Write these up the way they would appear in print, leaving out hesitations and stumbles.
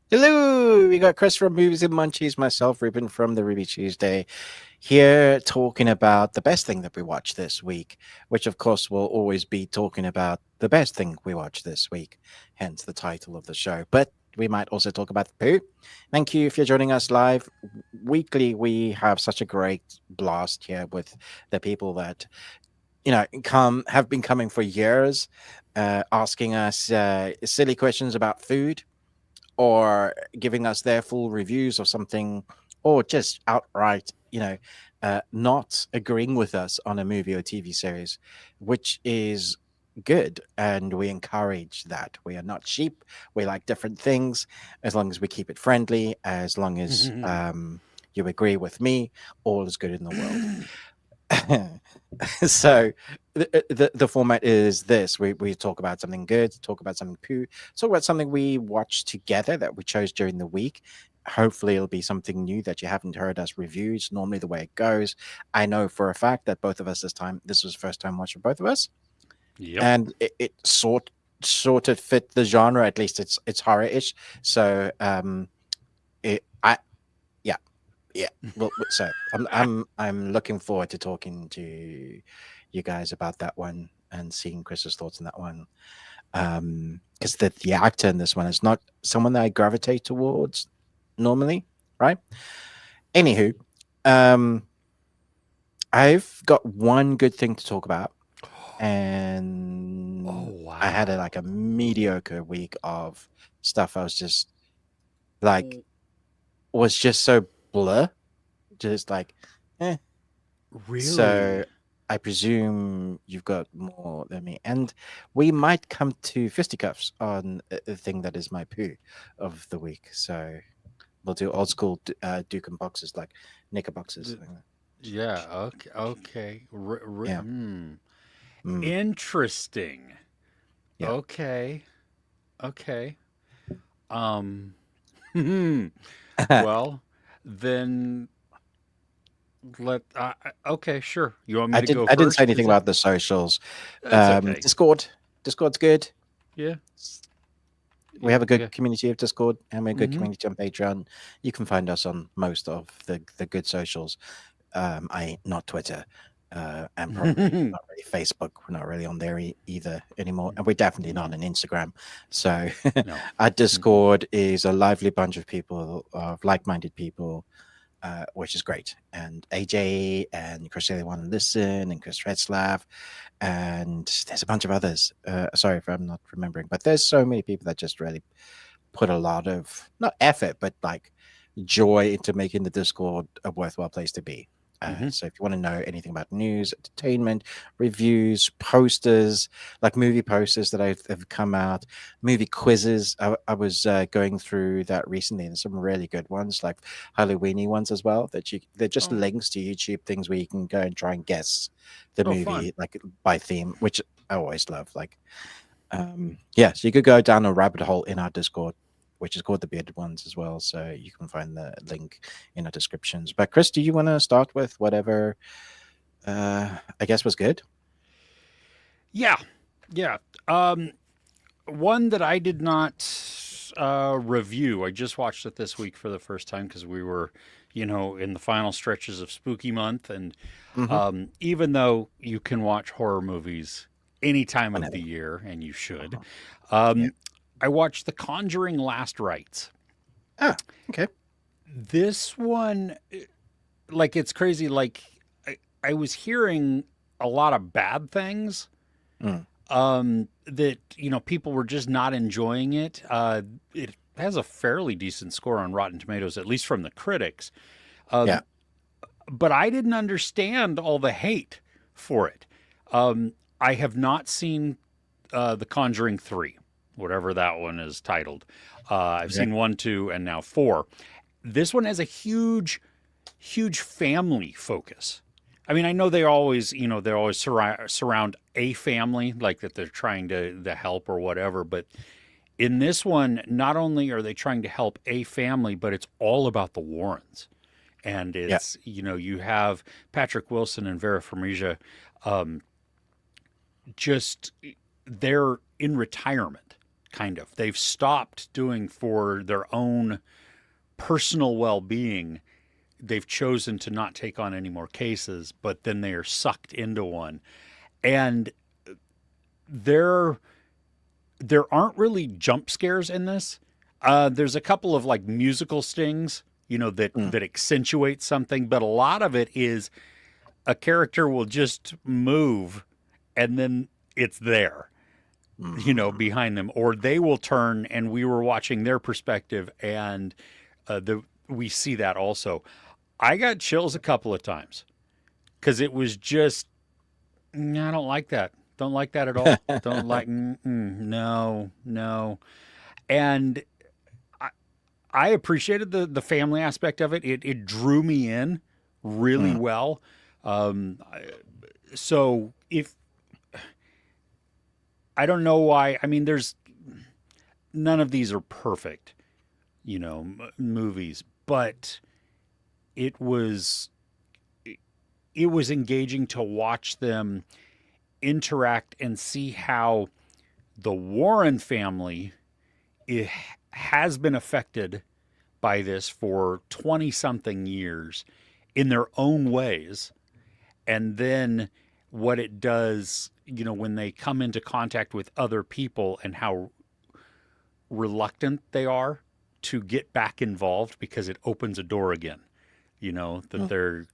Hello, we got Chris from Movies and Munchies, myself, Ruben from the Ruby Tuesday, here talking about the best thing that we watched this week, which of course will always be talking about the best thing we watched this week, hence the title of the show. But we might also talk about the poo. Thank you if you're joining us live. Weekly, we have such a great blast here with the people that have been coming for years, asking us silly questions about food or giving us their full reviews of something, or just outright, not agreeing with us on a movie or TV series, which is good. And we encourage that. We are not cheap. We like different things as long as we keep it friendly, as long as you agree with me, all is good in the world. So the format is this: we talk about something good, talk about something poo, talk about something we watched together that we chose during the week. Hopefully it'll be something new that you haven't heard us review. It's normally the way it goes. I know for a fact that both of us this was the first time watch for both of us, Yep. and it sort of fit the genre. At least it's horror-ish. So it I yeah, yeah. Well, so I'm looking forward to talking to you guys about that one and seeing Chris's thoughts on that one. Because the actor in this one is not someone that I gravitate towards normally, right? Anywho, um, I've got one good thing to talk about, Oh, and I had wow. like a mediocre week of stuff. I was just like, was just so blur, just like, eh. So Really? I presume you've got more than me, and we might come to fisticuffs on a thing that is my poo of the week. So we'll do old school Duke and boxes, like knicker boxes. D- yeah. Okay. Okay. Yeah. Mm, Interesting. yeah. Okay. Okay. Um. Well, then okay. Sure. You want me to go I didn't say first? anything Is it? about the socials. That's okay. Discord's good. Yeah. We have a Yeah. good community of Discord, and we're a good Mm-hmm. community on Patreon. You can find us on most of the good socials. I not Twitter, and probably not really Facebook. We're not really on there either anymore, and we're definitely not No. on Instagram. So No. our Mm-mm. Discord is a lively bunch of people, of like-minded people, which is great. And AJ and Chris really want to listen, and Chris Retzlaff, and there's a bunch of others. Sorry if I'm not remembering, but there's so many people that just really put a lot of not effort, but like joy into making the Discord a worthwhile place to be. Mm-hmm. So if you want to know anything about news, entertainment, reviews, posters, like movie posters that have come out, movie quizzes. I was going through that recently, and some really good ones, like Halloweeny ones as well. They're just Oh. links to YouTube things where you can go and try and guess the Oh, fun. movie like by theme, which I always love. Like yeah, so you could go down a rabbit hole in our Discord, which is called the Bearded Ones as well. So you can find the link in our descriptions. But Chris, do you want to start with whatever I guess was good? Yeah. Yeah. Um. One that I did not review. I just watched it this week for the first time because we were, in the final stretches of Spooky Month, and Mm-hmm. even though you can watch horror movies any time of Whenever. the year, and you should, Uh-huh. Yeah. um, I watched The Conjuring: Last Rites. Ah, okay. This one, like, it's crazy. Like, I was hearing a lot of bad things, Mm. that people were just not enjoying it. It has a fairly decent score on Rotten Tomatoes, at least from the critics. Yeah. Um, but I didn't understand all the hate for it. I have not seen The Conjuring 3, whatever that one is titled. I've Okay. seen 1, 2, and now 4. This one has a huge, huge family focus. I mean, I know they always surround a family, like that they're trying to help or whatever. But in this one, not only are they trying to help a family, but it's all about the Warrens. And Yeah. you have Patrick Wilson and Vera Farmiga, um, just they're in retirement, kind of. They've stopped doing for their own personal well-being. They've chosen to not take on any more cases, but then they are sucked into one. And there there aren't really jump scares in this. There's a couple of like musical stings, that Mm. that accentuate something, but a lot of it is a character will just move and then it's there, Mm. behind them, or they will turn and we were watching their perspective, and we see that also. I got chills a couple of times because it was just, I don't like that. Don't like that at all. Don't like, no, no. And I, I appreciated the family aspect of it. It drew me in really Mm. well. Um, I- so if I don't know why, I mean, there's none of these are perfect, movies, but it was it was engaging to watch them interact and see how the Warren family has been affected by this for 20 something years in their own ways. And then what it does, when they come into contact with other people and how reluctant they are to get back involved because it opens a door again. That Mm. they're,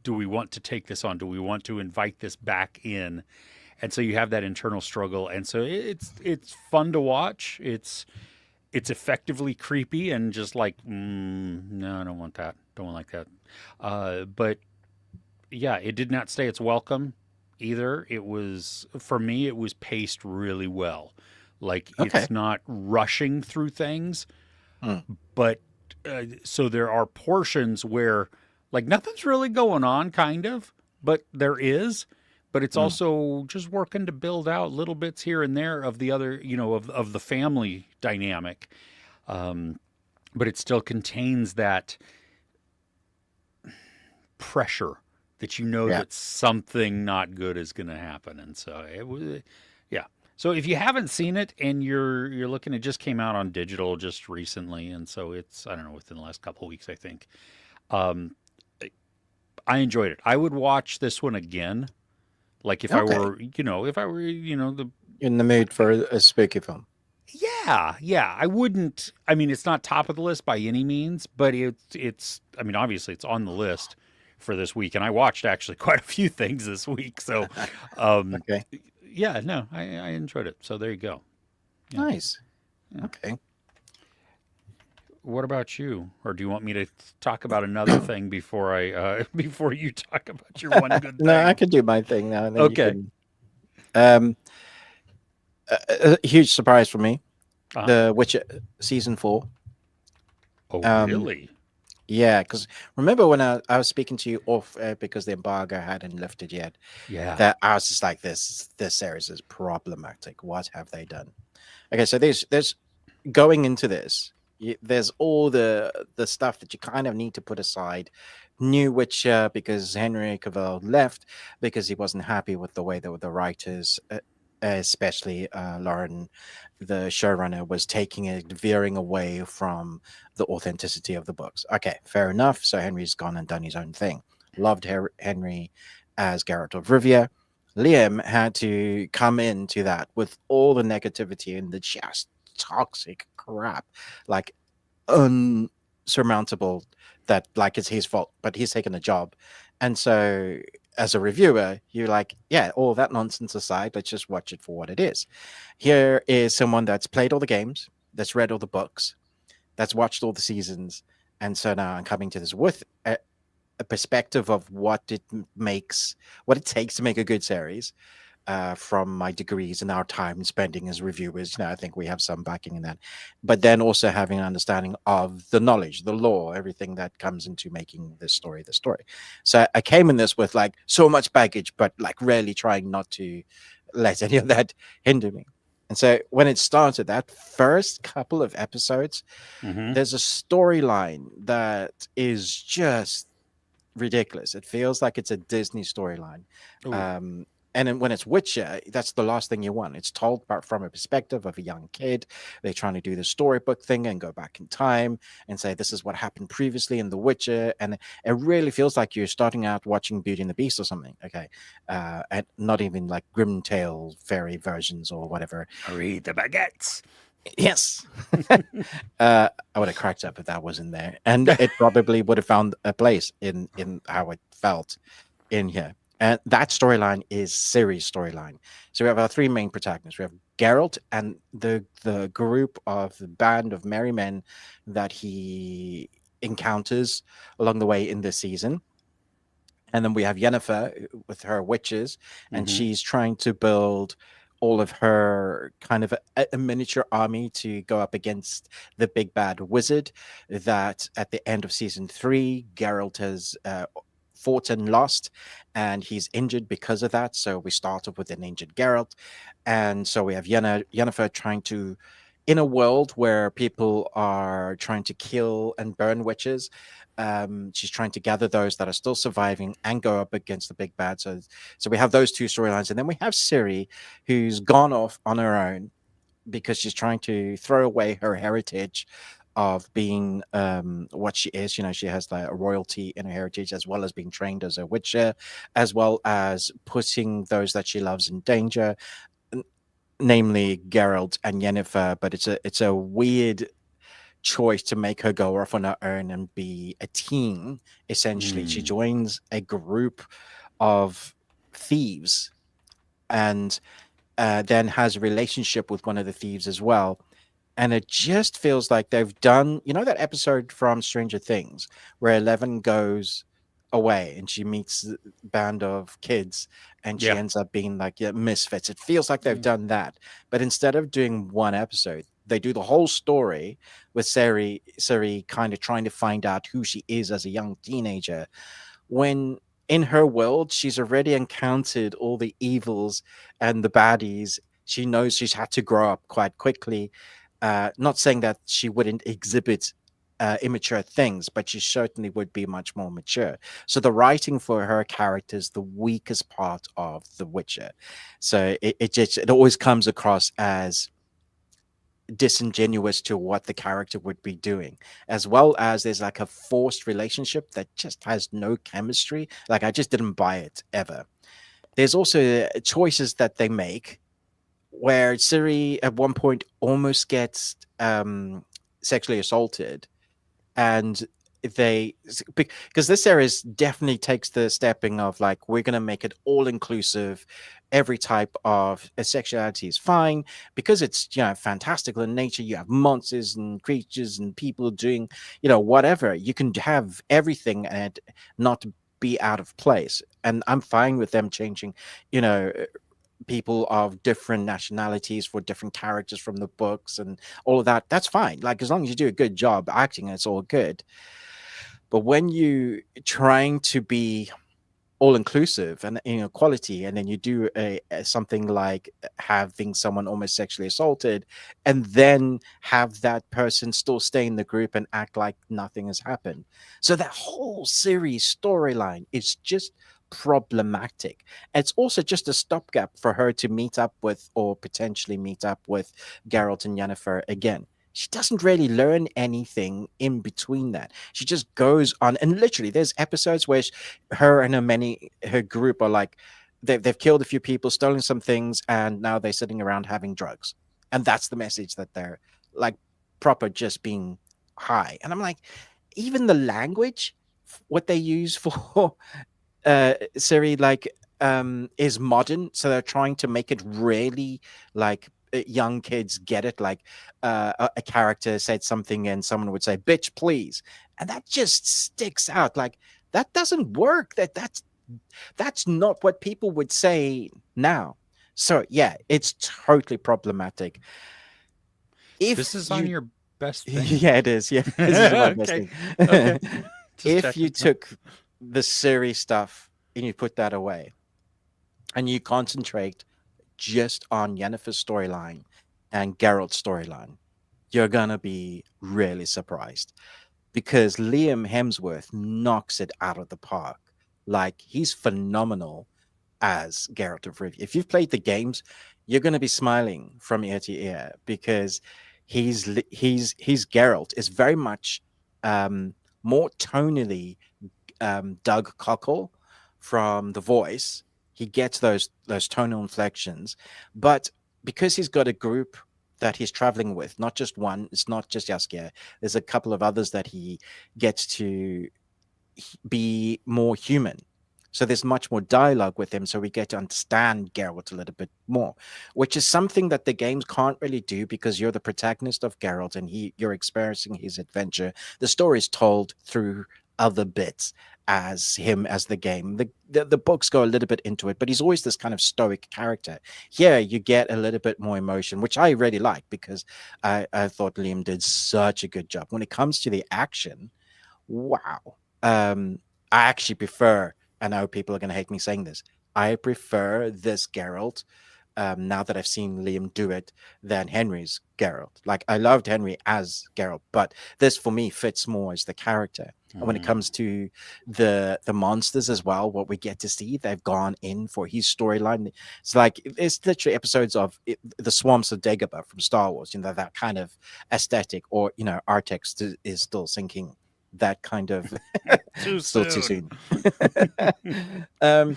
do we want to take this on? Do we want to invite this back in? And so you have that internal struggle. And so it's fun to watch. It's effectively creepy and just like, no, I don't want that. Don't want like that. But yeah, it did not stay its welcome either. It was, for me, it was paced really well. Like Okay. it's not rushing through things, Mm. but so there are portions where like nothing's really going on, kind of, but there is. But it's Mm. also just working to build out little bits here and there of the other, of the family dynamic. Um, but it still contains that pressure that Yeah. that something not good is going to happen, and so it was, yeah. So if you haven't seen it and you're looking, it just came out on digital just recently, and so it's, I don't know, within the last couple of weeks, I think. Um, I enjoyed it. I would watch this one again, like if I Okay. were, the In the mood for a spooky film. yeah, yeah. I wouldn't. I mean, it's not top of the list by any means, but it's. I mean, obviously, it's on the list for this week, and I watched actually quite a few things this week. So, um, Okay. yeah, no, I enjoyed it. So there you go. Yeah, Nice. yeah. Okay. What about you? Or do you want me to talk about another thing before I before you talk about your one good No, I thing? can do my thing now, and then you Okay. can. Um, a huge surprise for me. Uh, The Witcher season 4. oh, Um, really? yeah, because remember when I was speaking to you off because the embargo hadn't lifted yet, Yeah. that I was just like, this series is problematic. What have they done? Okay, so there's going into this. There's all the stuff that you kind of need to put aside. New Witcher because Henry Cavill left because he wasn't happy with the way that the writers, especially Lauren, the showrunner, was taking it, veering away from the authenticity of the books. Okay, fair enough. So Henry's gone and done his own thing. Loved Henry as Geralt of Rivia. Liam had to come into that with all the negativity and the just toxic crap, like unsurmountable, that like it's his fault, but he's taken a job. And so as a reviewer, you're like, yeah, all that nonsense aside, let's just watch it for what it is. Here is someone that's played all the games, that's read all the books, that's watched all the seasons. And so now I'm coming to this with a perspective of what it takes to make a good series, from my degrees and our time spending as reviewers. I think we have some backing in that, but then also having an understanding of the knowledge, the lore, everything that comes into making this story the story. So I came in this with like so much baggage, but like really trying not to let any of that hinder me. And so when it started, that first couple of episodes, Mm-hmm. there's a storyline that is just ridiculous. It feels like it's a Disney storyline. Ooh. Um, And then when it's Witcher, that's the last thing you want. It's told from a perspective of a young kid. They're trying to do the storybook thing and go back in time and say this is what happened previously in The Witcher, and it really feels like you're starting out watching Beauty and the Beast or something. Okay, and not even like Grim Tale fairy versions or whatever. Read the baguettes. Yes. I would have cracked up if that was in there, and it probably would have found a place in how it felt in here. And that storyline is Ciri's storyline. So we have our three main protagonists. We have Geralt and the group of the band of merry men that he encounters along the way in this season. And then we have Yennefer with her witches, and Mm-hmm. she's trying to build all of her kind of a miniature army to go up against the big bad wizard that at the end of season 3 Geralt has fought and lost, and he's injured because of that. So we start off with an injured Geralt, and so we have Yennefer trying to, in a world where people are trying to kill and burn witches, she's trying to gather those that are still surviving and go up against the big bad. So we have those two storylines, and then we have Ciri, who's gone off on her own because she's trying to throw away her heritage of being what she is. You know, she has like a royalty in her heritage, as well as being trained as a witcher, as well as putting those that she loves in danger, namely Geralt and Yennefer. But it's a weird choice to make her go off on her own and be a team. Essentially, she Mm. joins a group of thieves, and then has a relationship with one of the thieves as well. And it just feels like they've done, you know, that episode from Stranger Things where Eleven goes away and she meets a band of kids and she Yeah. ends up being like, yeah, misfits. It feels like they've done that. But instead of doing one episode, they do the whole story with Sari kind of trying to find out who she is as a young teenager, when in her world she's already encountered all the evils and the baddies. She knows she's had to grow up quite quickly. Not saying that she wouldn't exhibit immature things, but she certainly would be much more mature. So the writing for her character is the weakest part of The Witcher. So it always comes across as disingenuous to what the character would be doing, as well as there's like a forced relationship that just has no chemistry. Like I just didn't buy it ever. There's also choices that they make where Ciri at one point almost gets sexually assaulted, and they, because this series definitely takes the stepping of like, we're going to make it all inclusive. Every type of sexuality is fine because it's, you know, fantastical in nature. You have monsters and creatures and people doing, you know, whatever. You can have everything and not be out of place. And I'm fine with them changing, you know, people of different nationalities for different characters from the books and all of that. That's fine. Like as long as you do a good job acting, it's all good. But when you trying to be all inclusive and, you know, quality, and then you do a something like having someone almost sexually assaulted, and then have that person still stay in the group and act like nothing has happened, so that whole series storyline is just problematic. It's also just a stopgap for her to meet up with, or potentially meet up with, Geralt and Yennefer again. She doesn't really learn anything in between that. She just goes on, and literally, there's episodes where her and her group are like, they've killed a few people, stolen some things, and now they're sitting around having drugs, and that's the message that they're like proper just being high. And I'm like, even the language, what they use for Siri, like, is modern, so they're trying to make it really like young kids get it. Like a character said something and someone would say bitch please, and that just sticks out. Like that doesn't work. That's not what people would say now. So yeah, it's totally problematic. This If is on you your best thing. Yeah, it is. Yeah, this is my best Okay. thing. Okay. Just If you checking. took the Siri stuff and you put that away and you concentrate just on Yennefer's storyline and Geralt's storyline, you're gonna be really surprised, because Liam Hemsworth knocks it out of the park. Like he's phenomenal as Geralt of Rivia. If you've played the games, you're going to be smiling from ear to ear because he's Geralt is very much more tonally Doug Cockle from The Voice. He gets those tonal inflections, but because he's got a group that he's traveling with, not just one, it's not just Jaskier. There's a couple of others that he gets to be more human. So there's much more dialogue with him, so we get to understand Geralt a little bit more, which is something that the games can't really do because you're the protagonist of Geralt and you're experiencing his adventure. The story is told through other bits as him as the game. The books go a little bit into it, but he's always this kind of stoic character. Here you get a little bit more emotion, which I really like because I thought Liam did such a good job. When it comes to the action, wow. I actually prefer, I know people are going to hate me saying this, I prefer this Geralt now that I've seen Liam do it than Henry's Geralt. Like, I loved Henry as Geralt, but this for me fits more as the character. And when it comes to the monsters as well, what we get to see, they've gone in for his storyline. It's like it's literally episodes of the Swamps of Dagobah from Star Wars, that kind of aesthetic, or Artex is still sinking that kind of Too still too soon. soon. um,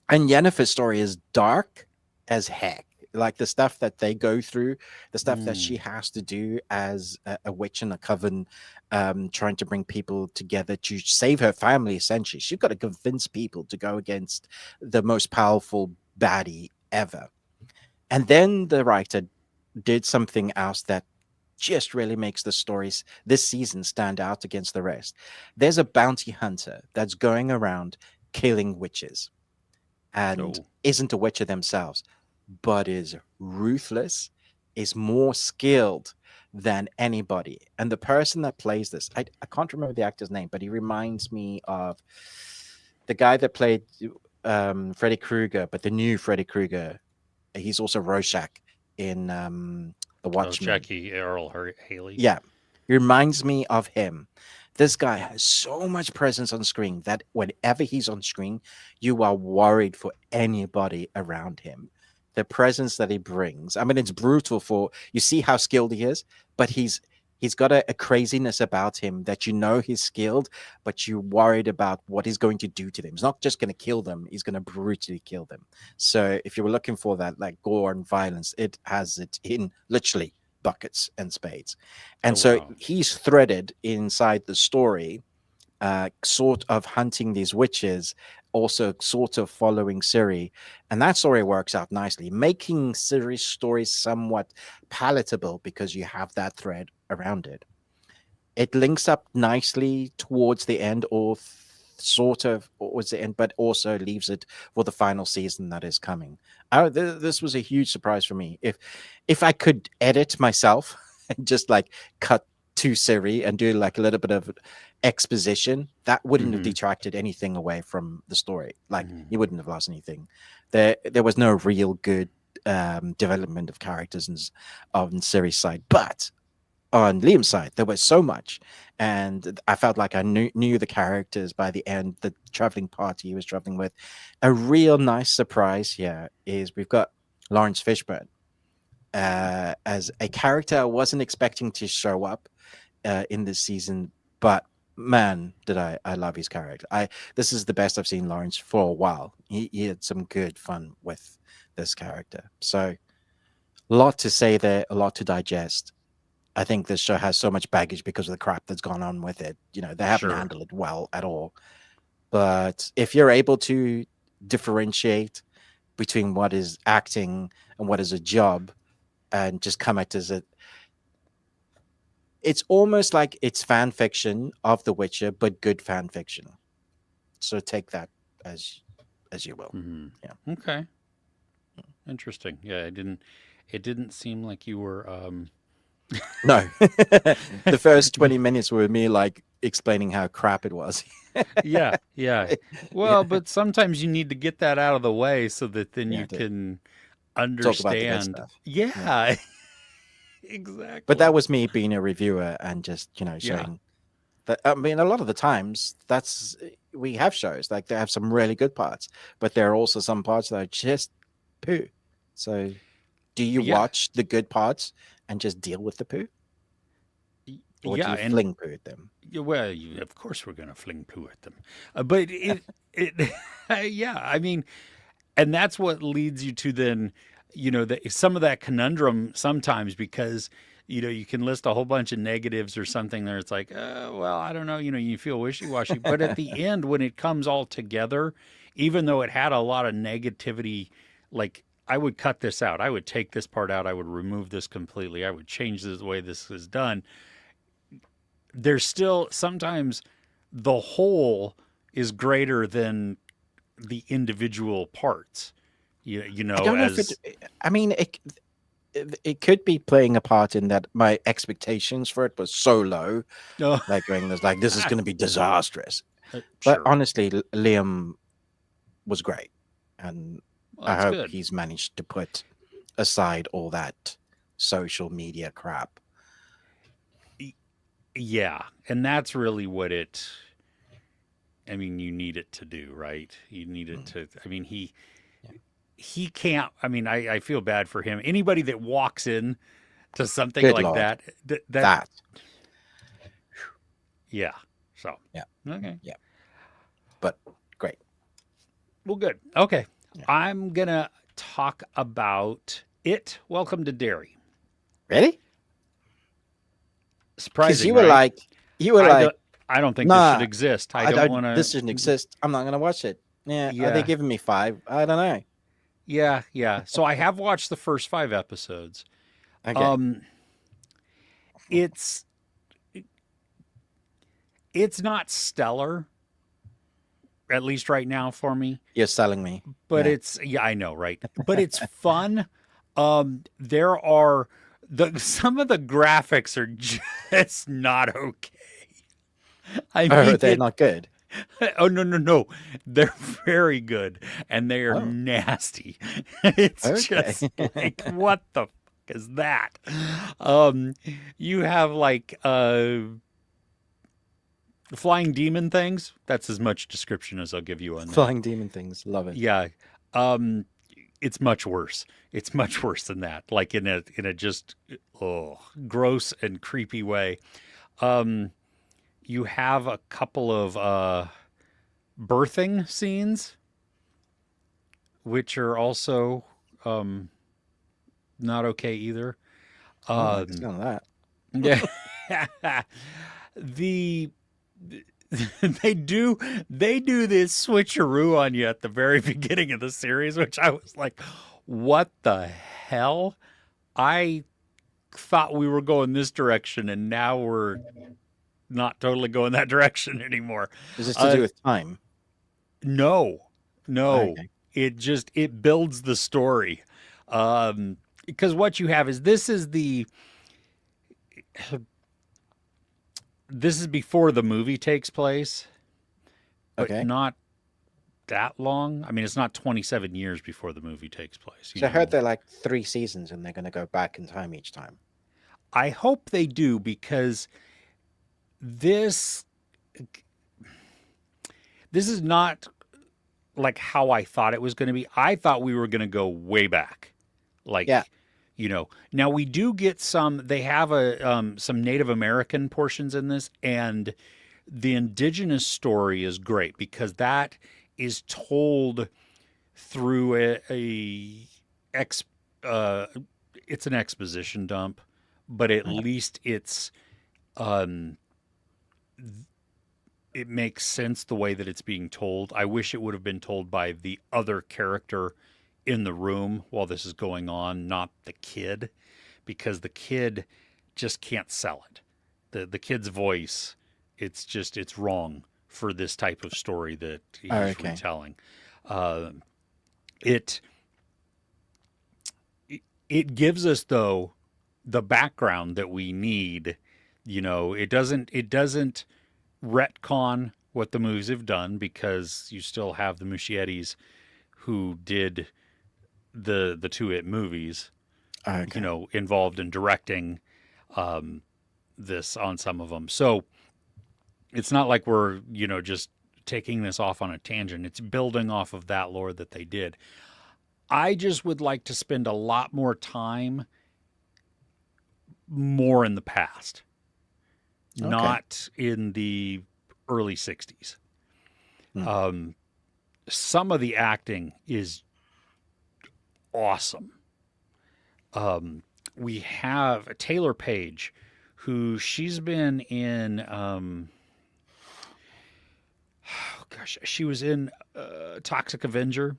and Yennefer's story is dark as heck. Like the stuff that they go through, the stuff that she has to do as a witch in a coven, trying to bring people together to save her family, essentially. She's got to convince people to go against the most powerful baddie ever. And then the writer did something else that just really makes the stories this season stand out against the rest. There's a bounty hunter that's going around killing witches and Oh, isn't a witcher themselves, but is ruthless, is more skilled than anybody. And the person that plays this, I can't remember the actor's name, but he reminds me of the guy that played Freddy Krueger, but the new Freddy Krueger. He's also Rorschach in The oh, Watchmen. Jackie Earl Haley. Yeah, he reminds me of him. This guy has so much presence on screen that whenever he's on screen, you are worried for anybody around him. The presence that he brings. I mean, it's brutal for you see how skilled he is, but he's got a craziness about him that he's skilled, but you're worried about what he's going to do to them. He's not just going to kill them; he's going to brutally kill them. So, if you were looking for that, like gore and violence, it has it in literally buckets and spades. Oh And so wow. he's threaded inside the story, sort of hunting these witches, also sort of following Ciri. And that story works out nicely, making Ciri's story somewhat palatable because you have that thread around it. It links up nicely towards the end, or sort of towards the end, but also leaves it for the final season that is coming. This was a huge surprise for me. If I could edit myself and just like cut to Ciri and do like a little bit of exposition, that wouldn't have detracted anything away from the story. Like you wouldn't have lost anything. There was no real good development of characters on Ciri's side, but on Liam's side, there was so much, and I felt like I knew the characters by the end. The traveling party he was traveling with, a real nice surprise here is we've got Lawrence Fishburne as a character I wasn't expecting to show up in this season, but man, did I love his character. This is the best I've seen Lawrence for a while. He had some good fun with this character, so a lot to say there, a lot to digest. I think this show has so much baggage because of the crap that's gone on with it. They haven't Sure. handled it well at all. But if you're able to differentiate between what is acting and what is a job and just come at it as it's almost like it's fan fiction of The Witcher, but good fan fiction. So take that as you will. Yeah. Okay. Interesting. Yeah, it didn't seem like you were No. The first 20 minutes were me like explaining how crap it was. yeah, yeah. Yeah. Well, but sometimes you need to get that out of the way so that then Yeah, you to can talk about the good understand. stuff. Yeah. Yeah, But that exactly. was me being a reviewer and just, Yeah. showing that. I mean, a lot of the times that's we have shows like they have some really good parts, but there are also some parts that are just poo. So, do you Yeah, watch the good parts and just deal with the poo, or do yeah, you and fling poo at them? well, of course we're gonna fling poo at them, but it yeah, I mean, and that's what leads you to then, some of that conundrum sometimes because you can list a whole bunch of negatives or something there. It's like, well, I don't know, you feel wishy washy, but at the end, when it comes all together, even though it had a lot of negativity, like I would cut this out, I would take this part out, I would remove this completely, I would change the way this is done. There's still sometimes the whole is greater than the individual parts. I don't know if it. As I mean, it could be playing a part in that my expectations for it was so low, oh, like going, "There's like this is going to be disastrous." But sure, honestly, Liam was great, and well, I that's hope good. he's managed to put aside all that social media crap. Yeah, and that's really what it. I mean, you need it to do, right? You need it Mm, to. I mean, yeah. he can't. I mean, I feel bad for him. Anybody that walks in to something Good like lord, that, that yeah. So yeah, okay, yeah, but great. well, good. Okay, Yeah. I'm gonna talk about it. Welcome to Derry. Ready? Because Surprising, right? you were I like, don't. I don't think this should nah, exist. I I don't don't. want This shouldn't to. exist. I'm not gonna watch it. Yeah, are they Yeah, giving me five? I don't know. yeah, yeah. So I have watched the first 5 episodes. Okay, Um, it's it's not stellar, at least right now for me. you're selling me. But Yeah. it's yeah, I know, right? But it's fun. There are the some of the graphics are just not okay. I Oh, mean they're not good. oh no no no, they're very good and they are Oh, nasty. It's okay. just like what the fuck is that? Um, you have like flying demon things. That's as much description as I'll give you on that. Flying demon things. Love it. Yeah. Um, it's much worse. It's much worse than that. Like in a just gross and creepy way. Um, you have a couple of birthing scenes, which are also um, not okay either. I don't like the Um, sound of that. yeah, the they do this switcheroo on you at the very beginning of the series, which I was like, "What the hell?" I thought we were going this direction, and now we're not totally going that direction anymore. Is this to Uh, do with time? no, no, Okay. it builds the story, because what you have is this is before the movie takes place, but Okay. not that long. I mean, it's not 27 years before the movie takes place, you So I heard know. they're like 3 seasons and they're going to go back in time each time. I hope they do because this this is not like how I thought it was going to be. I thought we were going to go way back. Yeah. Like, now we do get they have some Native American portions in this, and the indigenous story is great because that is told through ex uh it's an exposition dump, but at Uh, least um it makes sense the way that it's being told. I wish it would have been told by the other character in the room while this is going on, not the kid, because the kid just can't sell it. The kid's voice, it's wrong for this type of story that oh, he's okay. retelling. Uh, it it gives us though the background that we need. It doesn't retcon what the movies have done because you still have the Muschietis who did the two It movies, Oh, okay. involved in directing this on some of them. So it's not like we're just taking this off on a tangent. It's building off of that lore that they did. I just would like to spend a lot more time more in the past, Okay. not in the early 60s. Hmm. Some of the acting is awesome. We have Taylor Page, who she's been in. Oh gosh, she was in Toxic Avenger.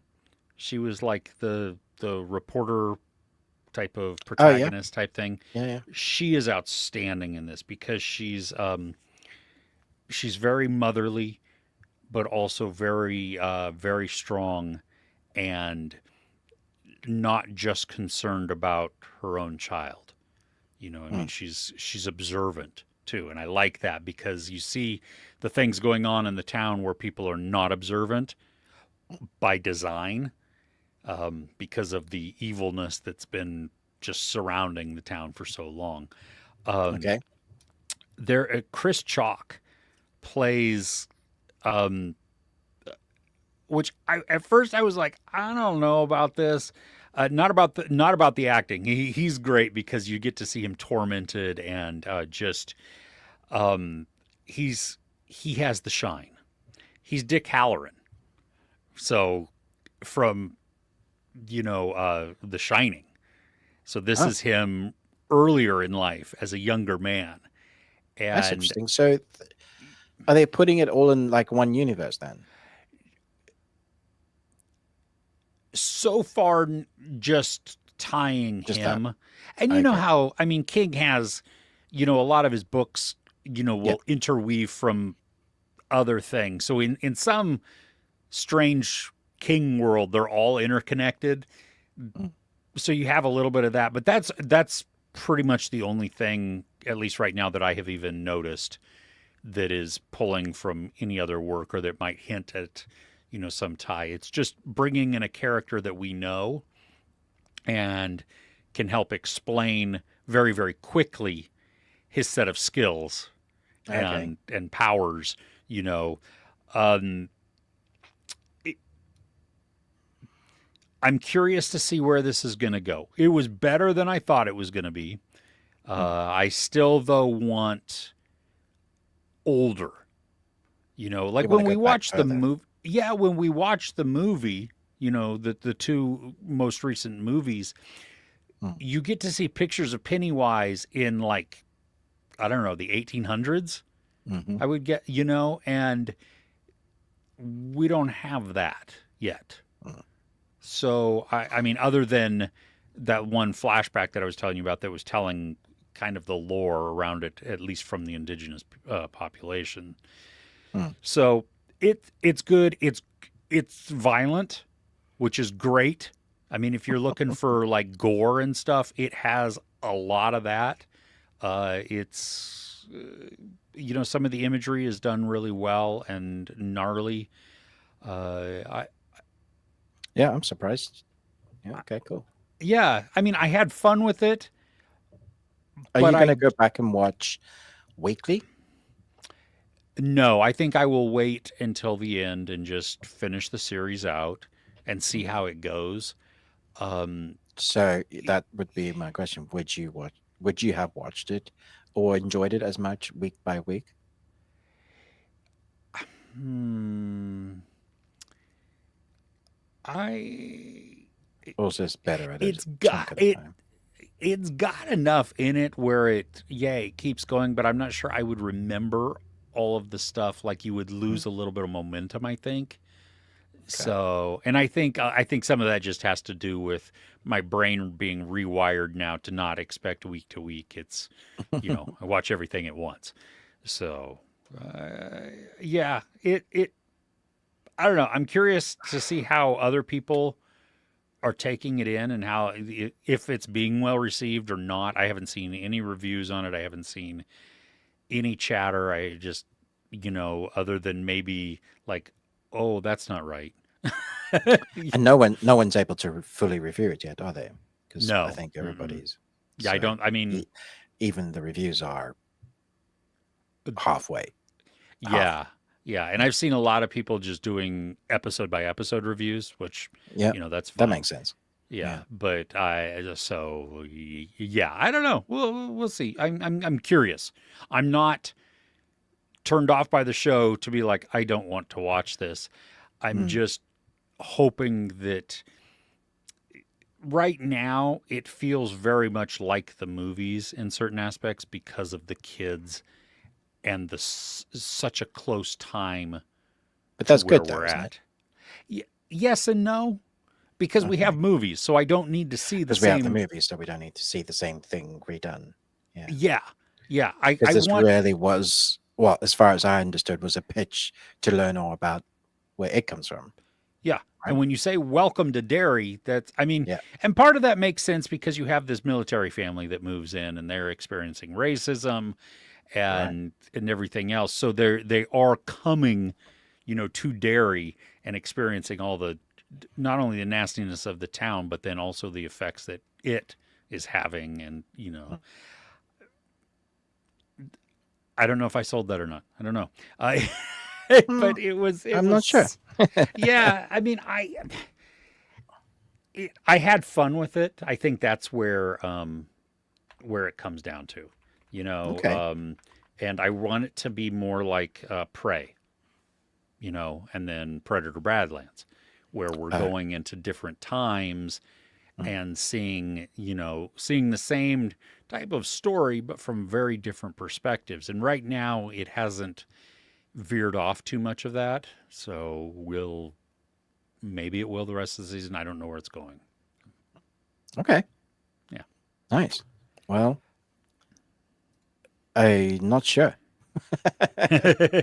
She was like the reporter type of Oh yeah, protagonist type thing. yeah, yeah. She is outstanding in this because she's very motherly, but also very very strong and not just concerned about her own child. I mean, Hmm. she's observant too, and I like that because you see the things going on in the town where people are not observant by design, because of the evilness that's been just surrounding the town for so long. Um, Okay. Chris Chalk plays, um, which at first I was like, I don't know about this. Not about the acting. He's great because you get to see him tormented and just um, he has the shine. He's Dick Halloran. So from The Shining. So this Oh, is him earlier in life as a younger man, that's and interesting. So, are they putting it all in like one universe then? so far just tying Just that. him. And you know Okay. how, I mean, King has, a lot of his books, Yeah. will interweave from other things. So in some strange King world, they're all interconnected. Mm. So you have a little bit of that, but that's pretty much the only thing, at least right now, that I have even noticed that is pulling from any other work or that might hint at, some tie. It's just bringing in a character that we know and can help explain very, very quickly his set of skills Okay. and powers. You know, um, it, I'm curious to see where this is going to go. It was better than I thought it was going to be. Mm. I still though want older. You Like want to when we go back watch the further? movie. Yeah, when we watch the movie, the two most recent movies, Mm. you get to see pictures of Pennywise in like, I don't know, the 1800s. Hmm. I would get, and we don't have that yet. Mm. So I mean, other than that one flashback that I was telling you about that was telling kind of the lore around it, at least from the indigenous population. Mm. So it's good. It's violent, which is great. I mean, if you're looking for like gore and stuff, it has a lot of that. It's some of the imagery is done really well and gnarly. I Yeah, I'm surprised. Yeah. Okay. Cool. Yeah, I mean, I had fun with it, Are but you going I to go back and watch weekly? no, I think I will wait until the end and just finish the series out and see Mm. how it goes. Um, So that would be my question. Would you watch? Would you have watched it or enjoyed it as much week by week, hmm, I or is this better at a it's chunk got at a it time? it's got enough in it where it keeps going, but I'm not sure I would remember all of the stuff. Like you would Mhm. lose a little bit of momentum, I think. Okay. So, and I think some of that just has to do with my brain being rewired now to not expect week to week. It's, I watch everything at once. So, yeah, I don't know. I'm curious to see how other people are taking it in and how, if it's being well received or not. I haven't seen any reviews on it. I haven't seen any chatter. I just, other than maybe like, oh, that's not right. And no one's able to fully review it yet, are they? Because I No. think Mm-mm. everybody's Yeah, I so don't. I mean, e- even the reviews are uh, halfway, half. yeah. Yeah, and I've seen a lot of people just doing episode by episode reviews, which, Yeah, that's that fine. makes sense. Yeah, Yeah. but yeah, I don't know. We'll see. I'm curious. I'm not turned off by the show to be like I don't want to watch this. I'm Mm. just hoping that right now it feels very much like the movies in certain aspects because of the kids and such a close time But to that's where good though, we're isn't it? at. Yes and no, because we have Okay. movies, so I don't need to see the Because we have the same. movies, so we don't need to see the same thing redone. Yeah. Yeah, yeah. I Because I this want. really was, well, as far as I understood, was a pitch to learn all about where it comes from, Yeah. right? And when you say welcome to Derry, that's, I mean, Yeah. and part of that makes sense because you have this military family that moves in and they're experiencing racism Right. and everything else. So they are coming, to Derry and experiencing all the, not only the nastiness of the town, but then also the effects that it is having. And, Mm. I don't know if I sold that or not. I don't know. I, Mm, but it I'm not sure. was, yeah. I mean, I had fun with it. I think that's where it comes down to, you know. Okay. And I want it to be more like Prey, and then Predator Badlands, where we're Uh, going into different times mm, and seeing the same type of story, but from very different perspectives. And right now, it hasn't veered off too much of that. So maybe it will the rest of the season. I don't know where it's going. okay. Yeah. Nice. Well, I'm not sure.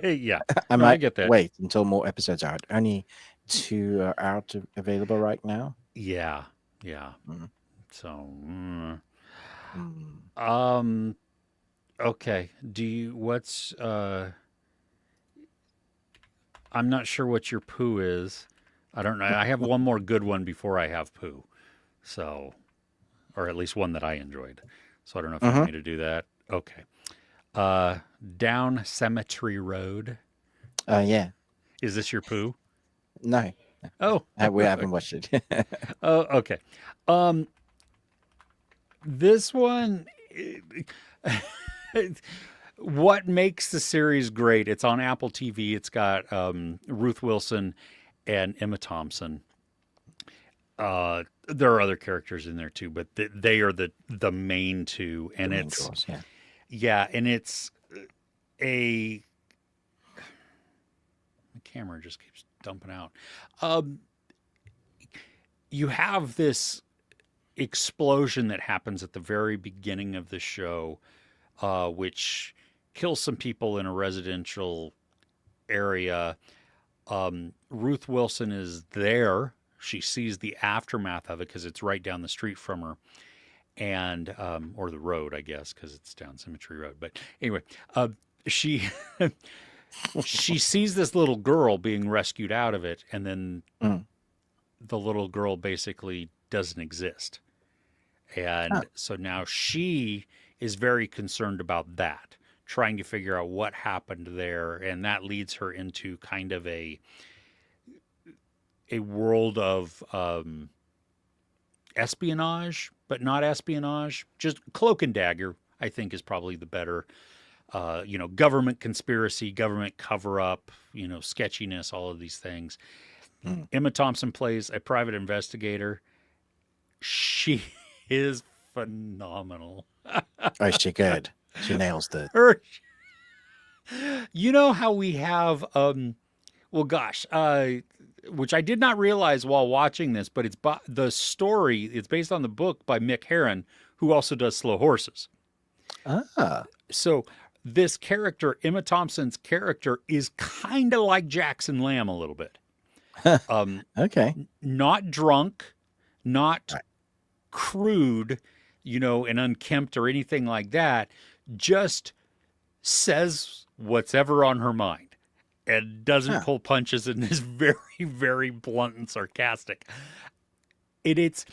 Yeah. I No, I might get that. wait until more episodes are out. Only two are out available right now. Yeah. Yeah. Mm, So, mm. um, okay. I'm not sure what your poo is. I don't know. I have one more good one before I have poo. So, or at least one that I enjoyed. So I don't know if you want Mhm. me to do that. Okay. Uh, Down Cemetery Road. Yeah. Is this your poo? No, Oh, we haven't watched it. oh, okay. Um, this one, what makes the series great? It's on Apple TV. It's got Ruth Wilson and Emma Thompson. There are other characters in there too, but they are the main two, The and main draws. Yeah. and it's a the camera just keeps dumping out. Um, you have this explosion that happens at the very beginning of the show, which kills some people in a residential area. Ruth Wilson is there. She sees the aftermath of it because it's right down the street from her, and or the road, I guess, because it's down Cemetery Road. But anyway, she she sees this little girl being rescued out of it, and then Mm. the little girl basically doesn't exist. Oh, And so now she is very concerned about that, trying to figure out what happened there. And that leads her into kind of a world of espionage, but not espionage, just cloak and dagger, I think is probably the better, government conspiracy, government cover up, sketchiness, all of these things. mm. Emma Thompson plays a private investigator. She is phenomenal. Oh, is she good? She nails the. Her, you know how we have, well, gosh, which I did not realize while watching this, but the story. It's based on the book by Mick Herron, who also does Slow Horses. Ah. So this character, Emma Thompson's character, is kind of like Jackson Lamb a little bit. Okay. Not drunk, not Right. crude, and unkempt or anything like that. Just says what's ever on her mind and doesn't Huh. pull punches and is very, very blunt and sarcastic. It's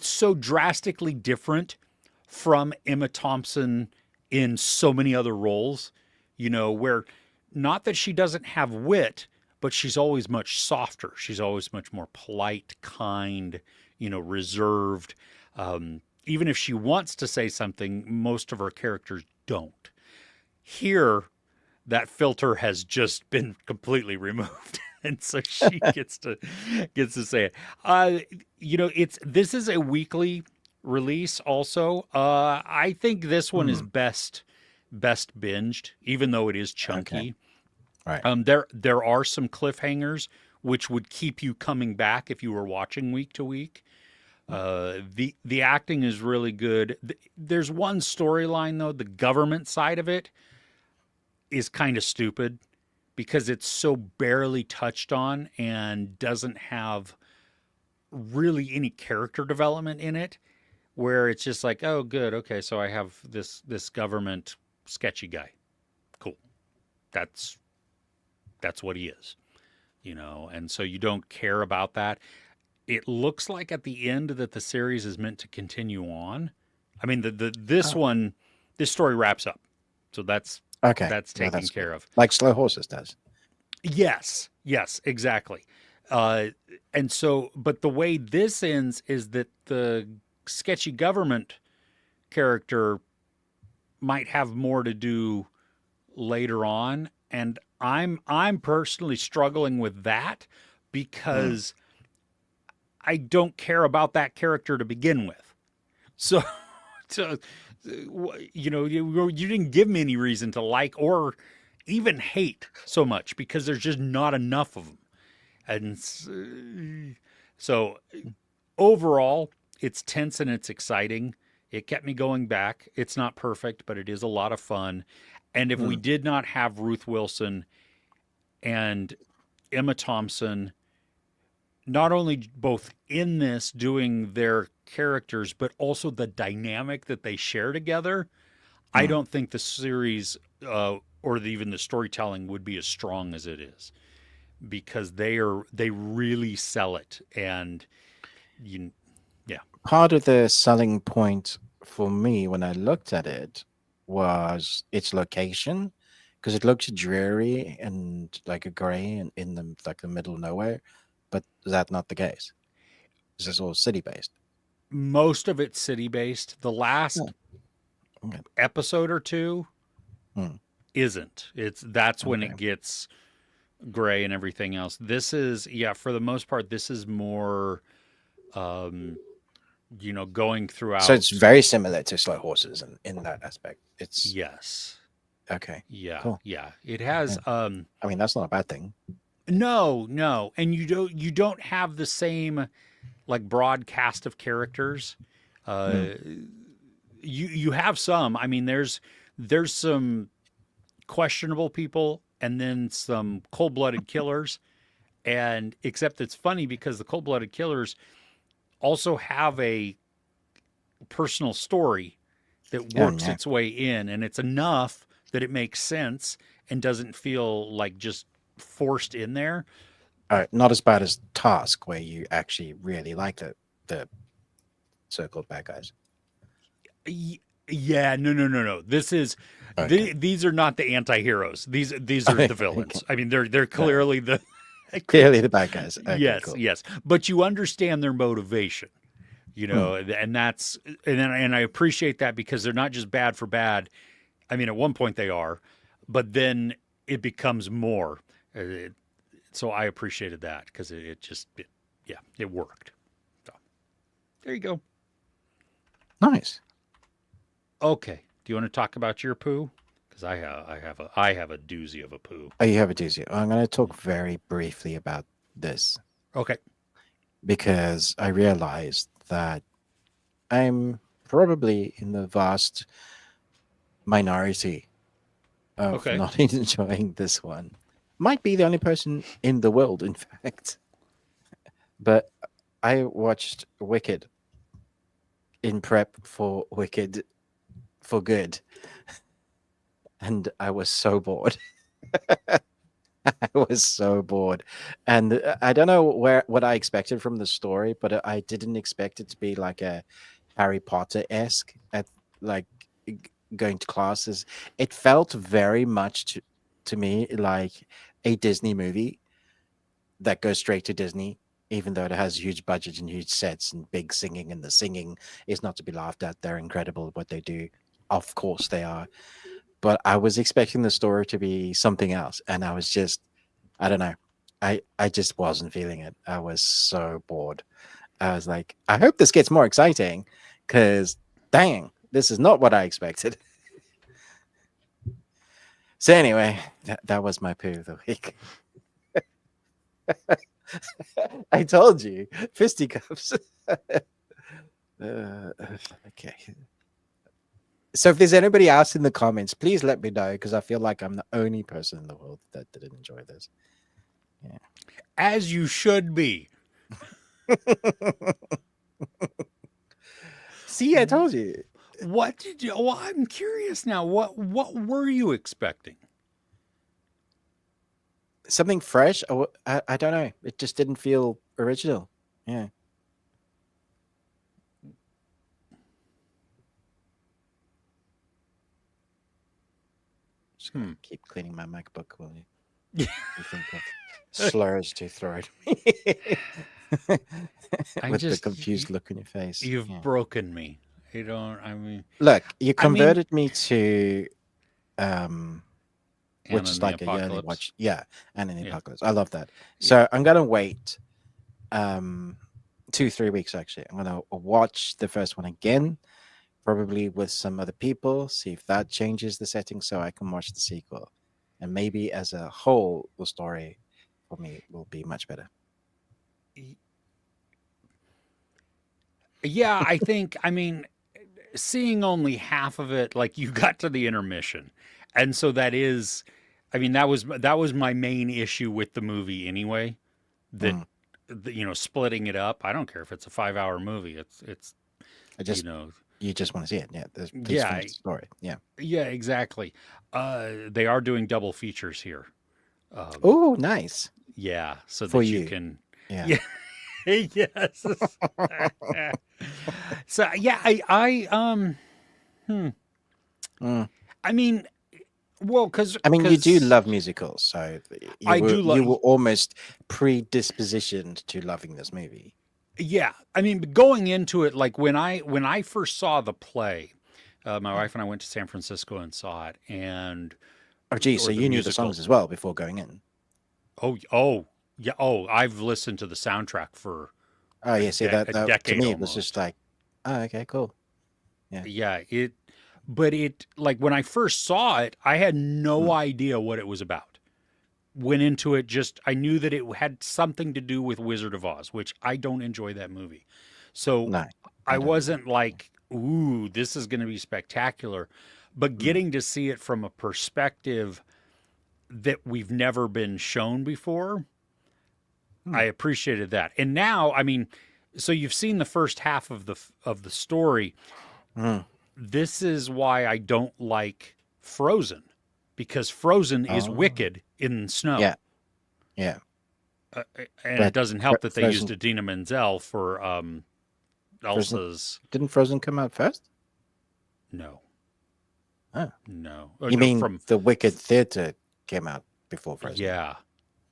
so drastically different from Emma Thompson in so many other roles, where not that she doesn't have wit, but she's always much softer. She's always much more polite, kind, reserved. Even if she wants to say something, most of her characters don't. Here, that filter has just been completely removed. And so she gets to say it. This is a weekly release also. I think this one is Hmm. best binged, even though it is Okay. chunky. Right. There are some cliffhangers which would keep you coming back if you were watching week to week. The acting is really good. There's one storyline though, the government side of it is kind of stupid because it's so barely touched on and doesn't have really any character development in it. Where it's just like, oh, good, okay, so I have this government sketchy guy. Cool. That's that's what he is, and so you don't care about that. It looks like at the end that the series is meant to continue on. I mean, this Oh, one, this story wraps up, so that's okay. that's Well, taken that's good. care of. Like Slow Horses does. Yes, exactly. Uh, and so, but the way this ends is that the sketchy government character might have more to do later on, and I'm personally struggling with that Mm. because I don't care about that character to begin with. So, so you didn't give me any reason to like or even hate so much because there's just not enough of them. And so overall, it's tense and it's exciting. It kept me going back. It's not perfect, but it is a lot of fun. And if we Mm. did not have Ruth Wilson and Emma Thompson, not only both in this doing their characters, but also the dynamic that they share together, I Mm. don't think the series even the storytelling would be as strong as it is because they really sell it and you yeah. Part of the selling point for me when I looked at it was its location, because it looks dreary and like a gray and in the like the middle of nowhere, but is that not the case? This is all city based. Most of it's city based. The Yeah. last Okay. episode or two Mm. isn't. That's when Okay. it gets gray and everything else. This is yeah, for the most part this is more um going So it's throughout. very similar to Slow Horses in that aspect. It's Yes. okay. Yeah, Cool. yeah. It Yeah. has I mean, that's not a bad thing. no. And you don't have the same like broad cast of characters. Uh Mm. you have some. I mean there's some questionable people and then some cold-blooded killers. And except it's funny because the cold-blooded killers also have a personal story that Yeah. works Yeah. its way in, and it's enough that it makes sense and doesn't feel like just forced in there. Not as bad as Task, where you actually really like the so-called bad guys. Yeah, no. Okay. These are not the anti-heroes. These are the Okay. villains. I mean, they're All right. clearly the Clearly the bad guys. Okay. yes, Cool. yes. But you understand their motivation, Mm. and and I appreciate that because they're not just bad for bad. I mean, at one point they are, but then it becomes more. Uh, so I appreciated that because yeah, it worked. So there you go. Nice. Okay. Do you want to talk about your poo? Because I have a doozy of a poo. Oh, you have a doozy. I'm going to talk very briefly about this Okay. because I realized that I'm probably in the vast minority of Okay. not enjoying this one. Might be the only person in the world, in fact. But I watched Wicked in prep for Wicked for Good, and I was so bored. I was so bored, and I don't know what I expected from the story, but I didn't expect it to be like a Harry Potter esque at like g- going to classes. It felt very much to me like a Disney movie that goes straight to Disney, even though it has huge budgets and huge sets and big singing, and the singing is not to be laughed at. They're incredible at what they do. Of course they are. But I was expecting the story to be something else, and I was just, I don't know. I just wasn't feeling it. I was so bored. I was like, I hope this gets more exciting, because dang, this is not what I expected. So anyway, that was my poo of the week. I told you, fisticuffs. Okay. So if there's anybody else in the comments, please let me know, because I feel like I'm the only person in the world that didn't enjoy this. Yeah. As you should be. See, I told you. What did you? Well, I'm curious now. What were you expecting? Something fresh. I don't know. It just didn't feel original. Yeah. Just gonna keep cleaning my MacBook while you think of slurs to throw at me. With the confused look on your face. You've broken me. You don't. I mean, look, you converted me to which is like a yearly watch. Yeah, and in the Apocalypse. I love that. So I'm gonna wait 2-3 weeks actually. I'm gonna watch the first one again, probably with some other people, see if that changes the setting so I can watch the sequel. And maybe as a whole, the story for me will be much better. Yeah, I think, I mean, seeing only half of it, like you got to the intermission. And so that is, I mean, that was my main issue with the movie anyway. That, you know, splitting it up. I don't care if it's a 5-hour movie. It's you know, you just want to see it. Yeah. Please finish the story. Yeah. Yeah, exactly. They are doing double features here. Oh, nice. Yeah. So for that you can, yeah. Yes. So yeah, I mean, well, because you do love musicals, so you were almost predispositioned to loving this movie. Yeah, I mean, going into it, like when I first saw the play, my wife and I went to San Francisco and saw it, and so you knew the songs as well before going in. Oh, yeah. Oh, I've listened to the soundtrack for a decade to me, almost. It was just like, oh, okay, cool. Yeah. But like when I first saw it, I had no idea what it was about. Went into it I knew that it had something to do with Wizard of Oz, which I don't enjoy that movie. So no, I wasn't like, ooh, this is going to be spectacular. But getting to see it from a perspective that we've never been shown before, I appreciated that. And now, I mean, so you've seen the first half of the story. This is why I don't like Frozen, because Frozen is wicked in snow. Yeah. And it doesn't help that they used Idina Menzel for Elsa's. Didn't Frozen come out first? No. Oh. No. You mean the Wicked Theatre came out before Frozen? Yeah.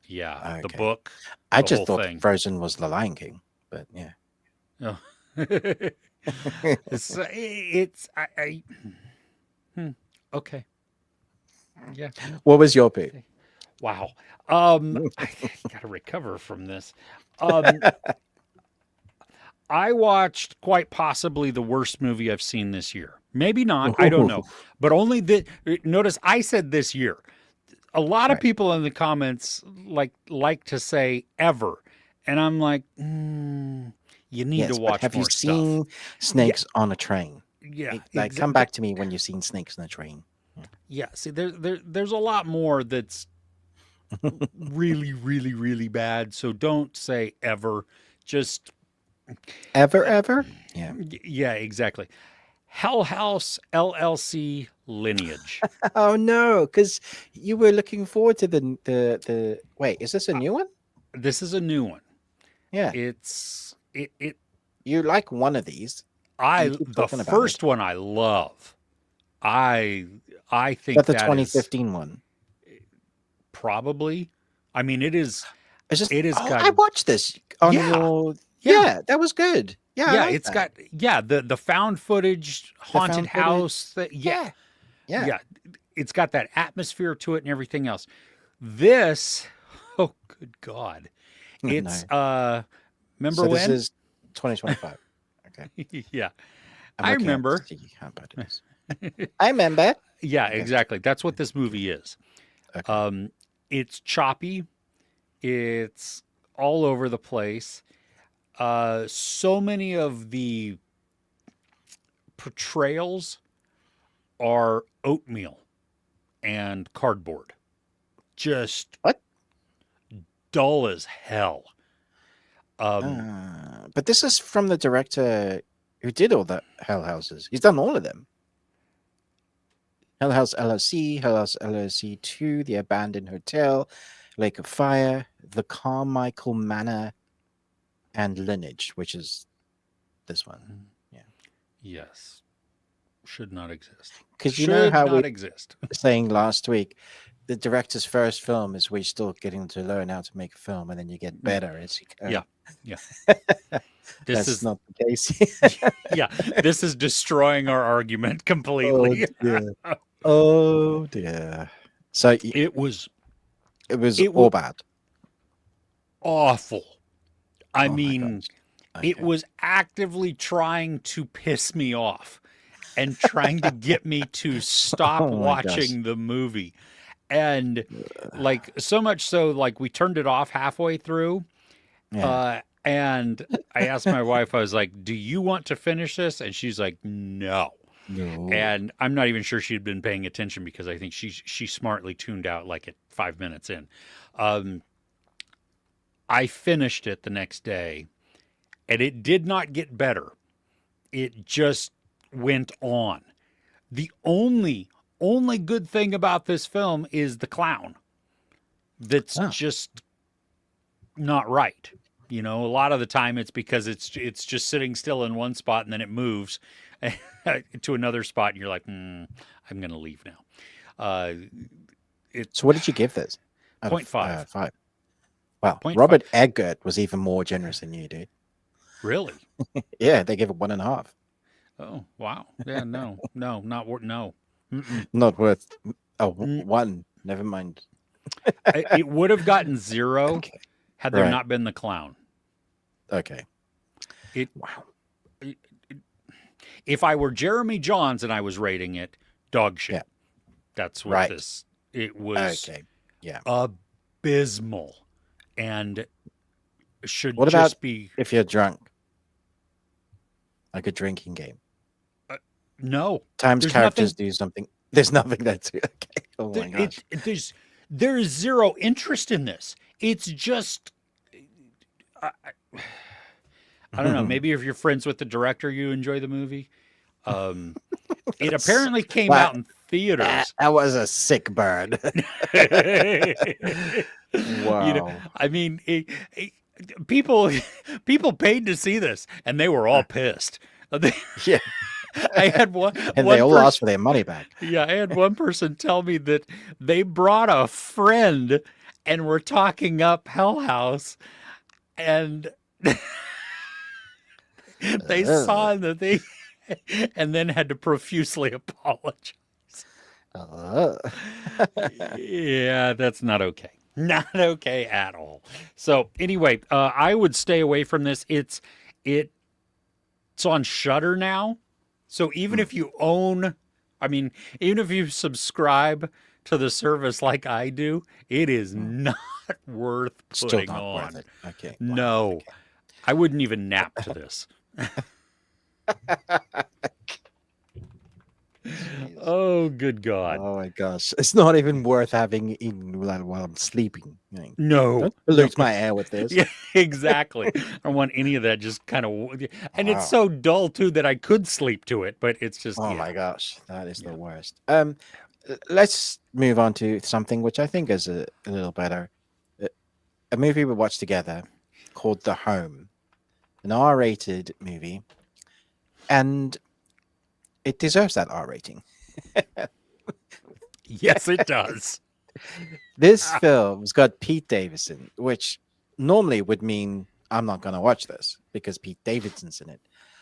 Okay. The book. I just thought Frozen was The Lion King, but yeah. Oh. Okay. Yeah. What was your pick? Wow. I gotta recover from this. I watched quite possibly the worst movie I've seen this year. Maybe not. I don't know. But only notice I said this year. A lot of people in the comments like to say ever. And I'm like, you need to watch have more you seen Snakes on a Train? Yeah. Come back to me when you've seen Snakes on a Train. Yeah. See, there's a lot more that's really, really, really bad. So don't say ever. Just ever. Yeah. Yeah, exactly. Hell House LLC Lineage. Oh no, because you were looking forward to the. Wait, is this a new one? This is a new one. Yeah. You like one of these? The first one I love. I think the 2015 one. probably. I mean, it is. It's just It has got. I watched this on Yeah, your yeah, that was good. Yeah, I yeah. like It's that. got the found footage The haunted found footage. house. That yeah, Yeah, yeah. yeah. It's got that atmosphere to it and everything else. This, oh good God, it's No. remember So this when? is 2025. Okay. Yeah, I'm I looking up to remember. see how bad it is. I remember. Yeah, Okay. exactly. That's what this movie is. Okay. Um, it's choppy. It's all over the place. So many of the portrayals are oatmeal and cardboard, just What? dull as hell. Um, But this is from the director who did all the Hell Houses. He's done all of them. Hell House LLC, Hell House LLC 2, The Abandoned Hotel, Lake of Fire, The Carmichael Manor, and Lineage, which is this one. Yeah. yes, should not exist. Because you know Should how we not exist. were saying last week, the director's first film is where you're still getting to learn how to make a film, and then you get better as you go. Yeah, yeah. This That's is not the case. yeah. This is destroying our argument Oh completely. dear. Oh dear. So It was it was it all was bad. awful. I Oh my mean, gosh. it Okay. was actively trying to piss me off and trying to get me to stop Oh my gosh. watching the movie. And like so much so like we turned it off halfway through. Yeah. And I asked my wife, I was like, "Do you want to finish this?" And she's like, "No." No. And I'm not even sure she had been paying attention because I think she smartly tuned out like at 5 minutes in. Um, I finished it the next day, and it did not get better. It just went on. The only good thing about this film is the clown. That's Oh. just not right. You know, a lot of the time it's because it's just sitting still in one spot and then it moves to another spot and you're like, I'm going to leave now. It's So what did you give this? Out of 0.5. 5. Wow. 0.5. Robert Eggert was even more generous than you, dude. Really? Yeah, they gave it 1.5. Oh, wow. Yeah, no, not worth, no. Mm-mm. Not worth Mm. 1. Never mind. It would have gotten 0 Okay. had there Right. not been the clown. Okay. It, Wow. if I were Jeremy Johns and I was rating it, dog shit. Yeah. That's what Right. this. It was Okay. Yeah. abysmal, and should What just about be if you're drunk? Like a drinking game. no. Times There's characters nothing. do something. There's nothing that's okay. Oh my gosh. There is zero interest in this. It's just. I don't know. Maybe if you're friends with the director, you enjoy the movie. It apparently came Wow. out in theaters. That was a sick burn. Wow. You know, I mean, people paid to see this, and they were all pissed. Yeah. I had one, And one they all person, asked for their money back. yeah, I had one person tell me that they brought a friend and were talking up Hell House, and they saw the thing, and then had to profusely apologize. Yeah, that's not okay. Not okay at all. So anyway, I would stay away from this. It's on Shudder now. So even if you own, I mean, even if you subscribe to the service like I do, it is not worth Still putting not on. worth it. Okay. Wow. No, Okay. I wouldn't even nap to this. Oh, good God. Oh my gosh. It's not even worth having in while I'm sleeping. No. Don't pollute my air with this. Yeah, exactly. I don't want any of that just kind of, and Wow. it's so dull too that I could sleep to it, but it's just, Oh yeah. my gosh. That is the worst. Let's move on to something which I think is a little better. A movie we watched together called The Home, an R-rated movie, and it deserves that R rating. Yes, it does. This film's got Pete Davidson, which normally would mean I'm not going to watch this because Pete Davidson's in it.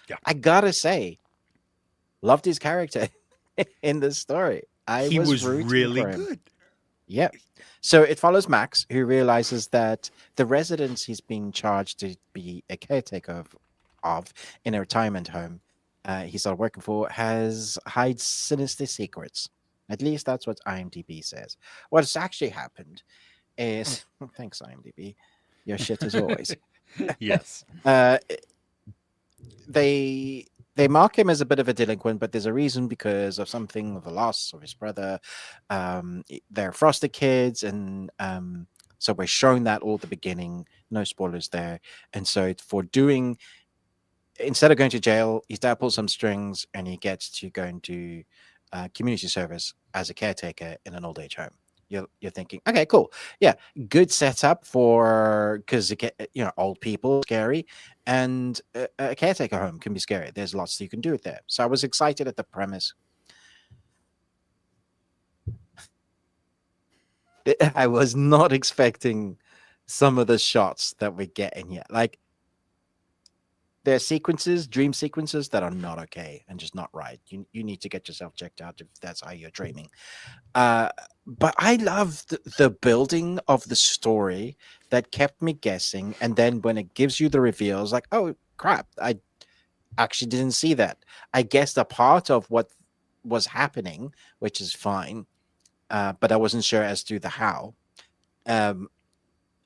Yeah. I gotta say, loved his character in this story. I He was was rooting really for him. good. Yeah. So it follows Max, who realizes that the residence he's being charged to be a caretaker of in a retirement home he started working for hides sinister secrets. At least that's what IMDb says. What's actually happened is thanks IMDb, your shit as always. Yes. Uh, they they mark him as a bit of a delinquent, but there's a reason because of something of the loss of his brother. They're foster kids, and so we're shown that all at the beginning. No spoilers there. And so for doing, instead of going to jail, his dad pulls some strings, and he gets to go and do community service as a caretaker in an old age home. You're thinking, okay, cool, yeah, good setup for because old people scary, and a caretaker home can be scary. There's lots you can do with there. So I was excited at the premise. I was not expecting some of the shots that we get in here. Like there are sequences, dream sequences that are not okay and just not right. You need to get yourself checked out if that's how you're dreaming. But I loved the building of the story that kept me guessing. And then when it gives you the reveals, like, oh crap, I actually didn't see that. I guessed a part of what was happening, which is fine. But I wasn't sure as to the how. Um,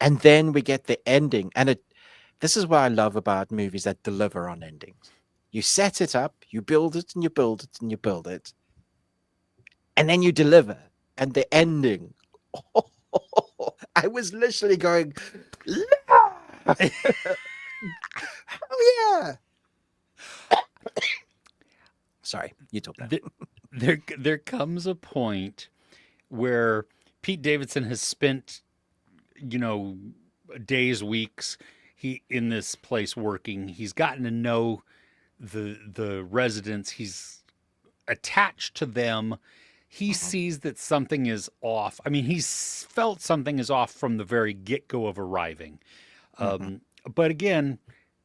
and then we get the ending, and this is what I love about movies that deliver on endings. You set it up, you build it, and you build it, and you build it, and then you deliver. And the ending, I was literally going, oh yeah. Sorry, you talk that. There comes a point where Pete Davidson has spent, days, weeks he in this place working. He's gotten to know the residents. He's attached to them. He sees that something is off. I mean, he's felt something is off from the very get go of arriving. Mm-hmm. But again,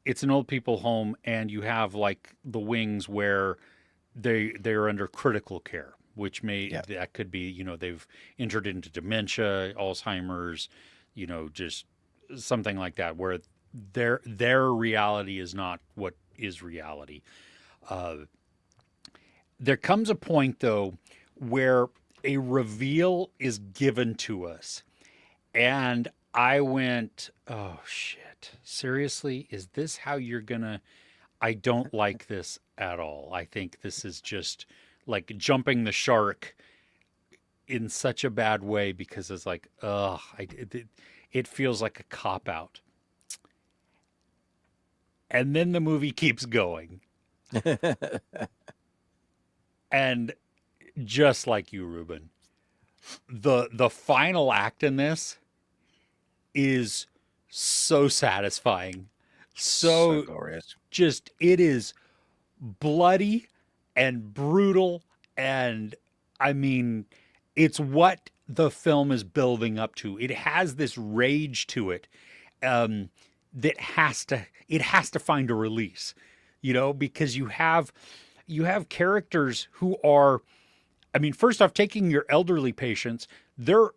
it's an old people home, and you have like the wings where they're under critical care, which Yeah. that could be they've entered into dementia, Alzheimer's, just something like that, where their reality is not what is reality. Uh, there comes a point though where a reveal is given to us, and I went, oh shit, seriously, is this how you're gonna? I don't like this at all. I think this is just like jumping the shark in such a bad way because it's like, ugh, it feels like a cop out. And then the movie keeps going. And just like you, Ruben, the final act in this is so satisfying. So So glorious. just it is bloody and brutal, and I mean it's what the film is building up to. It has this rage to it, um, that has to find a release, because you have characters who are, I mean, first off, taking your elderly patients, they're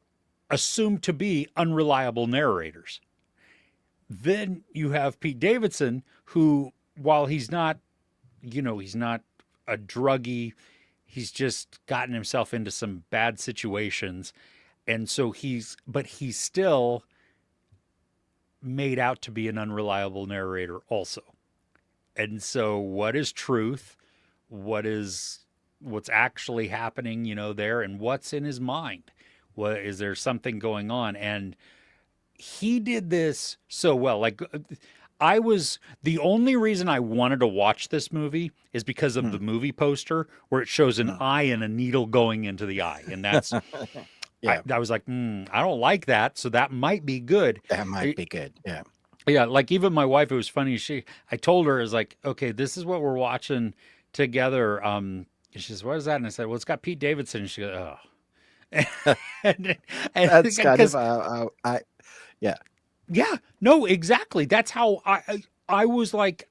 assumed to be unreliable narrators. Then you have Pete Davidson, who, while he's not a druggie, he's just gotten himself into some bad situations. And so he's still made out to be an unreliable narrator also. And so what is truth? What's actually happening, there, and what's in his mind? What is there something going on? And he did this so well. Like I was the only reason I wanted to watch this movie is because of the Mm. movie poster where it shows an Mm. eye and a needle going into the eye, and that's Yeah, I was like, I don't like that, so that might be good. that might be good. Yeah. Yeah, like even my wife, it was funny. I told her, is like, okay, this is what we're watching together. And she says, what is that? And I said, well, it's got Pete Davidson. And she goes, oh. and, That's kind of because yeah. yeah, no, exactly. That's how I was like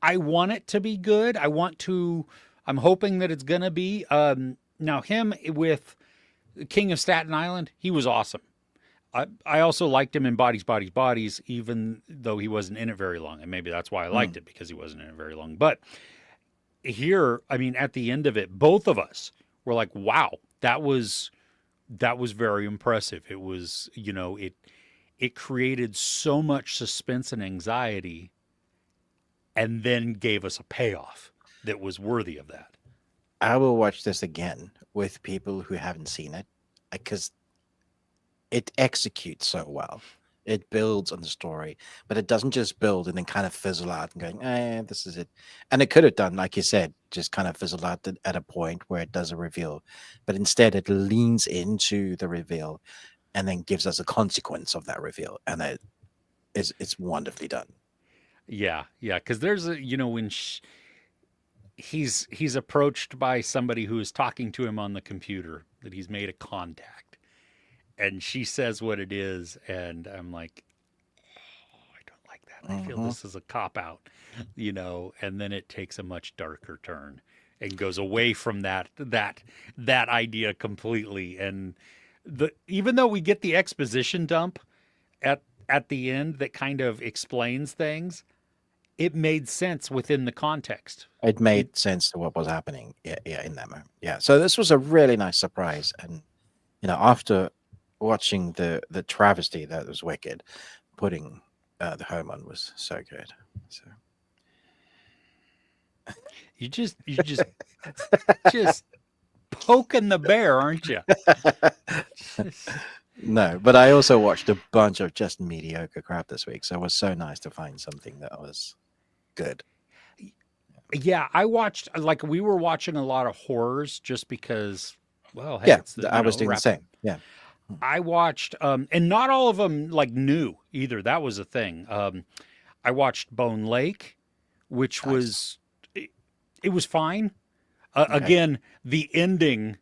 I want it to be good. I'm hoping that it's gonna be. Now him with King of Staten Island, he was awesome. I also liked him in Bodies, Bodies, Bodies, even though he wasn't in it very long. And maybe that's why I liked Mm. it because he wasn't in it very long. But here, I mean, at the end of it, both of us were like, wow, that was very impressive. It was, it created so much suspense and anxiety and then gave us a payoff that was worthy of that. I will watch this again with people who haven't seen it because it executes so well. It builds on the story, but it doesn't just build and then kind of fizzle out and going, this is it. And it could have done, like you said, just kind of fizzle out at a point where it does a reveal. But instead, it leans into the reveal and then gives us a consequence of that reveal. And it's wonderfully done. Yeah, yeah, because there's a, when he's approached by somebody who is talking to him on the computer that he's made a contact, and she says what it is, and I'm like, oh, I don't like that. I feel Hmm. this is a cop out, and then it takes a much darker turn and goes away from that idea completely. And even though we get the exposition dump at the end that kind of explains things, it made sense within the context. It It made sense to what was happening. Yeah, yeah, in that moment. Yeah. So this was a really nice surprise. And, after watching the travesty that was Wicked, putting the home on was so good. So you just poking the bear, aren't you? Just, no, but I also watched a bunch of just mediocre crap this week. So it was so nice to find something that was good. yeah, I watched like we were watching a lot of horrors just because. Well, hey, Yeah, it's I was doing the wrap. same. Yeah. I watched, and not all of them like new either. That was a thing. I watched Bone Lake, which Nice. it was fine. Okay. Again, the ending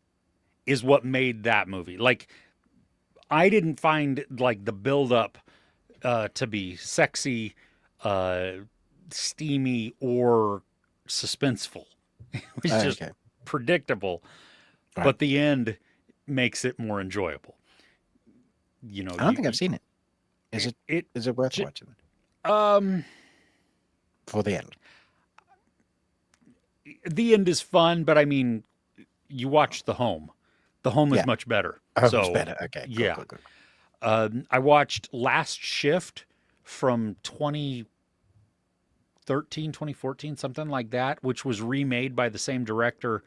is what made that movie. Like I didn't find like the build up to be sexy, uh, steamy, or suspenseful. It was just Okay. predictable, Right. but the end makes it more enjoyable. I don't think I've seen it. Is it, it it is it worth watching um for the end? the end is fun, but I mean, you watch the home. The home is Yeah. much better. Oh, it's So better. Okay. Cool. yeah, Cool. Cool. I watched Last Shift from 2013, 2014, something like that, which was remade by the same director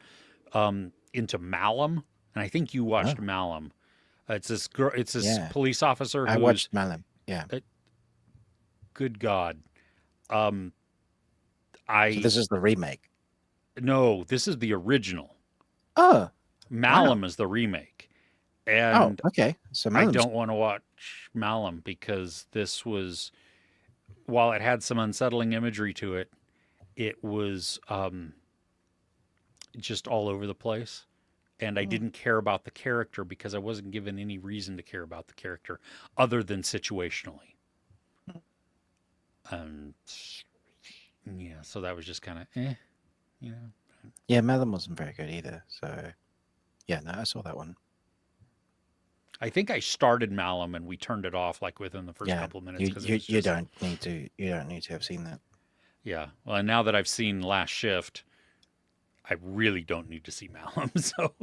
into Malum, and I think you Oh, watched Malum. It's this girl. It's this yeah. police officer I who's watched Malin. Yeah. uh, good God. Um, So I this is the remake. no, this is the original. Oh, wow. Malum is the remake, Oh, and okay. So I Malin's don't want to watch Malum because this was, while it had some unsettling imagery to it, it was just all over the place. And I mm, didn't care about the character because I wasn't given any reason to care about the character other than situationally. Um, yeah, so that was just kind of you know. yeah, Malin wasn't very good either. So yeah, no, I saw that one. I think I started Malum and we turned it off like within the first Yeah, couple of minutes you because it you was you just don't need to have seen that. yeah. Well, and now that I've seen Last Shift, I really don't need to see Malum. So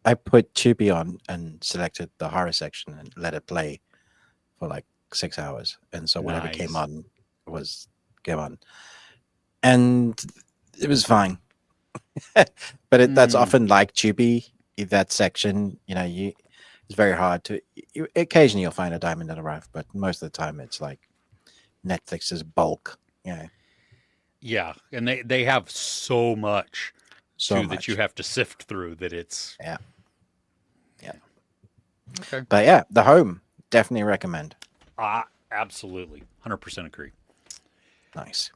I put Tubi on and selected the horror section and let it play for like 6 hours, and so whatever came nice. on was came on, and it was fine. But that's Mm, often like Tubi, that section. It's very hard to. Occasionally, you'll find a diamond in the rough, but most of the time, it's like Netflix's bulk. Yeah, yeah, and they have so much so too that you much. have to sift through that it's Yeah, yeah. yeah. Okay. But yeah, The Home definitely recommend. Absolutely, 100% agree. Nice.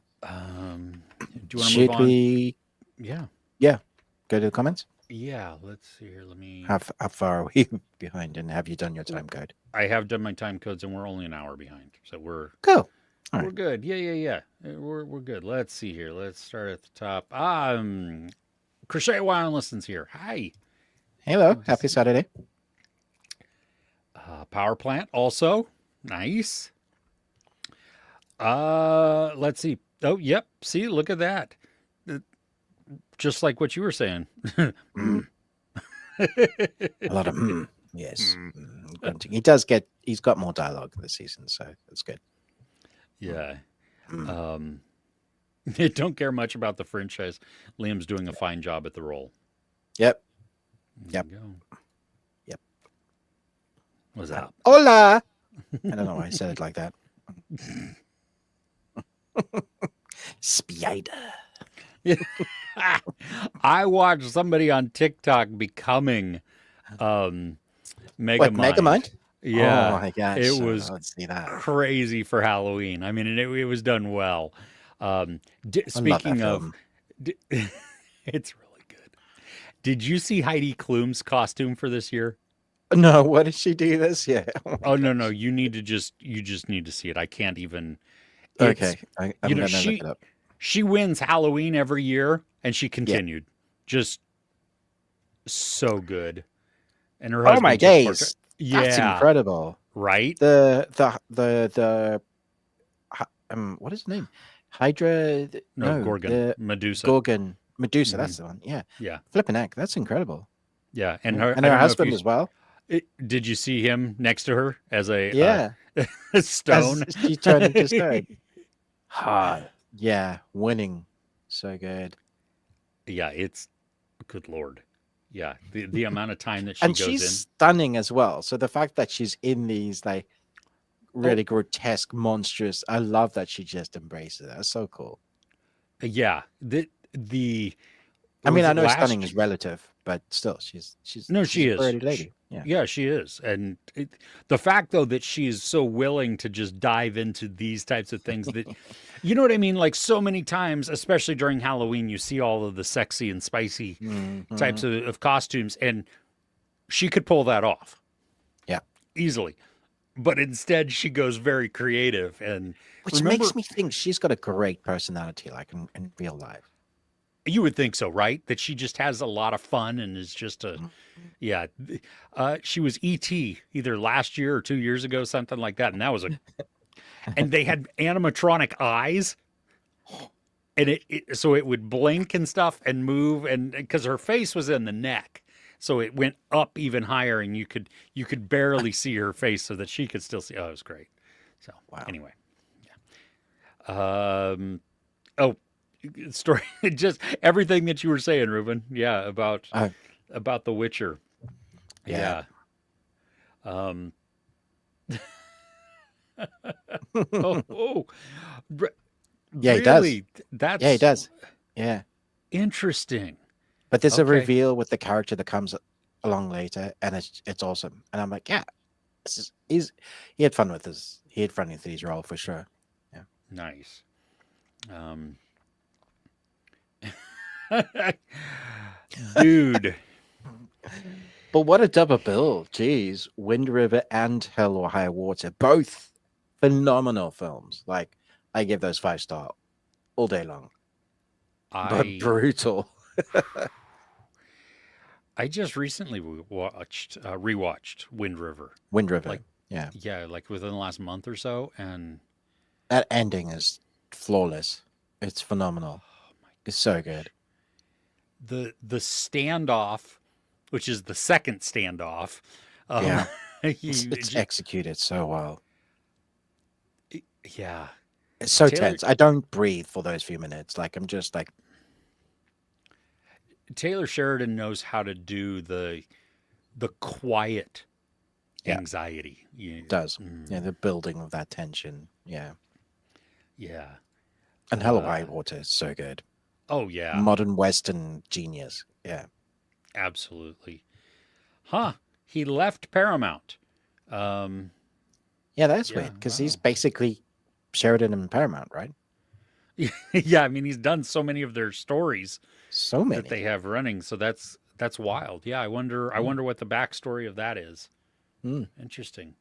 Do you want to move Should on? we? Yeah. Yeah, go to the comments. Yeah, let's see here. Let me. How far are we behind? And have you done your time code? I have done my time codes, and we're only an hour behind, so Cool. All we're right. good. Yeah. We're good. Let's see here. Let's start at the top. Crochet Wild Listens here. Hi. Hello. Good to Happy see you. Saturday. Power Plant also nice. Let's see. Oh, yep. See, look at that. Uh, Just like what you were saying. Mm, Mm. a lot of yes. Grunting. He's got more dialogue this season, so that's good. Mm, Yeah. mm. Um, don't care much about the franchise. Liam's doing a fine job at the role. Yep. There Yep. you go. Yep. What's up? Hola. I don't know why I said it like that. Spider. I watched somebody on TikTok becoming um, What, Megamind. Megamind? Oh Yeah, my gosh. it So was let's see that. crazy for Halloween. I mean, and it was done well. I love that Speaking of, film. d- it's really good. Did you see Heidi Klum's costume for this year? No, what did she do this year? Oh my Oh no, gosh. you just need to see it. I can't even. It's Okay, you I'm know gonna look it up. she wins Halloween every year, and she Yeah. continued just so good. And her Oh my husband just portrayed. days. That's Yeah, incredible. right. What is the name? Hydra? No, No, Gorgon, Medusa. Gorgon, Medusa. Hmm. That's the one. Yeah, Yeah, flipping heck. That's incredible. yeah. And Yeah. her, And I her don't know if husband as well. did you see him next to her as a Yeah, stone? as she turned into stone. Hard. Yeah, winning. So good. Yeah, it's good lord. Yeah, the amount of time that she And goes she's in. stunning as well. So the fact that she's in these like Oh, really grotesque, monstrous, I love that she just embraces it. That's so cool. yeah. The I was mean, I it know stunning last? is relative, but still, she's No, she's she a is. pretty lady. Yeah. Yeah, she is. And the fact though that she's so willing to just dive into these types of things that you know what I mean? Like so many times, especially during Halloween, you see all of the sexy and spicy Hmm. types of costumes, and she could pull that off Yeah. easily. But instead, she goes very creative. And Which remember, makes me think she's got a great personality, like in real life. you would think so, right? That she just has a lot of fun and is just a, Mhm. yeah. She was E.T. either last year or 2 years ago, something like that. And that was a, and they had animatronic eyes. And so it would blink and stuff and move, and because her face was in the neck, so it went up even higher, and you could barely see her face, so that she could still see. Oh, it was great. So Wow. anyway, oh, story, just everything that you were saying, Ruben. Yeah, Oh, about The Witcher. yeah. Yeah. Um. Oh. Re- Yeah, he does. Really? Yeah, he That's does. Yeah. interesting. But there's a Okay. reveal with the character that comes along later, and it's awesome. And I'm like, yeah, he had fun with his role for sure. Yeah. Nice. Um, dude, But what a double bill. Jeez. Wind River and Hell or High Water. Both phenomenal films. Like, I give those 5 star all day long. But I brutal. I just recently rewatched Wind River. Wind River. Like Yeah. yeah, like within the last month or so, and That ending is flawless. It's phenomenal. oh my It's so gosh, good. the standoff, which is the second standoff, um, Yeah. It's executed so well. yeah, It's so Taylor tense. I don't breathe for those few minutes. Like, I'm just like, Taylor Sheridan knows how to do the quiet yeah, anxiety. it does. Yeah, the building of that tension. Yeah. Yeah. And Hell or Uh, High Water is so good. oh yeah, Modern Western genius. Yeah. absolutely. Huh? He left Paramount. Um, Yeah, that's yeah. weird because he's Wow. basically Sheridan and Paramount, right? Yeah. I mean, he's done so many of their stories So that they many. have running, so that's That's wild. Yeah, I wonder. I Mm. wonder what the backstory of that is. Mm. Interesting.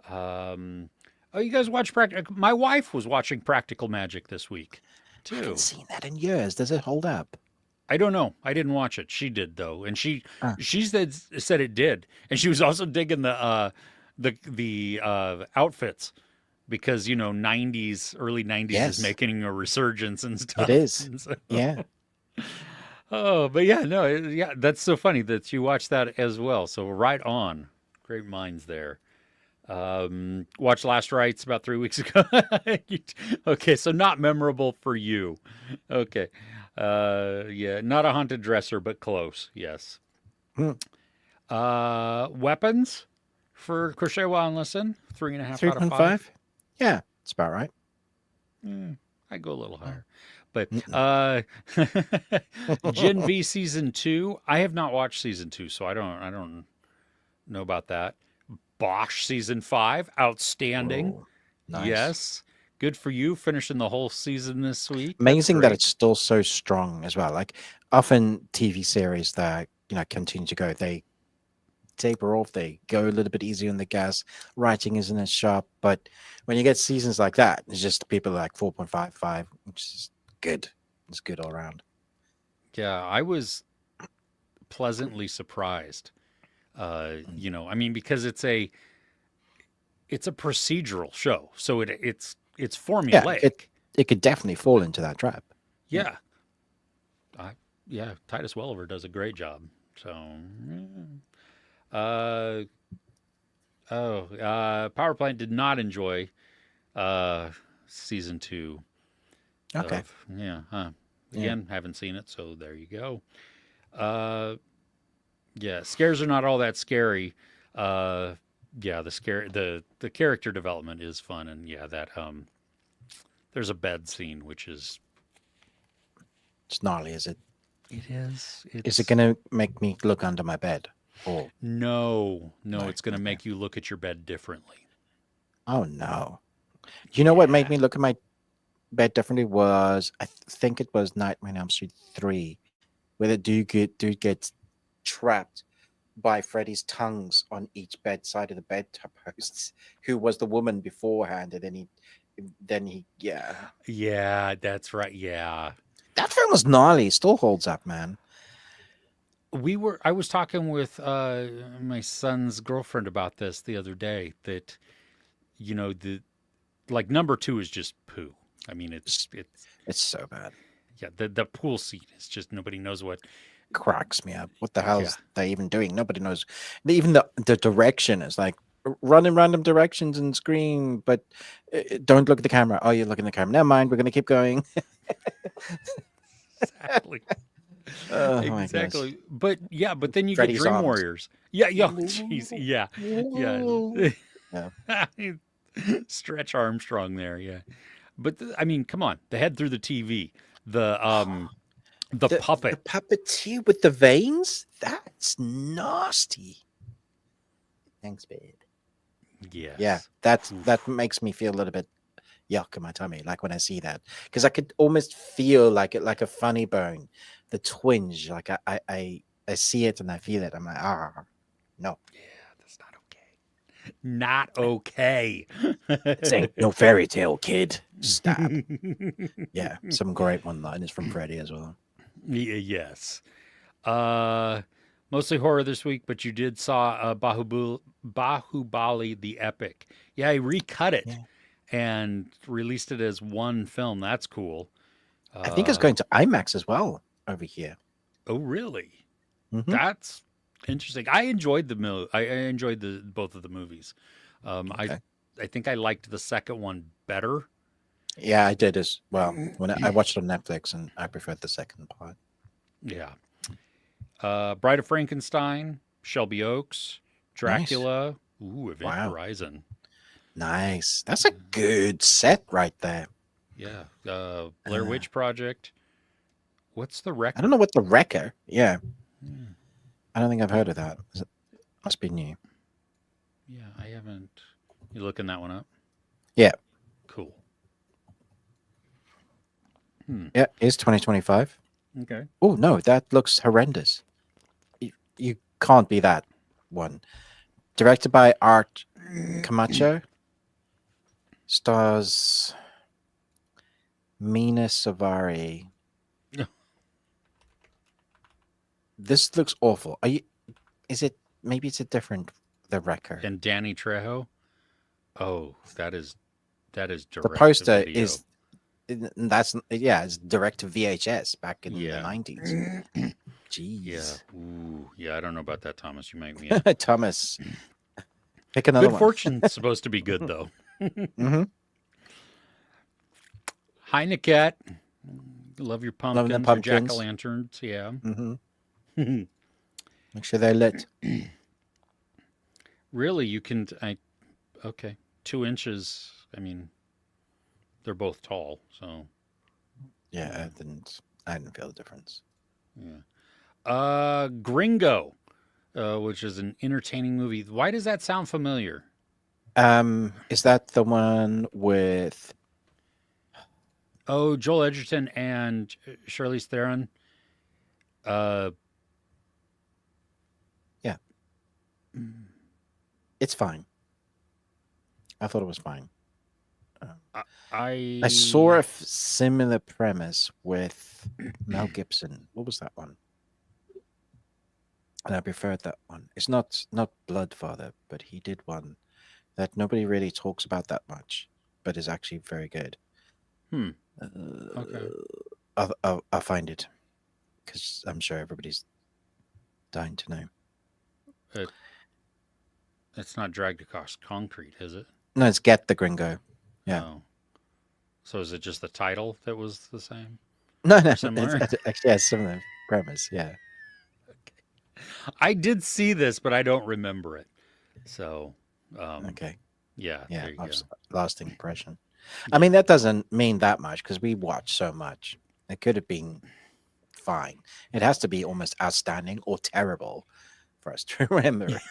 Oh, you guys watch Practical? My wife was watching Practical Magic this week, I haven't too. seen that in years. Does it hold up? I don't know. I didn't watch it. She did though, and she Ah, she said it did, and she was also digging the outfits because '90s, early '90s is yes, making a resurgence and it stuff. is. And so, Yeah. oh, but yeah, no, yeah, that's so funny that you watched that as well. So right on, great minds there. Watched Last Rites about 3 weeks ago. Okay, so not memorable for you. Okay. Yeah, not a haunted dresser, but close. Yes. Mm. Weapons for Crochet While and Listen. 3.5 out of 5. 3.5? Yeah, it's about right. I go a little Mm. higher. But Mm-mm. Gen V season 2. I have not watched season 2, so I don't know about that. Bosch season 5, outstanding. Whoa, nice. Yes. Good for you finishing the whole season this week. That's Amazing that great. it's still so strong as well. Like often TV series that continue to go, they taper off, they go a little bit easier on the gas. Writing isn't as sharp, but when you get seasons like that, it's just people like 4.55, which is good. It's good all around. Yeah, I was pleasantly surprised. Mm. I mean, because it's a procedural show, so it's Yeah, it formulaic. it could definitely fall into that trap. Yeah. Yeah, I, yeah. Titus Welliver does a great job. So, uh, Power Plant did not enjoy uh season 2 Okay. of yeah. Huh. Yeah. Again, haven't seen it, so there you go. Uh, yeah, scares are not all that scary. Uh, yeah, the character development is fun, and yeah, that there's a bed scene which is It's gnarly, is it? it is Is it it's gonna make me look under my bed? Or no, no? it's gonna Okay. make you look at your bed differently. Oh no. You know what made Yeah, me look at my bed differently was think it was Nightmare on Elm Street 3, where the dude gets trapped by Freddy's tongues on each bed side of the bedposts, who was the woman beforehand, and then he yeah. yeah, that's right. Yeah, That film was gnarly. It still holds up, man. I was talking with my son's girlfriend about this the other day. That the like number 2 is just poo. I mean, It's, it's it's so bad. yeah, the pool scene is just nobody knows what. Cracks me up. What the Yeah, hell's they even doing? Nobody knows. Even the direction is like run in random directions and scream, but don't look at the camera. Oh, you're looking at the camera. Never mind. We're gonna keep going. exactly. Oh my gosh. Exactly. But yeah, but then you get Freddy's Dream arms. Warriors. Yeah, yeah. Jeez. Yeah. Yeah. Yeah. Stretch Armstrong there, yeah. But I mean, come on. The head through the TV. The The puppet. puppeteer with the veins? That's nasty. Thanks, babe. Yeah, Yes. that Oof. makes me feel a little bit yuck in my tummy, like when I see that, because I could almost feel like a funny bone, the twinge. Like I see it and I feel it. I'm like, no, Yeah, that's not okay. Not okay. this ain't no fairy tale, kid. Stab. Yeah, some great one-liners from Freddy as well. Yes. Uh, Mostly horror this week, but you did saw Bahubali the Epic. Yeah, he recut it Yeah, and released it as one film. That's cool. I think it's Uh, going to IMAX as well over here. oh, really? Hmm. That's interesting. I enjoyed I enjoyed the both of the movies. I Okay. I think I liked the second one better. Yeah, I did as well. When I watched it on Netflix, and I preferred the second part. Yeah. Bride of Frankenstein, Shelby Oaks, Nice. Dracula, ooh, Event Wow. Horizon. Nice. That's a good set right there. Yeah. Blair Uh, Witch Project. What's the I don't record? know what the Wrecker. Yeah, Hmm. I don't think I've heard of that. Must be new. Yeah, I haven't. You looking that one up? Yeah. Cool. Hmm. Yeah, it's 2025. Okay. Oh no, that looks horrendous. you can't be that one. Directed by Art Camacho, stars Mina Savari. This looks awful. Are you? Is it? Maybe it's a different The Wrecker. And Danny Trejo. Oh, that is The direct to poster video. is. That's yeah. It's direct to VHS back in the Yeah. 90s. Yeah. Jeez, Ooh. Yeah. I don't know about that, Thomas. You might be. Thomas, pick another Good one. Fortune's supposed to be good though. Mm-hmm. Hi, Niket. Love your Loving the pumpkins, your jack o' pumpkins. lanterns. Yeah. Mm-hmm. Make sure they're lit. Really, you can. Okay. 2 inches. I mean, they're both tall, so Yeah, yeah. I didn't feel the difference. Yeah. Gringo, which is an entertaining movie. Why does that sound familiar? Is that the one with? Oh, Joel Edgerton and Charlize Theron. Uh, Yeah, it's fine. I thought it was fine. I saw I a similar premise with Mel Gibson. What was that one? And I preferred that one. It's not Bloodfather, but he did one that nobody really talks about that much, but is actually very good. hmm. Uh, Okay. I'll find it because I'm sure everybody's dying to know. It, it's not dragged across concrete, is it? No, it's Get the Gringo. Yeah. Oh, so is it just the title that was the same No, or no, similar? it actually has similar premise. Yeah. I did see this, but I don't remember it. So, um, Okay. yeah, Yeah. there you go. Lasting impression. I Yeah. mean, that doesn't mean that much because we watch so much. It could have been fine. It has to be almost outstanding or terrible for us to remember it.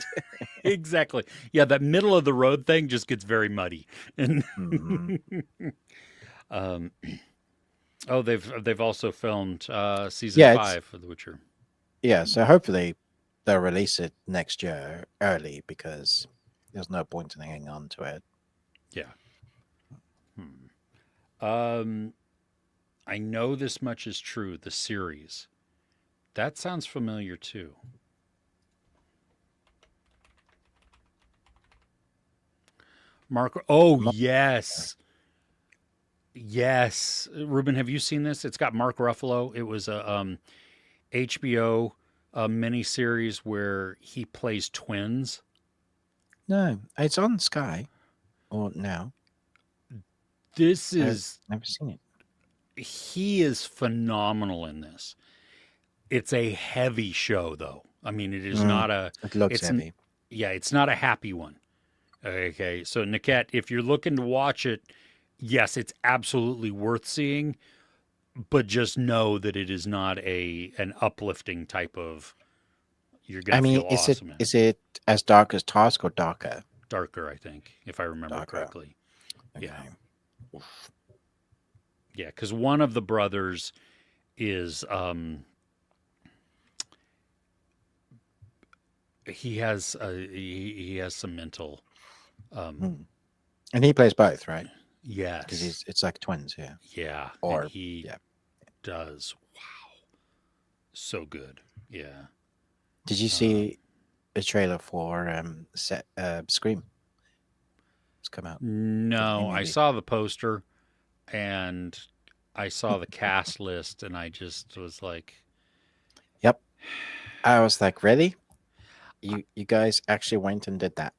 Exactly. Yeah, that middle of the road thing just gets very muddy. And Hmm. um, oh, they've also filmed season Yeah, it's 5 of The Witcher. yeah. So hopefully they'll release it next year early because there's no point in hanging on to it. Yeah. Um, I know this much is true. The series that sounds familiar too. Mark. Oh Mo- yes, yes. Ruben, have you seen this? It's got Mark Ruffalo. It was a HBO miniseries where he plays twins. No, it's on Sky or now. This I've is never seen it. he is phenomenal in this. It's a heavy show though. I mean, it is Mm, not a it looks it's heavy. yeah, it's not a happy one. Okay. So Niket, if you're looking to watch it, yes, it's absolutely worth seeing, but just know that it is not a an uplifting type of you're going I to mean, feel awesome in it. is it as dark as Task or darker? Darker, I think, if I remember Darker. correctly. Yeah. Okay. Yeah, cuz one of the brothers is he has some mental um Hmm. And he plays both, right? Because yes. it's like twins, yeah. Yeah, and Or he yeah. does so good. Yeah. Did you Um see a trailer for Scream? It's come out for the new no, I movie. saw the poster and I saw the cast list and I just was like Yep. I was like, really? You guys actually went and did that?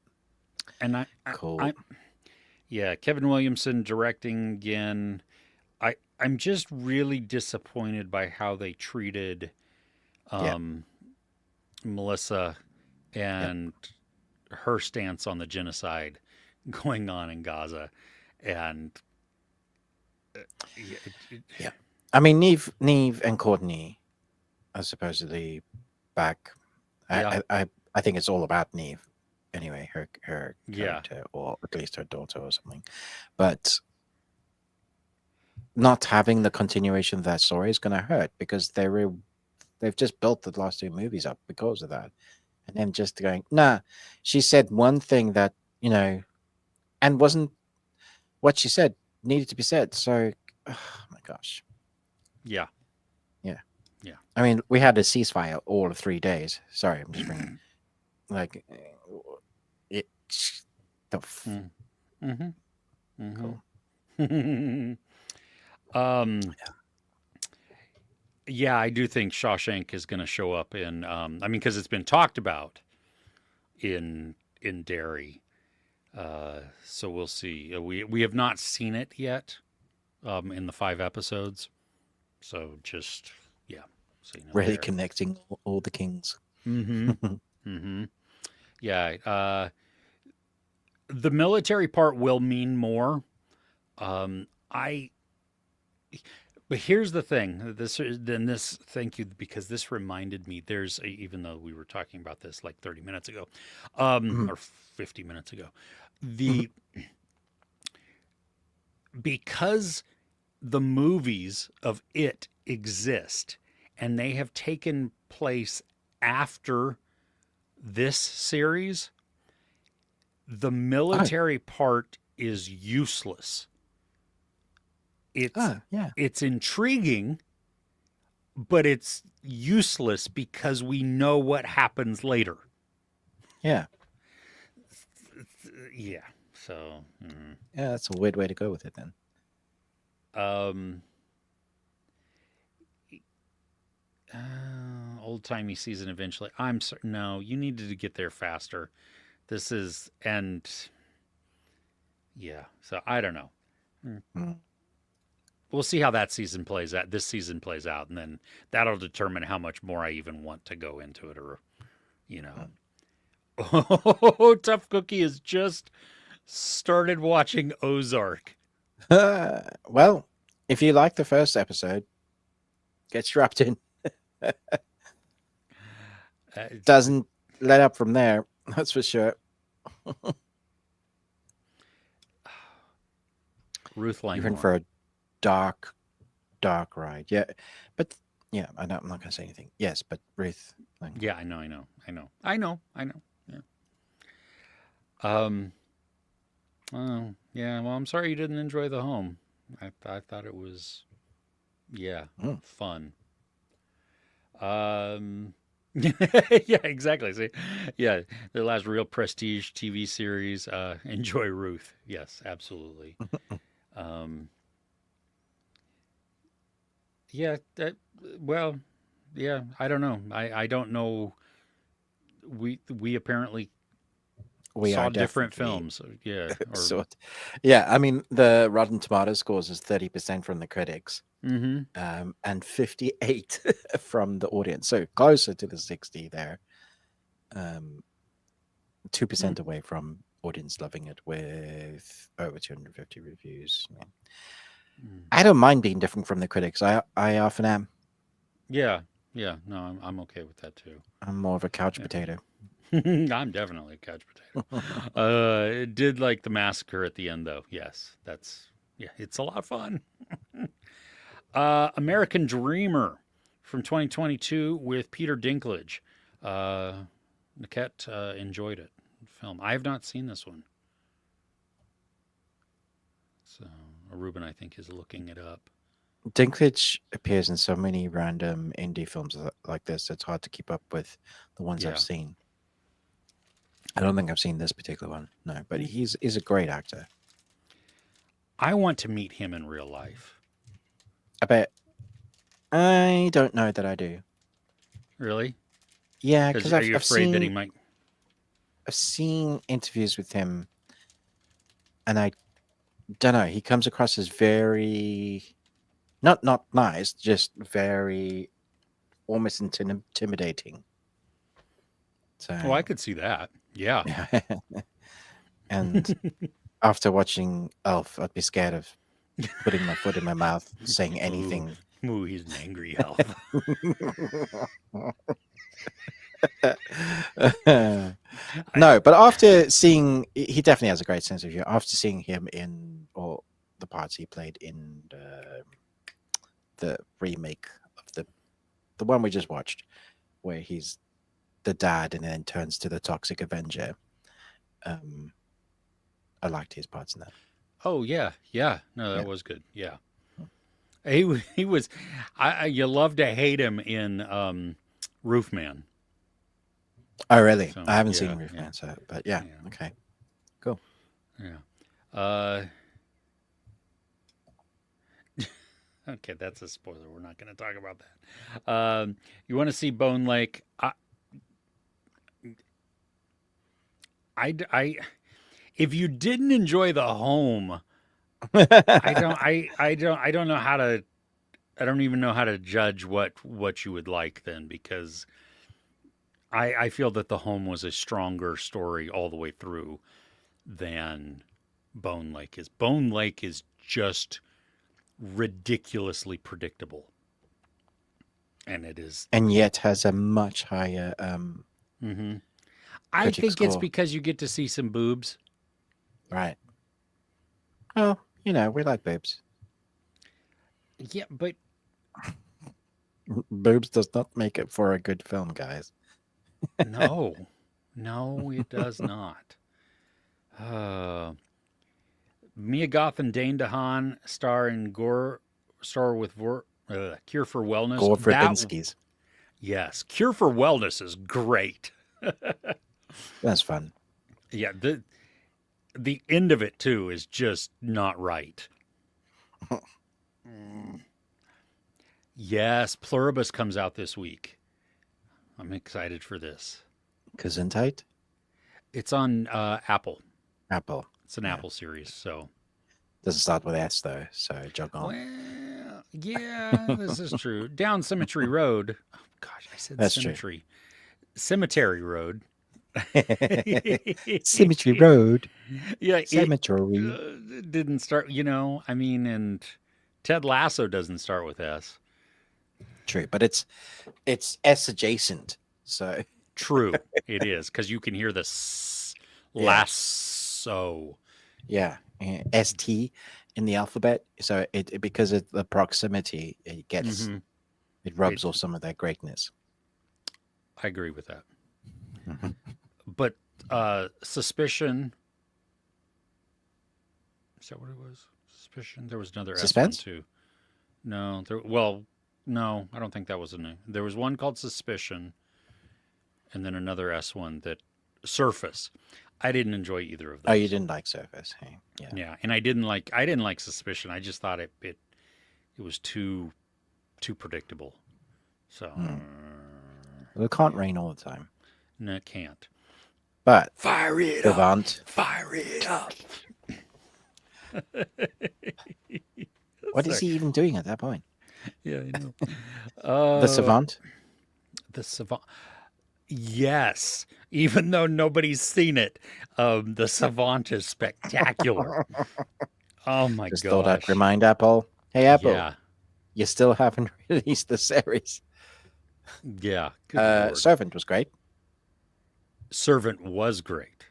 and Cool. I yeah, Kevin Williamson directing again. I'm just really disappointed by how they treated Yeah. um Melissa Yep. and her stance on the genocide going on in Gaza and yeah, Yeah. I mean, Neve, and Courtney are supposedly back. yeah, I think it's all about Neve, anyway. Her yeah, character, or at least her daughter, or something. But not having the continuation of that story is going to hurt because they They've just built the last two movies up because of that. And then just going, nah, she said one thing that, and wasn't what she said needed to be said. So, oh my gosh. Yeah. Yeah. Yeah. I mean, we had a ceasefire all of 3 days. Sorry, I'm just bringing, like, it. The Mm-hmm. cool. Yeah, I do think Shawshank is going to show up in. I mean, because it's been talked about in Derry. So we'll see. We have not seen it yet in the 5 episodes. So just so you know Really there. connecting all the kings. Mm-hmm. Mm-hmm. Yeah. The military part will mean more. I. But here's the thing. This. Thank you, because this reminded me. Even though we were talking about this like 30 minutes ago, or 50 minutes ago, the because the movies of it exist and they have taken place after this series, the military part is useless. Yeah. It's intriguing, but it's useless because we know what happens later. Yeah. Yeah. So, Yeah, that's a weird way to go with it then. Old timey season eventually. I'm sorry. No, you needed to get there faster. This is, and yeah. So I don't know. We'll see how that season plays out. This season plays out, and then that'll determine how much more I even want to go into it, or Oh, Tough Cookie has just started watching Ozark. Well, if you like the first episode, get strapped in. Doesn't let up from there. That's for sure. Ruth Langmore. Even for a dark ride. Yeah, but yeah, I'm not going to say anything. Yes, but Ruth Langmore. Yeah, I know. Yeah. Yeah. Well, I'm sorry you didn't enjoy The Home. I thought it was, fun. Yeah, exactly. See, yeah, their last real prestige TV series. Enjoy Ruth. Yes, absolutely. Yeah. Well, yeah. I don't know. I don't know. We apparently saw different films. Yeah. So, yeah, I mean, the Rotten Tomatoes scores is 30% from the critics, and 58 from the audience. So closer to the 60 there. 2% away from audience loving it with over 250 reviews. Yeah. I don't mind being different from the critics. I often am. Yeah. No, I'm okay with that too. I'm more of a couch potato. I'm definitely a couch potato. Did like the massacre at the end though. Yes, it's a lot of fun. American Dreamer from 2022 with Peter Dinklage. Niket enjoyed it. Film. I have not seen this one. So Ruben, I think, is looking it up. Dinklage appears in so many random indie films like this. It's hard to keep up with the ones I've seen. I don't think I've seen this particular one. No, but he's a great actor. I want to meet him in real life. I don't know that I do. Really? Yeah, because are you afraid that he might? I've seen interviews with him, and I don't know. He comes across as very not nice, just very almost intimidating. So, I could see that. Yeah. And after watching Elf, I'd be scared of putting my foot in my mouth, saying anything. Ooh, he's an angry elf. No, but after seeing, he definitely has a great sense of humor. After seeing him in all the parts he played in the remake of the the one we just watched, where he's the dad and then turns to the toxic Avenger. Um, I liked his parts in that. Oh yeah, yeah. No, that Yeah. was good. Yeah, he was. You love to hate him in Roofman. Oh, really? So I haven't seen yeah, yeah, Roofman, so but yeah, yeah, okay, cool. yeah. Uh, okay, that's a spoiler. We're not going to talk about that. You want to see Bone Lake? I, if you didn't enjoy the home, I don't know how to. I don't even know how to judge what you would like then, because I feel that the home was a stronger story all the way through than Bone Lake is. Bone Lake is just ridiculously predictable, and it is. And yet has a much higher Mhm. I critic think it's score. because you get to see some boobs. Right. Well, we like boobs. Yeah, but Boobs does not make it for a good film, guys. no, no, it does not. Uh, Mia Goth and Dane DeHaan star with Cure for Wellness. Gore That Verbinski's. yes, Cure for Wellness is great. That's fun. Yeah, the end of it too is just not right. Yes, Pluribus comes out this week. I'm excited for this. Gesundheit? It's on Apple. Apple. It's an Yeah. Apple series, so Doesn't start with S though, so jog on. well, yeah, this is true. Down Cemetery Road. Oh gosh, I said That's true. cemetery. Cemetery Road. Cemetery Road. Yeah, it Cemetery. didn't start. I mean, and Ted Lasso doesn't start with S. True, but it's S adjacent. So True, it is, because you can hear the Yeah. lasso. yeah, ST in the alphabet. So it because of the proximity, it gets Mhm. it rubs It- off some of that greatness. I agree with that. Mhm. But Suspicion. Is that what it was? Suspicion. There was another Suspense? S one too. No, well, no, I don't think that was a name. There was one called Suspicion, and then another S1 that Surface. I didn't enjoy either of those. Oh, you didn't like Surface? Hey, yeah. Yeah, and I didn't like Suspicion. I just thought it was too predictable. So Well, it can't rain all the time. no, it can't. But Fire it Savant, Fire it up. what is he even doing at that point? Yeah, I know. The Savant? The Savant. Yes, even though nobody's seen it, the Savant is spectacular. Oh my Just thought I'd gosh! remind Apple. Hey, Apple, Yeah, you still haven't released the series. yeah. Good Lord. Servant was great. Servant was great.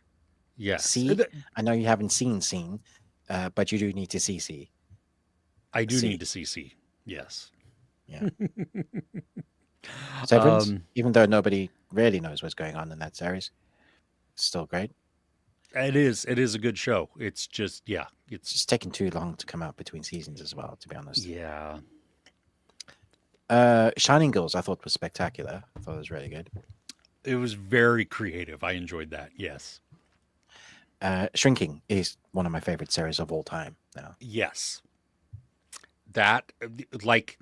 Yes, See, I know you haven't seen, but you do need to see. I do See. need to see. Yes. Yeah. Severance, Um, even though nobody really knows what's going on in that series, it's still great. It is a good show. It's just It's it's just taking too long to come out between seasons as well, to be honest. yeah. Shining Girls, I thought was spectacular. I thought it was really good. It was very creative. I enjoyed that. Yes. Shrinking is one of my favorite series of all time now. Yes. That like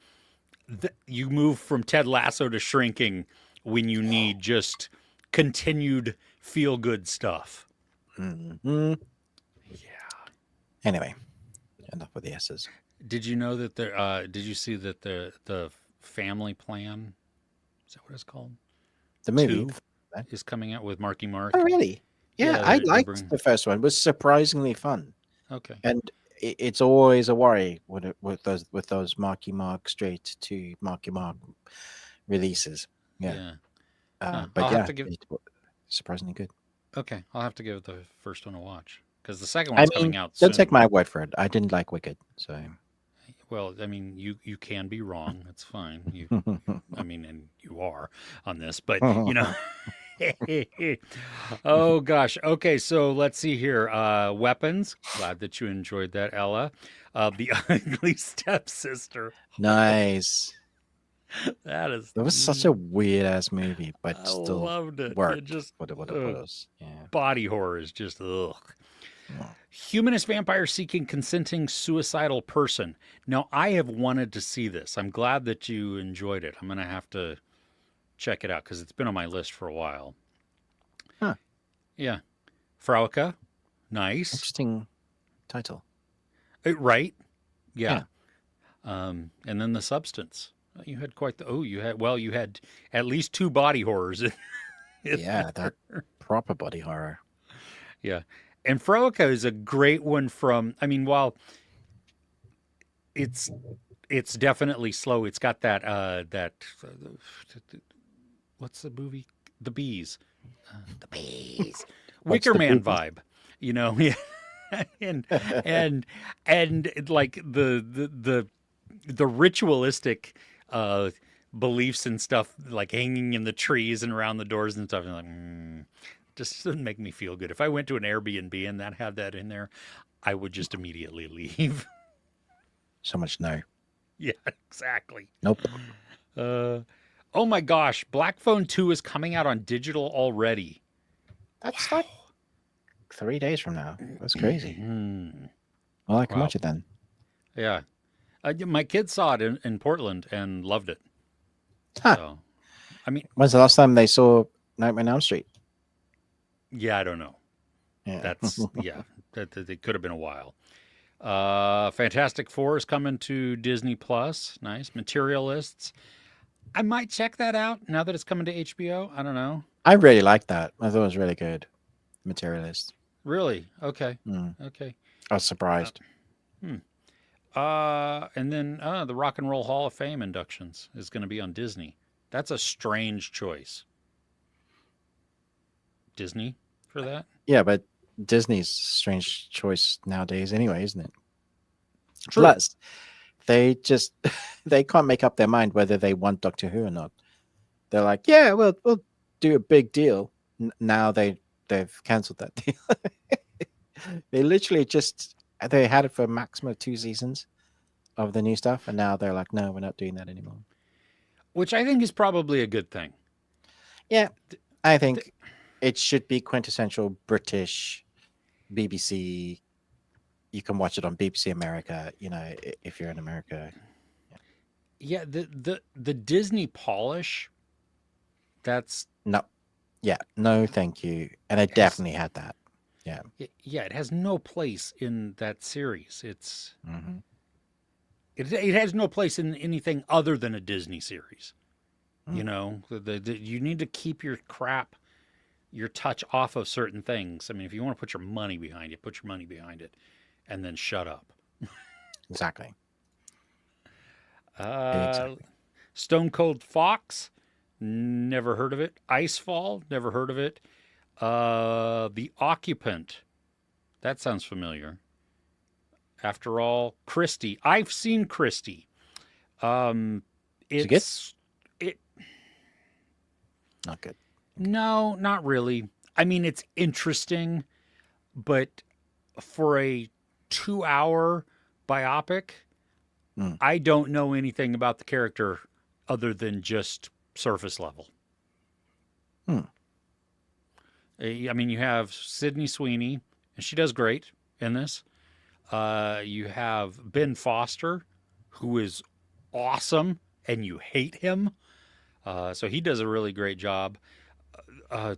you move from Ted Lasso to Shrinking when you need just continued feel good stuff. Mhm. Yeah. Anyway, enough with the S's. Did you know that did you see that the Family Plan, is that what it's called? The movie. Two is coming out with Marky Mark. Oh, really? Yeah, Yeah, I they're liked bringing- the first one. It was surprisingly fun. Okay. And it's always a worry with those Marky Mark straight to Marky Mark releases. Yeah. Huh. But I'll yeah, have to give it was surprisingly good. Okay, I'll have to give the first one a watch because the second I one's mean, coming out soon. don't take my word for it. I didn't like Wicked, so Well, I mean, you can be wrong. That's fine. I mean, and you are on this, but you know. Oh gosh. Okay, so let's see here. Weapons. Glad that you enjoyed that, Ella. The Ugly Stepsister. Nice. That is. It was such a weird ass movie, but I still loved it. It worked just for what it was. Yeah. body horror is just ugh. Mm. Humanist vampire seeking consenting suicidal person. Now, I have wanted to see this. I'm glad that you enjoyed it. I'm going to have to check it out because it's been on my list for a while. Huh. Yeah. Frauke. Nice. Interesting title. Right. Yeah. Yeah. And then The Substance. You had quite the, you had at least two body horrors. Yeah, that proper body horror. Yeah. And Frauke is a great one from, I mean, while it's definitely slow, it's got what's the movie? The Bees. The Bees. What's Wicker the Man movie? vibe, you know? Yeah. and like the ritualistic beliefs and stuff, like hanging in the trees and around the doors and stuff. And like, just doesn't make me feel good. If I went to an Airbnb and that had that in there, I would just immediately leave. So much no. Yeah, exactly. Nope. Oh my gosh, Black Phone 2 is coming out on digital already. That's like 3 days from now. That's crazy. Mm. Well, I can Wow. watch it then. Yeah. My kids saw it in Portland and loved it. Huh. So, I mean, When's the last time they saw Nightmare on Elm Street? yeah, I don't know. Yeah. That's, yeah, that it could have been a while. Fantastic Four is coming to Disney Plus. Nice. Materialists. I might check that out now that it's coming to HBO. I don't know. I really liked that. I thought it was really good. Materialist. Really? Okay. Mm. Okay. I was surprised. And then the Rock and Roll Hall of Fame inductions is going to be on Disney. That's a strange choice. Disney for that? Yeah, but Disney's a strange choice nowadays anyway, isn't it? True. Plus, they just they can't make up their mind whether they want Doctor Who or not. They're like, yeah, we'll do a big deal. Now they've cancelled that deal. They literally they had it for a maximum of 2 seasons of the new stuff, and now they're like, no, we're not doing that anymore. Which I think is probably a good thing. Yeah, I think it should be quintessential British BBC. You can watch it on BBC America, if you're in America. Yeah, the Disney polish, that's No. Yeah, no, thank you. And it definitely had that. Yeah. Yeah, it has no place in that series. It's Mm-hmm. it has no place in anything other than a Disney series. Mm. You know, you need to keep your touch off of certain things. I mean, if you want to put your money behind it, put your money behind it, and then shut up. Exactly. Stone Cold Fox, never heard of it. Icefall, never heard of it. The Occupant, that sounds familiar. After all, Christie, I've seen Christie. Is it not good? No, not really. I mean, it's interesting, but for a 2-hour biopic, I don't know anything about the character other than just surface level. I mean, you have Sydney Sweeney, and she does great in this. You have Ben Foster, who is awesome, and you hate him. So he does a really great job. Oh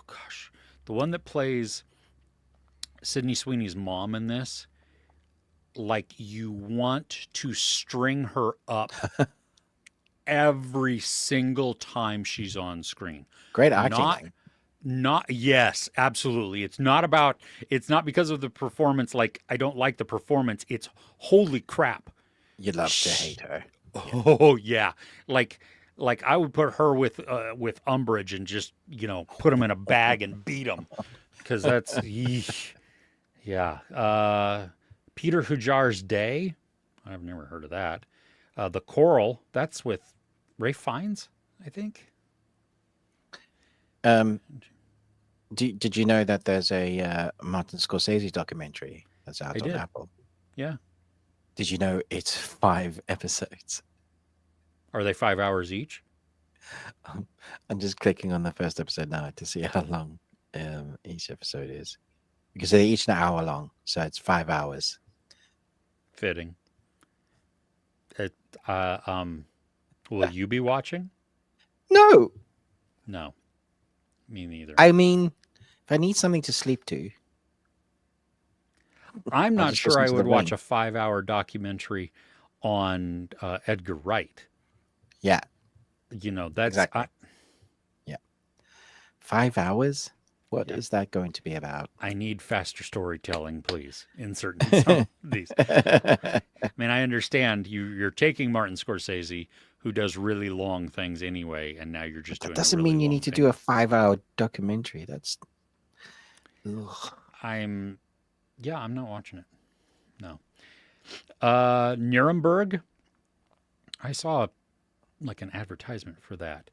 gosh, the one that plays Sydney Sweeney's mom in this, like you want to string her up every single time she's on screen. Great acting. Yes, absolutely. It's not because of the performance. Like, I don't like the performance. It's holy crap. You love to hate her. Oh yeah. Like I would put her with Umbridge and just, put them in a bag and beat them. Cause that's, yeah. Peter Hujar's Day. I've never heard of that. The Coral, that's with Ray Fiennes, I think. Um, did you know that there's a Martin Scorsese documentary that's I out on did. Apple? Yeah. Did you know it's 5 episodes? Are they 5 hours each? I'm just clicking on the first episode now to see how long each episode is, because they're each an hour long, so it's 5 hours. Fitting. It, will you be watching? No, No, me neither. I mean, if I need something to sleep to, I'm I'll not just sure listen I to the would watch rain. a 5 hour documentary on Edgar Wright. Yeah, You know, that's exactly. Yeah, 5 hours. What yeah. is that going to be about? I need faster storytelling, please. Insert in some of these. I mean, I understand you're taking Martin Scorsese, who does really long things anyway, and now you're just That doing a doesn't really mean you long need to do thing. a 5 hour documentary. That's ugh. I'm, yeah, I'm not watching it. No. Nuremberg. I saw like an advertisement for that.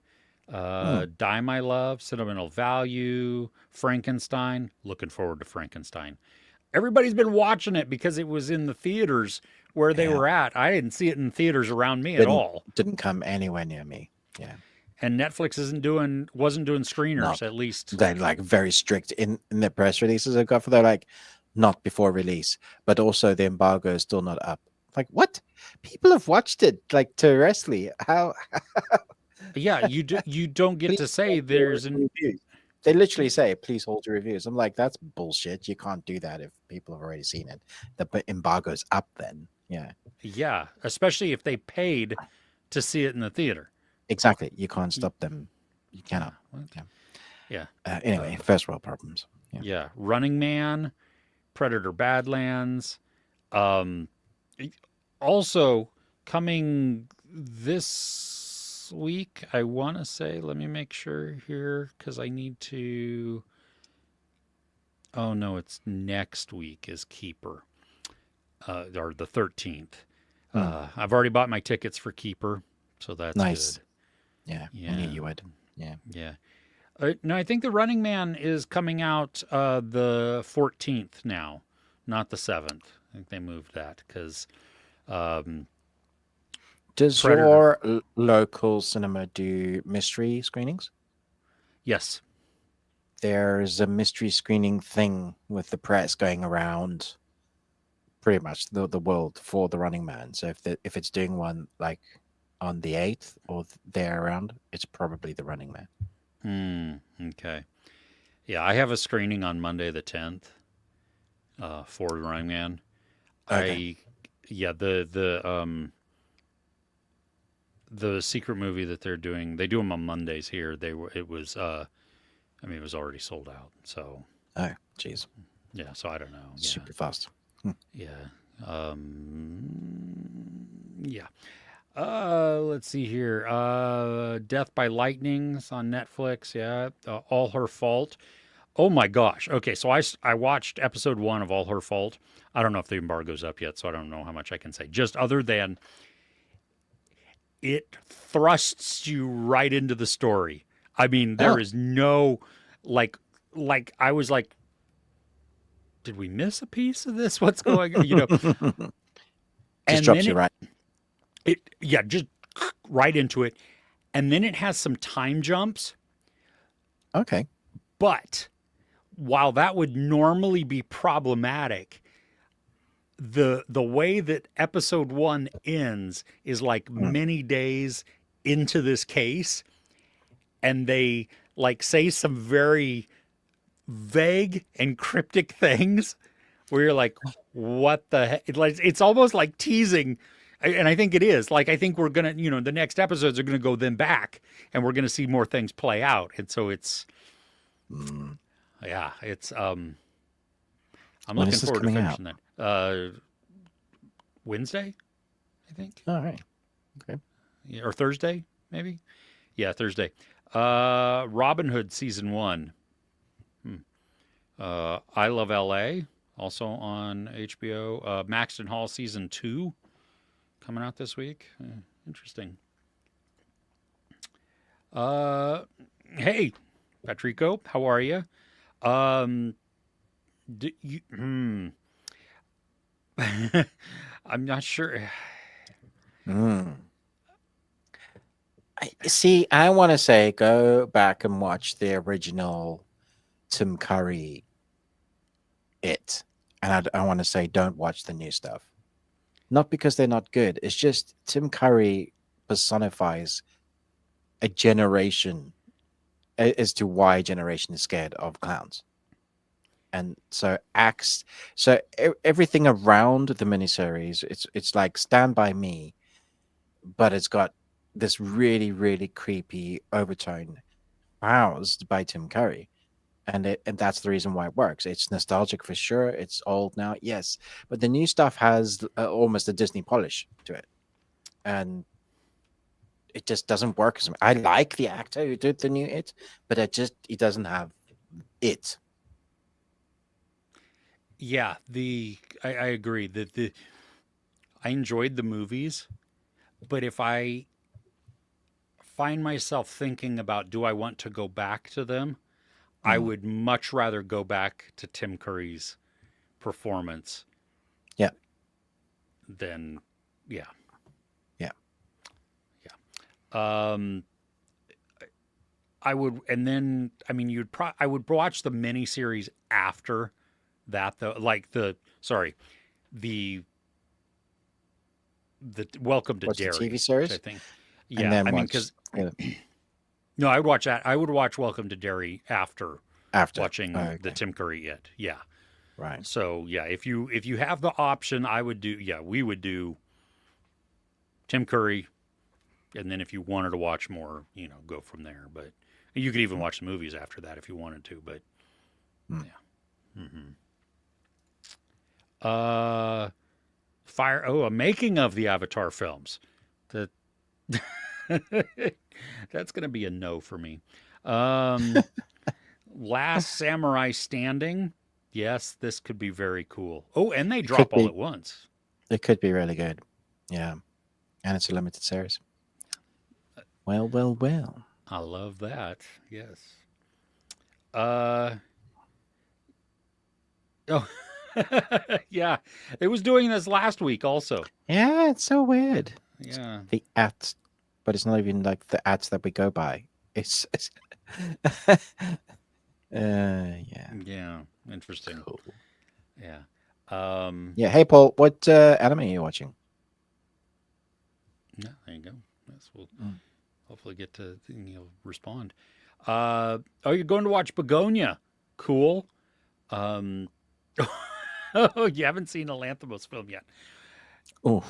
Hmm. Die My Love, Sentimental Value, Frankenstein. Looking forward to Frankenstein. Everybody's been watching it because it was in the theaters where they Yeah, were at. I didn't see it in theaters around me at didn't all. didn't come anywhere near me. Yeah, And Netflix wasn't doing screeners, not at least. they're like very strict in the press releases I've got for. They're like not before release, but also the embargo is still not up. Like what? People have watched it like terrestrially. How? Yeah, you don't get Please to say hold your there's an reviews. They literally say, "Please hold your reviews." I'm like, that's bullshit. You can't do that if people have already seen it. The embargo's up then. Yeah, yeah, especially if they paid to see it in the theater. exactly. You can't stop them. You Yeah, cannot. what? Yeah. Yeah, Anyway, first world problems. Yeah. yeah. Running Man, Predator Badlands. Um, Also coming this week, I want to say. Let me make sure here because I need to. Oh no, it's next week is Keeper, or the 13th. Hmm. I've already bought my tickets for Keeper, so that's Nice. good. Yeah, I knew Yeah, you would. Yeah. yeah. No, I think the Running Man is coming out the 14th now, not the 7th. I think they moved that because um, Does Predator. your local cinema do mystery screenings? Yes. There's a mystery screening thing with the press going around pretty much the world for the Running Man. So if it's doing one like on the 8th or there around, it's probably the Running Man. Okay. Yeah, I have a screening on Monday the 10th for Running Man. Okay. I yeah the secret movie that they're doing. They do them on Mondays here. They were it was I mean it was already sold out. So Oh, jeez. yeah. So I don't know. Yeah. Super fast. Hmm. Yeah. Yeah. Let's see here. Death by Lightning's on Netflix. Yeah. All Her Fault. Oh my gosh. Okay, so I watched episode 1 of All Her Fault. I don't know if the embargo's up yet, so I don't know how much I can say. Just other than it thrusts you right into the story. I mean, there Oh, is no like I was like, did we miss a piece of this? What's going on? just And drops then you right. it yeah, just right into it. And then it has some time jumps, Okay. but while that would normally be problematic, the way that episode 1 ends is like Hmm. many days into this case, and they like say some very vague and cryptic things where you're like, what the heck? It's almost like teasing. And I think it is. Like, I think we're going to, the next episodes are going to go then back and we're going to see more things play out. And so Hmm. yeah, I'm When looking is this forward to coming out? finishing that. Wednesday, I think. All right. Okay. Yeah, or Thursday, maybe. Yeah, Thursday. Robin Hood season 1. I Love L.A. also on HBO. Maxton Hall season 2. coming out this week. Interesting. Uh, hey, Patrico, how are you? Um, you, I'm not sure. Mm. See, I want to say go back and watch the original Tim Curry It. And I want to say don't watch the new stuff. Not because they're not good. It's just Tim Curry personifies a generation as to why a generation is scared of clowns. And so acts everything around the miniseries, it's like Stand By Me, but it's got this really, really creepy overtone housed by Tim Curry. And that's the reason why it works. It's nostalgic for sure. It's old now, yes, but the new stuff has almost a Disney polish to it, and it just doesn't work. I like the actor who did the new It, but he doesn't have it. Yeah, I agree that the I enjoyed the movies, but if I find myself thinking about do I want to go back to them, I Mm. would much rather go back to Tim Curry's performance Yeah, than yeah. yeah. Um I would and then I mean I would watch the miniseries after that though like the the Welcome to Watch the TV Derry, which I series think and yeah, then I mean watch cuz no, I would watch that. I would watch Welcome to Derry after after. Oh, watching the okay, Tim Curry It. Yeah. right. So yeah, if you have the option, I would do yeah, we would do Tim Curry, and then if you wanted to watch more, go from there. But you could even Mm, watch the movies after that if you wanted to. But mm. yeah. Uh, Fire. Oh, a making of the Avatar films. The that's gonna be a no for me. Um, Last Samurai Standing. Yes, this could be very cool. Oh, and they It could drop all be. at once. It could be really good. Yeah, and it's a limited series. Well, well, well. I love that. Yes. Uh oh. Yeah. It was doing this last week also. Yeah, it's so weird. Yeah. The ads, but it's not even like the ads that we go by. It's yeah, Yeah. Interesting. cool. Yeah. Um Yeah. Hey, Paul, what anime are you watching? yeah, there you go. Yes, we'll Mm. hopefully get to respond. Oh, you're going to watch Begonia. Cool. Um Oh, you haven't seen a Lanthimos film yet. Oh,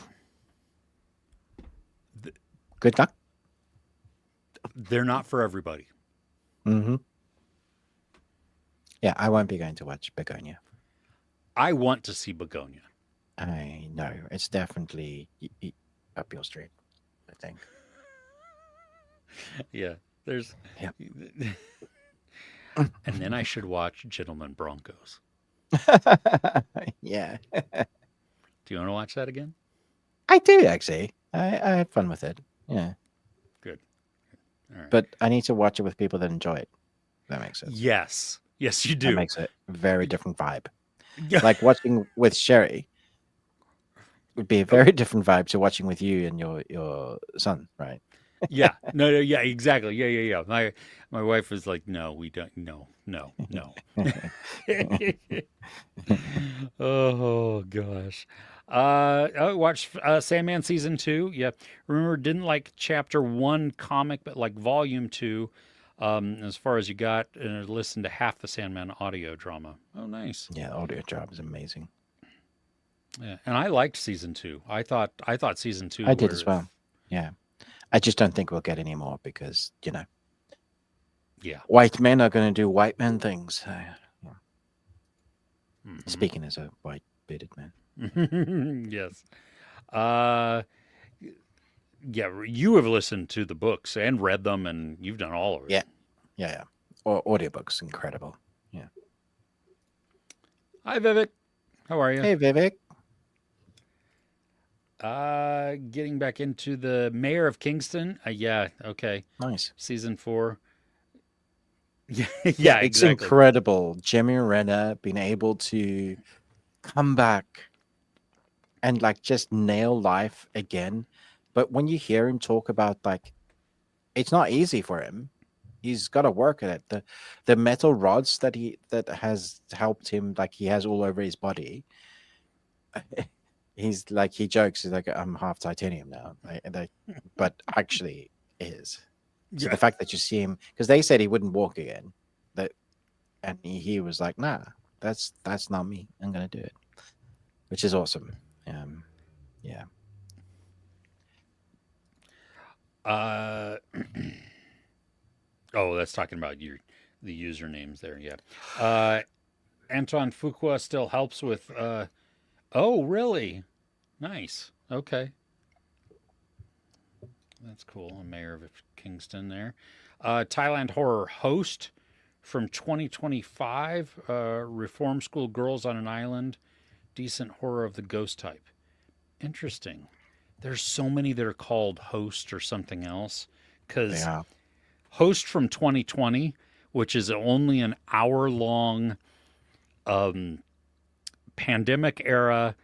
Th- good luck. They're not for everybody. Mm-hmm. Yeah, I won't be going to watch Begonia. I want to see Begonia. I know it's definitely up your street. I think. Yeah. There's Yeah. and then I should watch Gentlemen Broncos. Yeah, Do you want to watch that again? I do actually. I had fun with it. Yeah, Good. All right. but I need to watch it with people that enjoy it. That makes sense. Yes. Yes, you That do. makes it a very different vibe. Yeah. Like watching with Sherry would be a Oh, very different vibe to watching with you and your son, right? yeah. No, no, yeah, exactly. Yeah, yeah, yeah. My wife was like, "No, we don't. No, no, no." Oh gosh. I watched Sandman season 2. Yeah. Remember, didn't like chapter 1 comic, but like volume 2. As far as you got, listened to half the Sandman audio drama. Oh, nice. Yeah, the audio job is amazing. Yeah, and I liked season 2. I thought season 2 I did as was well. Yeah, I just don't think we'll get any more because yeah. white men are going to do white men things. Yeah. Hmm. Speaking as a white bearded man. Yes. Uh, yeah. You have listened to the books and read them, and you've done all of it. Yeah, yeah. Or audiobooks, incredible. Yeah. Hi, Vivek. How are you? Hey, Vivek. Getting back into the Mayor of Kingston. Yeah, okay. Nice. Season 4. Yeah, Yeah, yeah, it's exactly. incredible. Jimmy Renner being able to come back and like just nail life again. But when you hear him talk about like it's not easy for him. He's got to work at it. The metal rods that has helped him like he has all over his body. He's like he jokes he's like I'm half titanium now. But actually is. So Yeah. the fact that you see him because they said he wouldn't walk again. That and he was like, nah, that's not me. I'm gonna do it. Which is awesome. Yeah. Uh, oh, that's talking about the usernames there. Yeah. Anton Fuqua still helps with. Oh, really? Nice. Okay, that's cool. A Mayor of Kingston there. Thailand horror host from 2025. Reform school girls on an island. Decent horror of the ghost type. Interesting. There's so many that are called host or something else. They Because are. Host from 2020, which is only an hour long um, pandemic era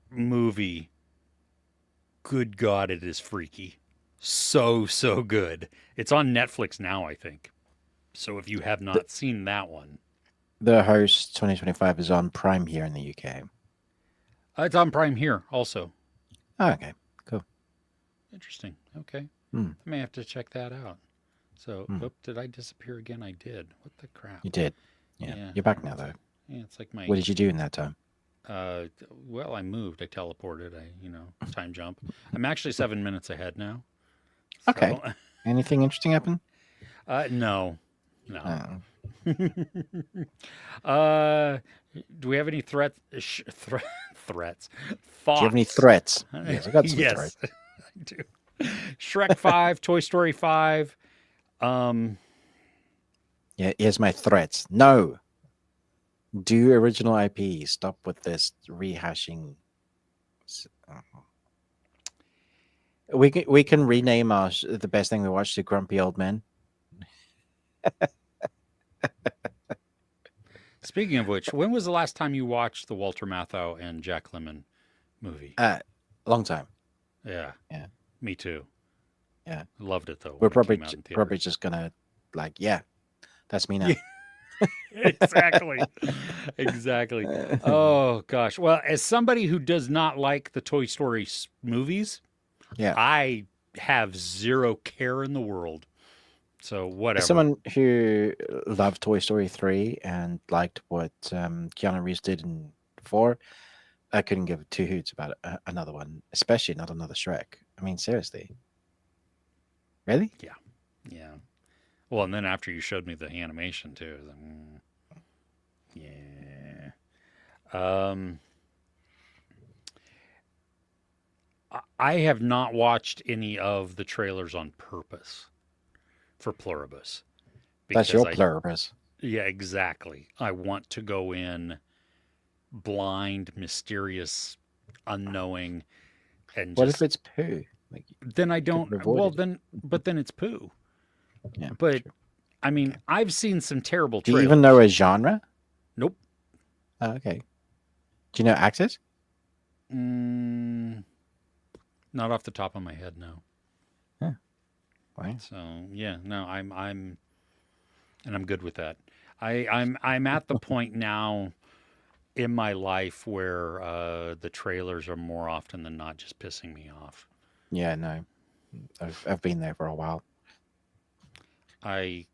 movie. Good God, it is freaky. So, so good. It's on Netflix now, I think. So if you have The, not seen that one, the host 2025 is on Prime here in the UK. it's on Prime here also. Oh, okay, cool. Interesting. Okay. Hmm. I may have to check that out. So, Hmm. oop, did I disappear again? I did. What the crap? You did. Yeah, Yeah. you're back now though. Yeah, it's like my What did you do in that time? Uh, well, I moved. I teleported. Time jump. I'm actually 7 minutes ahead now. Okay. So, Anything interesting happen? no, no. Oh. uh, do we have any threats? Do you have any Thoughts? threats? Yes, I got some Yes, threats. I do. Shrek 5, Toy Story 5. Um, Yeah, here's my threats. No, do original IP. Stop with this rehashing. We can rename the best thing we watched to Grumpy Old Men. Speaking of which, when was the last time you watched the Walter Matthau and Jack Lemmon movie? Long time. Yeah, Yeah, me too. yeah. Loved it though We're when it came out in probably theaters. just gonna like, yeah, that's me Yeah, now. exactly. Exactly. Oh gosh. Well, as somebody who does not like the Toy Story movies, Yeah. I have zero care in the world. So As whatever. someone who loved Toy Story 3 and liked what Keanu Reeves did in 4, I couldn't give two hoots about another one, especially not another Shrek. I mean, seriously. Really? Yeah. Yeah. Well, and then after you showed me the animation too, I was like, yeah. Um, I have not watched any of the trailers on purpose for Pluribus That's because your I, pluribus. yeah, exactly. I want to go in blind, mysterious, unknowing, and What if just it's poo? Like, then I you could don't. have Well, avoided it. then it's poo. Yeah, But true. I mean, Okay. I've seen some terrible Do you even know trailers. a genre? Nope. Oh, okay. Do you know actors? Mm, not off the top of my head, no. Yeah. Wow. So yeah, no, and I'm good with that. I'm at the point now in my life where the trailers are more often than not just pissing me off. Yeah, no. I've been there for a while. I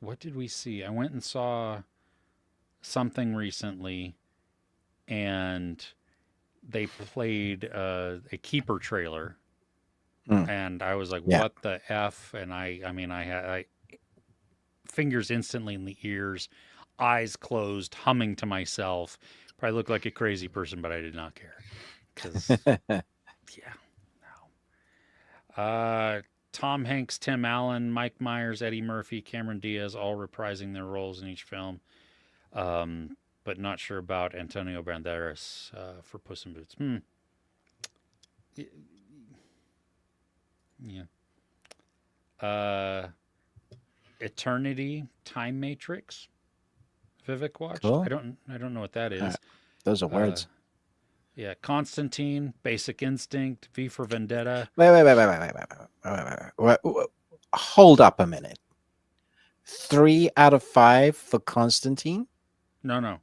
what did we see? I went and saw something recently, and they played a keeper trailer, Mm, and I was like, yeah. "What the f?" And I mean, I had fingers instantly in the ears, eyes closed, humming to myself. Probably looked like a crazy person, but I did not care because yeah, no. Tom Hanks, Tim Allen, Mike Myers, Eddie Murphy, Cameron Diaz, all reprising their roles in each film. But not sure about Antonio Banderas for Puss in Boots. y- yeah. Uh, Eternity Time Matrix. Vivek watched. Cool. I don't know what that Uh, is. those are Uh, words. yeah, Constantine, Basic Instinct, V for Vendetta. Wait. Hold up a minute. 3 out of 5 for Constantine? No, no,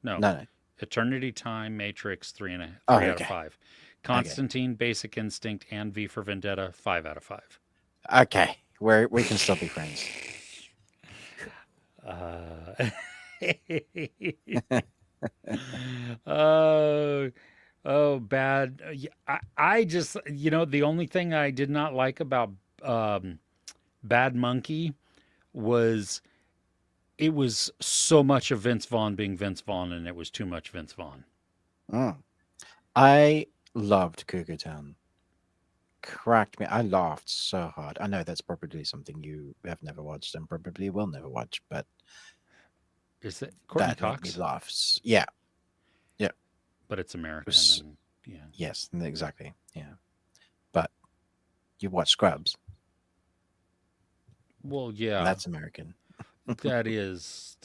no. No, no. Eternity Time Matrix Oh, 3 out of 5. okay. Constantine, Basic Instinct, and V for Vendetta 5 out of 5. Okay. We can still be friends. Uh, oh, oh, bad. I just, the only thing I did not like about um, Bad Monkey was it was so much of Vince Vaughn being Vince Vaughn, and it was too much Vince Vaughn. Mm. I loved Cougar Town. Cracked me. I laughed so hard. I know that's probably something you have never watched and probably will never watch, but Is it Courtney that made me Cox? laugh. Yeah. Yeah. But it's It American, was, and yeah. yes, exactly. Yeah. But you watch Scrubs, Well, and yeah, that's American. that is,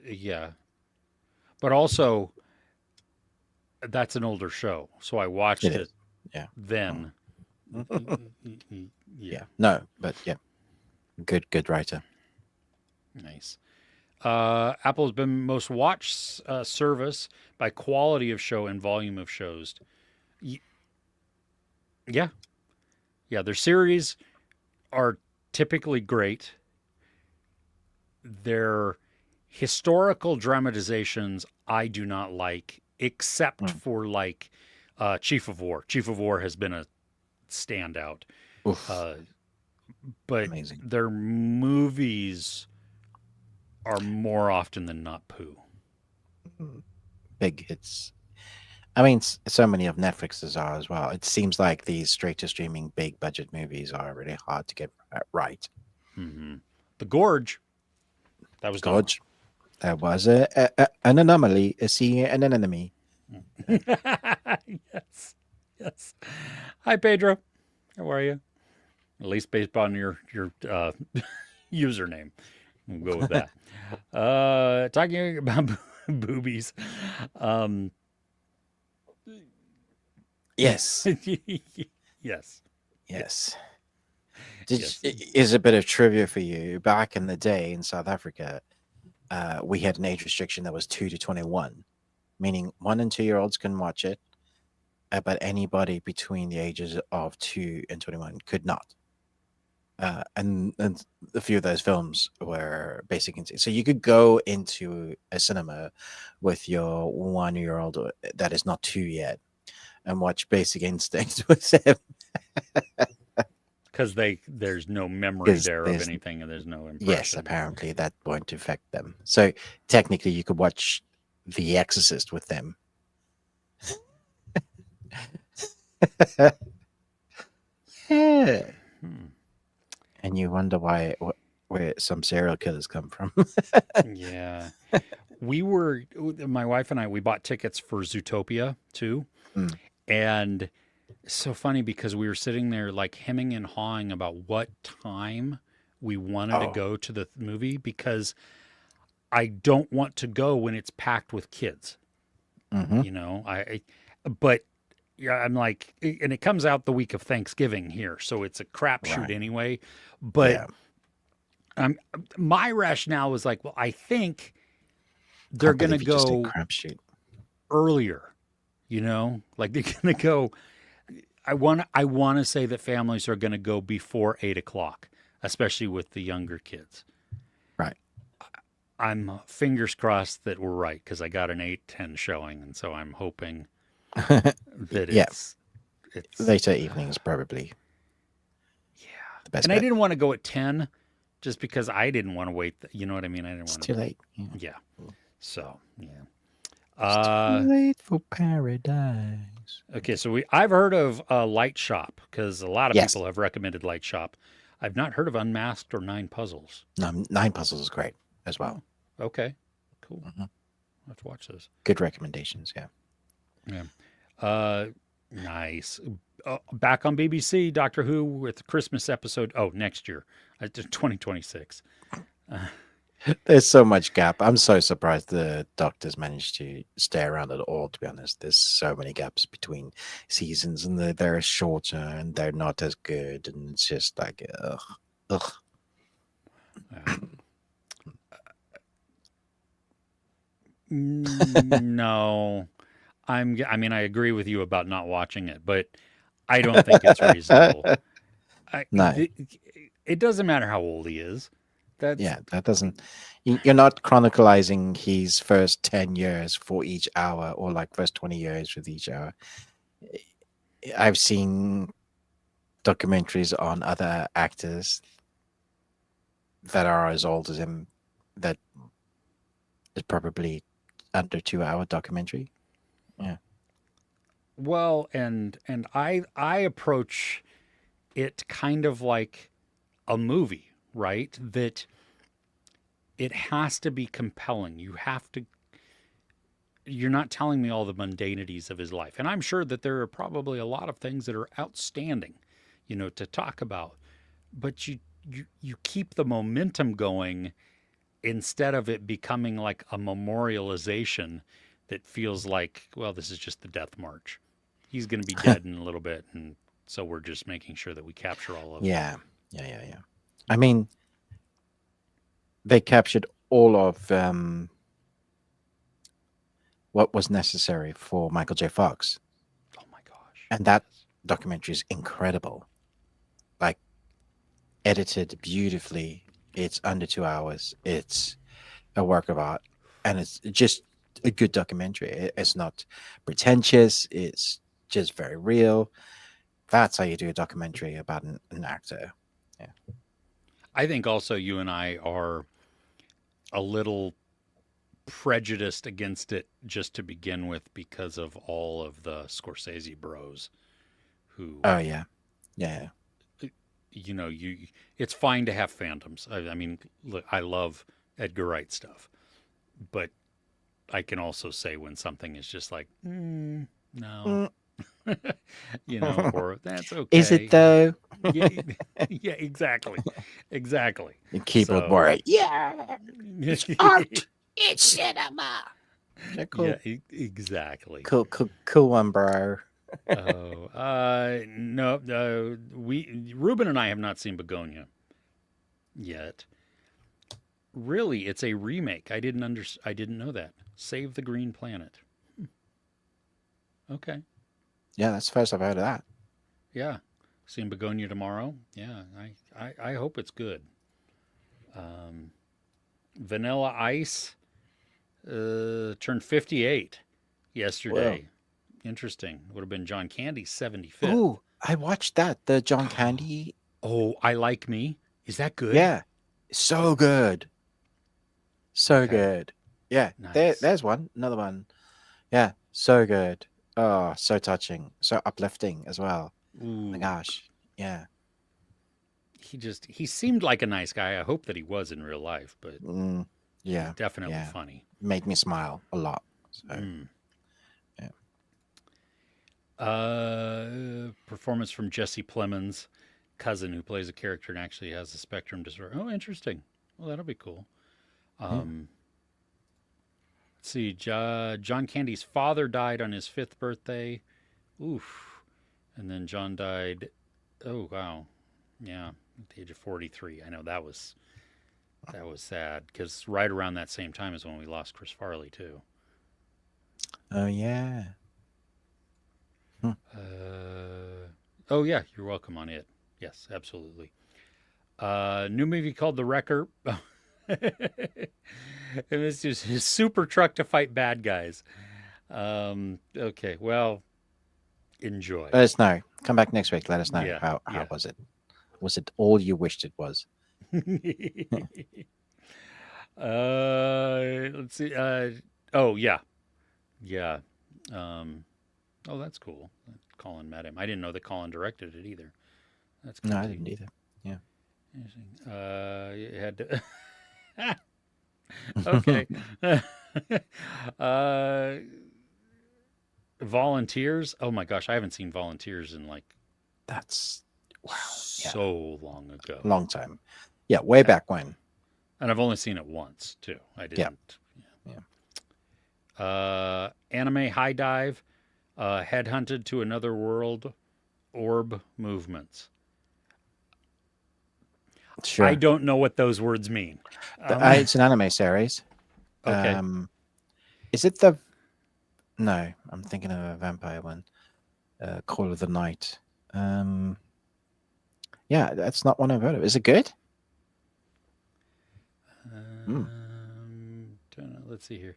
yeah. But also, that's an older show, so I It watched it is. Yeah. then. Yeah, Yeah. No, but yeah. Good writer. nice. Apple has been most watched service by quality of show and volume of shows. Y- yeah, yeah. Their series are typically great. Their historical dramatizations I do not like, except Mm. for like Chief of War. Chief of War has been a standout. Oof. Uh, but Amazing. their movies are more often than not poo. Mm. Big hits. I mean, so many of Netflix's are as well. It seems like these straight to streaming big budget movies are really hard to get right. Mm-hmm. The Gorge, that was dumb. Gorge, that was an anomaly, seeing an enemy. Yes, yes. Hi, Pedro. How are you? At least based on your username, we'll go with that. Talking about boobies. Um, Yes, yes. yes. Yes. Is a bit of trivia for you. Back in the day in South Africa, we had an age restriction that was 2 to 21, meaning 1 and 2 year olds can watch it, but anybody between the ages of 2 and 21 could not. And a few of those films were basic. So you could go into a cinema with your 1 year old that is not 2 yet and watch Basic Instinct with him Because there's no memory because there of there's anything, and there's no yes, impression. apparently that won't affect them. So technically, you could watch The Exorcist with them. Yeah, Hmm. and you wonder where some serial killers come from. Yeah. My wife and I, we bought tickets for Zootopia too. Mm. And it's so funny because we were sitting there like hemming and hawing about what time we wanted to Oh, go to the movie because I don't want to go when it's packed with kids. hmm But yeah, I'm like, and it comes out the week of Thanksgiving here, so it's a crapshoot right. anyway. But Yeah, my rationale was like, well, I think they're can't going to believe you just said go crapshoot. earlier, like they're going to go. I want to say that families are going to go before 8 o'clock, especially with the younger kids. Right. I'm fingers crossed that we're right because I got an 8:10 showing, and so I'm hoping that Yeah, it's later evenings probably yeah. the best And I bet. didn't want to go at 10 just because I didn't want to wait. You know what I mean? I didn't It's want too to. late. Yeah. Yeah. So yeah. It's too Uh, late for paradise. okay. So I've heard of Light Shop because a lot of Yes. people have recommended Light Shop. I've not heard of Unmasked or Nine Puzzles. No, Nine Puzzles is great as well. Oh, okay. Cool. Hmm Let's watch those. Good recommendations. Yeah. Yeah. Uh, Nice. Back on BBC, Doctor Who with the Christmas episode. Oh, next year, 2026. Uh, There's so much gap. I'm so surprised the Doctors managed to stay around at all, to be honest. There's so many gaps between seasons, and they're shorter and they're not as good. And it's just like, ugh. Ugh. yeah. No, I mean, I agree with you about not watching it, but I don't think it's reasonable. No. It doesn't matter how old he is. That's Yeah, that doesn't. You're not chronicalizing his first 10 years for each hour, or like first 20 years with each hour. I've seen documentaries on other actors that are as old as him that is probably under 2 hour documentary. Yeah. well, and I approach it kind of like a movie, right? That it has to be compelling. You're not telling me all the mundanities of his life. And I'm sure that there are probably a lot of things that are outstanding, to talk about. But you keep the momentum going instead of it becoming like a memorialization that feels like, well, this is just the death march. He's going to be dead in a little bit, and so we're just making sure that we capture all of it. Yeah. Yeah. I mean, they captured all of what was necessary for Michael J. Fox. Oh my gosh. And that documentary is incredible. Like, edited beautifully. It's under 2 hours. It's a work of art. And it's just a good documentary. It's not pretentious. It's just very real. That's how you do a documentary about an actor. Yeah. I think also you and I are a little prejudiced against it just to begin with because of all of the Scorsese bros who, Oh, yeah. Yeah. you it's fine to have phantoms. I mean, look, I love Edgar Wright stuff, but I can also say when something is just like, no, Mm. or that's Is it okay. though? Yeah, yeah, exactly, exactly. The keyboard So, warrior. Yeah, it's art. It's cinema. Yeah, yeah, cool. exactly. Cool one, bro. Oh, no, we Ruben and I have not seen Begonia yet. Really, it's a remake. I didn't know that. Save the Green Planet. Okay. Yeah, that's the first I've heard of that. Yeah. Seeing Begonia tomorrow. Yeah, I hope it's good. Um, Vanilla Ice turned 58 Well, yesterday. Interesting. Would have been John Candy's 75th. ooh, I watched that. The John Candy. Oh, I Like Me. Is that good? Yeah, so good. So Okay. good. Yeah, Nice. there's one. Another one. Yeah, so good. Oh, so touching. So uplifting as well. My Ooh. gosh. Yeah. He seemed like a nice guy. I hope that he was in real life, but Mm, yeah. definitely Yeah. funny. Made me smile a lot. So, Mm. yeah. Performance from Jesse Plemons' cousin, who plays a character and actually has a spectrum disorder. Oh, interesting. Well, that'll be cool. Yeah. Um, let's see. John Candy's father died on his fifth birthday. Oof. And then John died. Oh wow. Yeah, at the age of 43. I know that was sad because right around that same time is when we lost Chris Farley too. Oh, yeah. Hmm. Oh yeah, you're welcome on it. Yes, absolutely. New movie called The Wrecker. It was just his super truck to fight bad guys. Okay, well, enjoy. Let us know. Come back next week. Let us know. Yeah, How yeah. was it? Was it all you wished it was? Let's see. Oh yeah, yeah. Um, oh, that's cool. Colin met him. I didn't know that Colin directed it either. That's No, cool I too. didn't either. Yeah. You had to. Okay. uh, Volunteers. Oh my gosh, I haven't seen Volunteers in like That's wow. Yeah, so long ago. long time. Yeah, way Yeah. back when. And I've only seen it once too. I Yeah, didn't. yeah. Anime High Dive, Headhunted to Another World, Orb Movements. I Sure. don't know what those words mean. It's an anime series. Okay. Is it the? No, I'm thinking of a vampire one. Call of the Night. Um, yeah, that's not one I've heard of. Is it good? Mm. Don't know. Let's see here.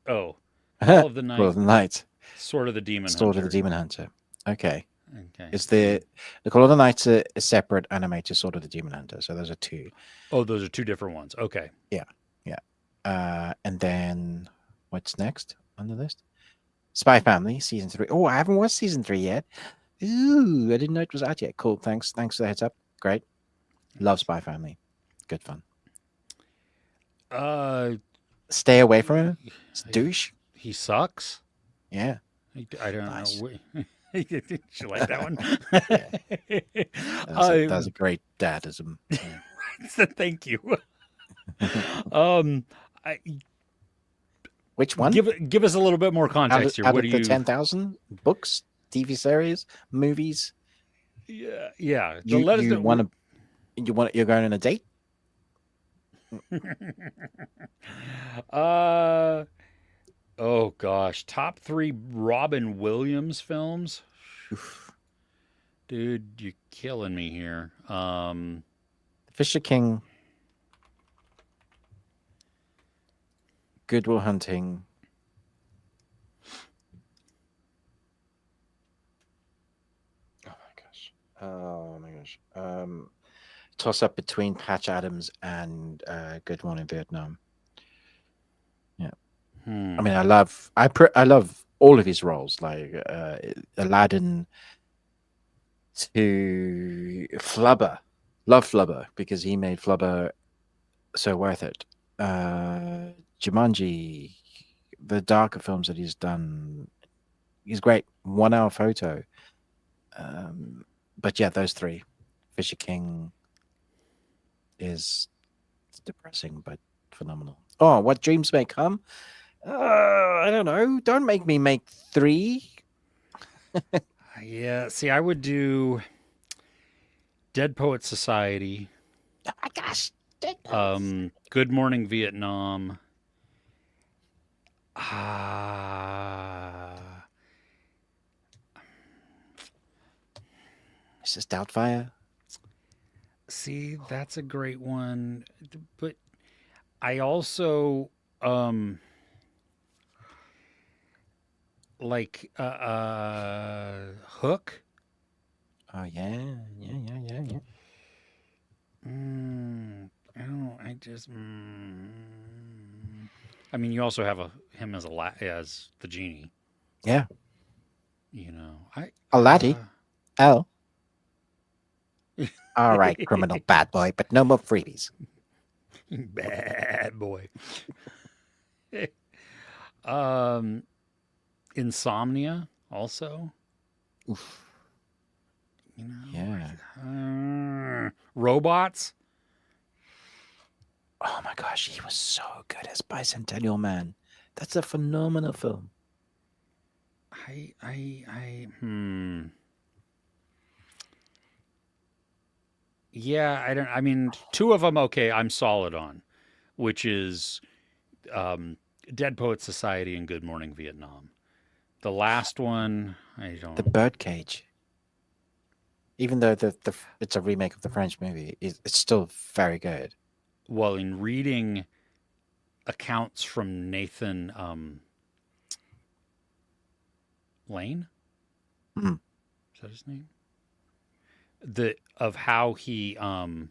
Oh, Call of the Call Night, of the Night. Sword of the Demon Sword of the Hunter. Demon Hunter. Okay. Okay. Is the Call of the Night's a separate anime to Sword of the Demon Hunter? So those are two. Oh, those are two different ones. Okay. Yeah, yeah. And then what's next on the list? Spy Family season 3. Oh, I haven't watched season 3 yet. Ooh, I didn't know it was out yet. Cool. Thanks for the heads up. Great. Love Spy Family. Good fun. Uh, Stay away from him. It's douche. he sucks. Yeah. I don't Nice. know. Did you like that one? Yeah. That's a great dadism. Yeah. Thank you. I, Which one? give us a little bit more context here. Out What of do the you? 10,000 books, TV series, movies, Yeah, yeah. you Let us you know. want you're going on a date? Oh gosh, top 3 Robin Williams films. Oof. Dude, you're killing me here. Fisher King, Good Will Hunting. Oh my gosh. Oh my gosh. Toss up between Patch Adams and Good Morning Vietnam. Yeah. I mean, I love all of his roles, like Aladdin to Flubber. Love Flubber because he made Flubber so worth it. Jumanji, the darker films that he's done, he's great. 1 Hour Photo. But yeah, those three. Fisher King is depressing but phenomenal. Oh, What Dreams May Come. I don't know. Don't make me make 3. Yeah, see, I would do Dead Poet Society. Oh my gosh. Good Morning Vietnam. Mrs. Doubtfire. See, that's a great one. But I also like Hook. Oh yeah, yeah. I don't. I just. I mean, you also have him as the genie. Yeah. You know, I. Aladdin. Oh. All right, criminal bad boy, but no more freebies. Bad boy. Insomnia also. Oof. You know. Yeah. Robots. Oh my gosh, he was so good as Bicentennial Man. That's a phenomenal film. Yeah, I mean, 2 of them. Okay, I'm solid on, which is Dead Poet Society and Good Morning Vietnam. The last one, I don't. The Birdcage. Even though it's a remake of the French movie, it's still very good. Well, in reading accounts from Nathan Lane, Mm. is that his name? Of how he of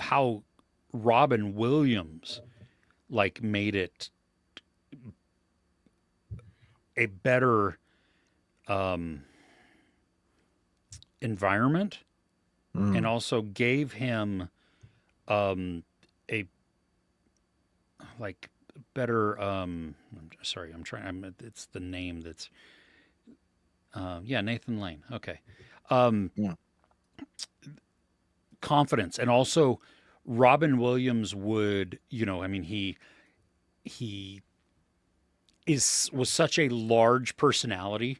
how Robin Williams like made it a better environment, and also gave him a like better. Sorry, I'm trying. It's the name that's. Yeah, Nathan Lane. Okay. Um, Yeah. Confidence, and also Robin Williams would. I mean, he was such a large personality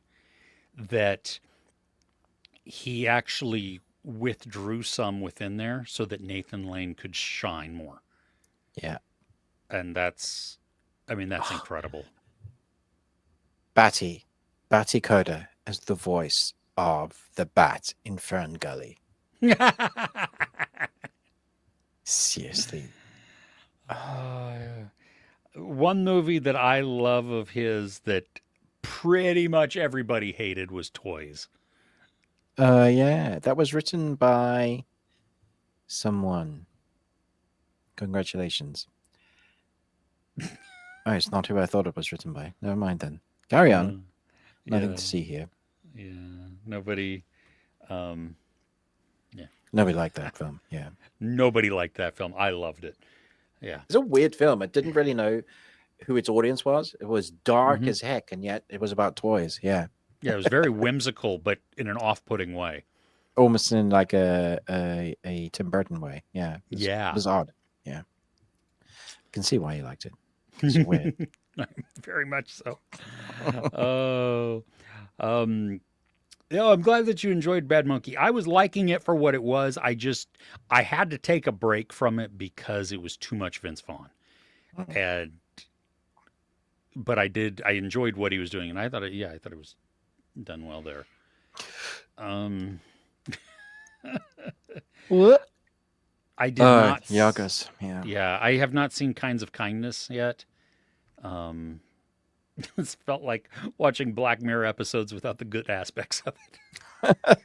that he actually withdrew some within there so that Nathan Lane could shine more. Yeah. And I mean, that's incredible. Batty Coda as the voice of the bat in Fern Gully. Seriously. One movie that I love of his that pretty much everybody hated was Toys. Yeah, that was written by someone. Congratulations. Oh, it's not who I thought it was written by. Never mind then. Carry on. Nothing Yeah, to see here. yeah. Nobody, um, yeah, Nobody liked that film. Yeah. nobody liked that film. I loved it. Yeah. It's a weird film. I didn't really know who its audience was. It was dark Hmm. as heck, and yet it was about toys. Yeah. Yeah, it was very whimsical, but in an off-putting way. Almost in like a Tim Burton way. Yeah. It Yeah. was odd. Yeah. I can see why you liked it. It's weird. Very much so. Oh, I'm glad that you enjoyed Bad Monkey. I was liking it for what it was. I had to take a break from it because it was too much Vince Vaughn. And, but I enjoyed what he was doing. And I thought it was done well there. What? I did not. Yagas. Yeah. Yeah, I have not seen Kinds of Kindness yet. It's felt like watching Black Mirror episodes without the good aspects of it.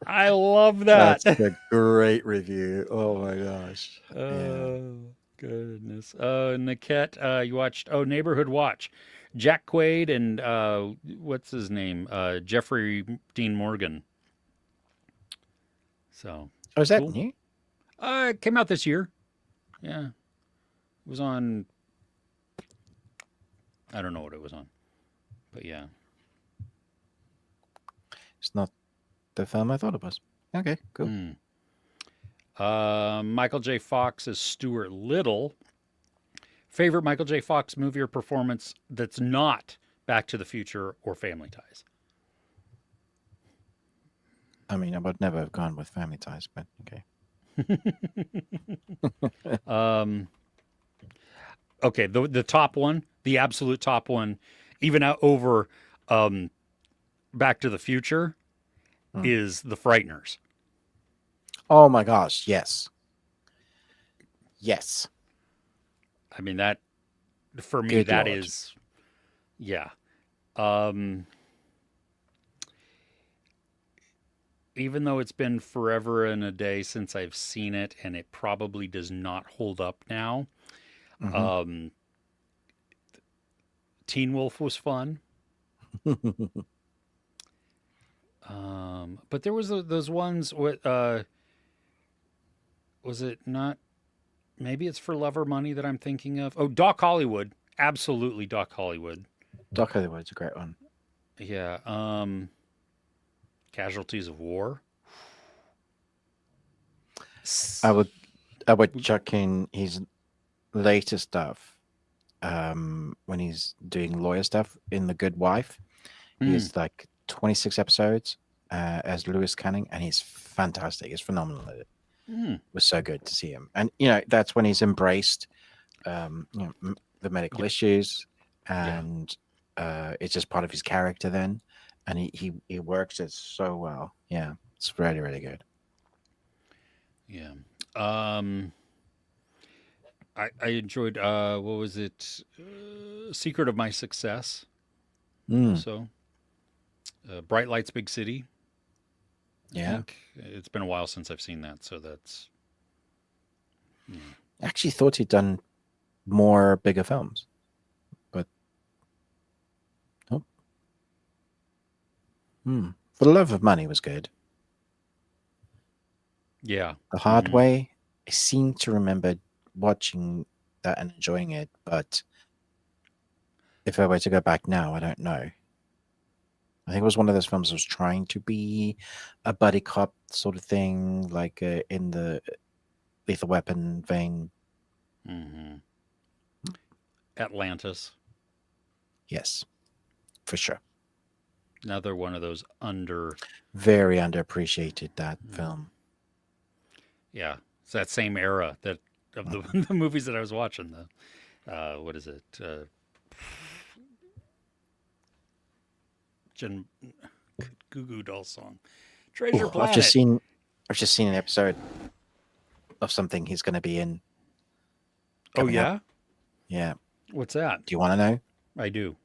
I love that. That's a great review. Oh my gosh. Yeah. Oh, goodness. Niket, you watched Neighborhood Watch. Jack Quaid and what's his name? Jeffrey Dean Morgan. So Oh, is that cool. new? It came out this year. Yeah. It was on, I don't know what it was on. But yeah. It's not the film I thought it was. Okay, cool. Michael J. Fox as Stuart Little. Favorite Michael J. Fox movie or performance that's not Back to the Future or Family Ties? I mean, I would never have gone with Family Ties, but okay. Okay, the top one, the absolute top one, even out over Back to the Future, is The Frighteners. Oh my gosh, yes. Yes. I mean, that, for me, Good that Lord. is, yeah. Even though it's been forever and a day since I've seen it, and it probably does not hold up now, Teen Wolf was fun. But there was those ones with, was it not? Maybe it's For Love or Money that I'm thinking of. Oh, Doc Hollywood. Absolutely Doc Hollywood. Doc Hollywood's a great one. Yeah. Casualties of War. I would chuck in his later stuff when he's doing lawyer stuff in The Good Wife. He's like 26 episodes as Lewis Canning, and he's fantastic. He's phenomenal at it. It was so good to see him. And, that's when he's embraced the medical issues, and it's just part of his character then. And he works it so well. Yeah, it's really, really good. Yeah. I enjoyed, what was it? Secret of My Success. Also. Bright Lights, Big City. Yeah. It's been a while since I've seen that, so that's. I actually thought he'd done more bigger films, but For the Love of Money was good. Yeah. The Hard Way, I seem to remember watching that and enjoying it. But if I were to go back now, I don't know. I think it was one of those films that was trying to be a buddy cop sort of thing, like in the Lethal Weapon vein. Mm-hmm. Atlantis. Yes, for sure. Another one of those under. Very underappreciated, that film. Yeah, it's that same era that of the, the movies that I was watching. The what is it? Jen Goo Goo Doll song. Treasure Oh, I've just Planet. seen, I've just seen an episode of something he's going to be in Oh coming up. yeah, Yeah. what's that? Do you want to know? I do.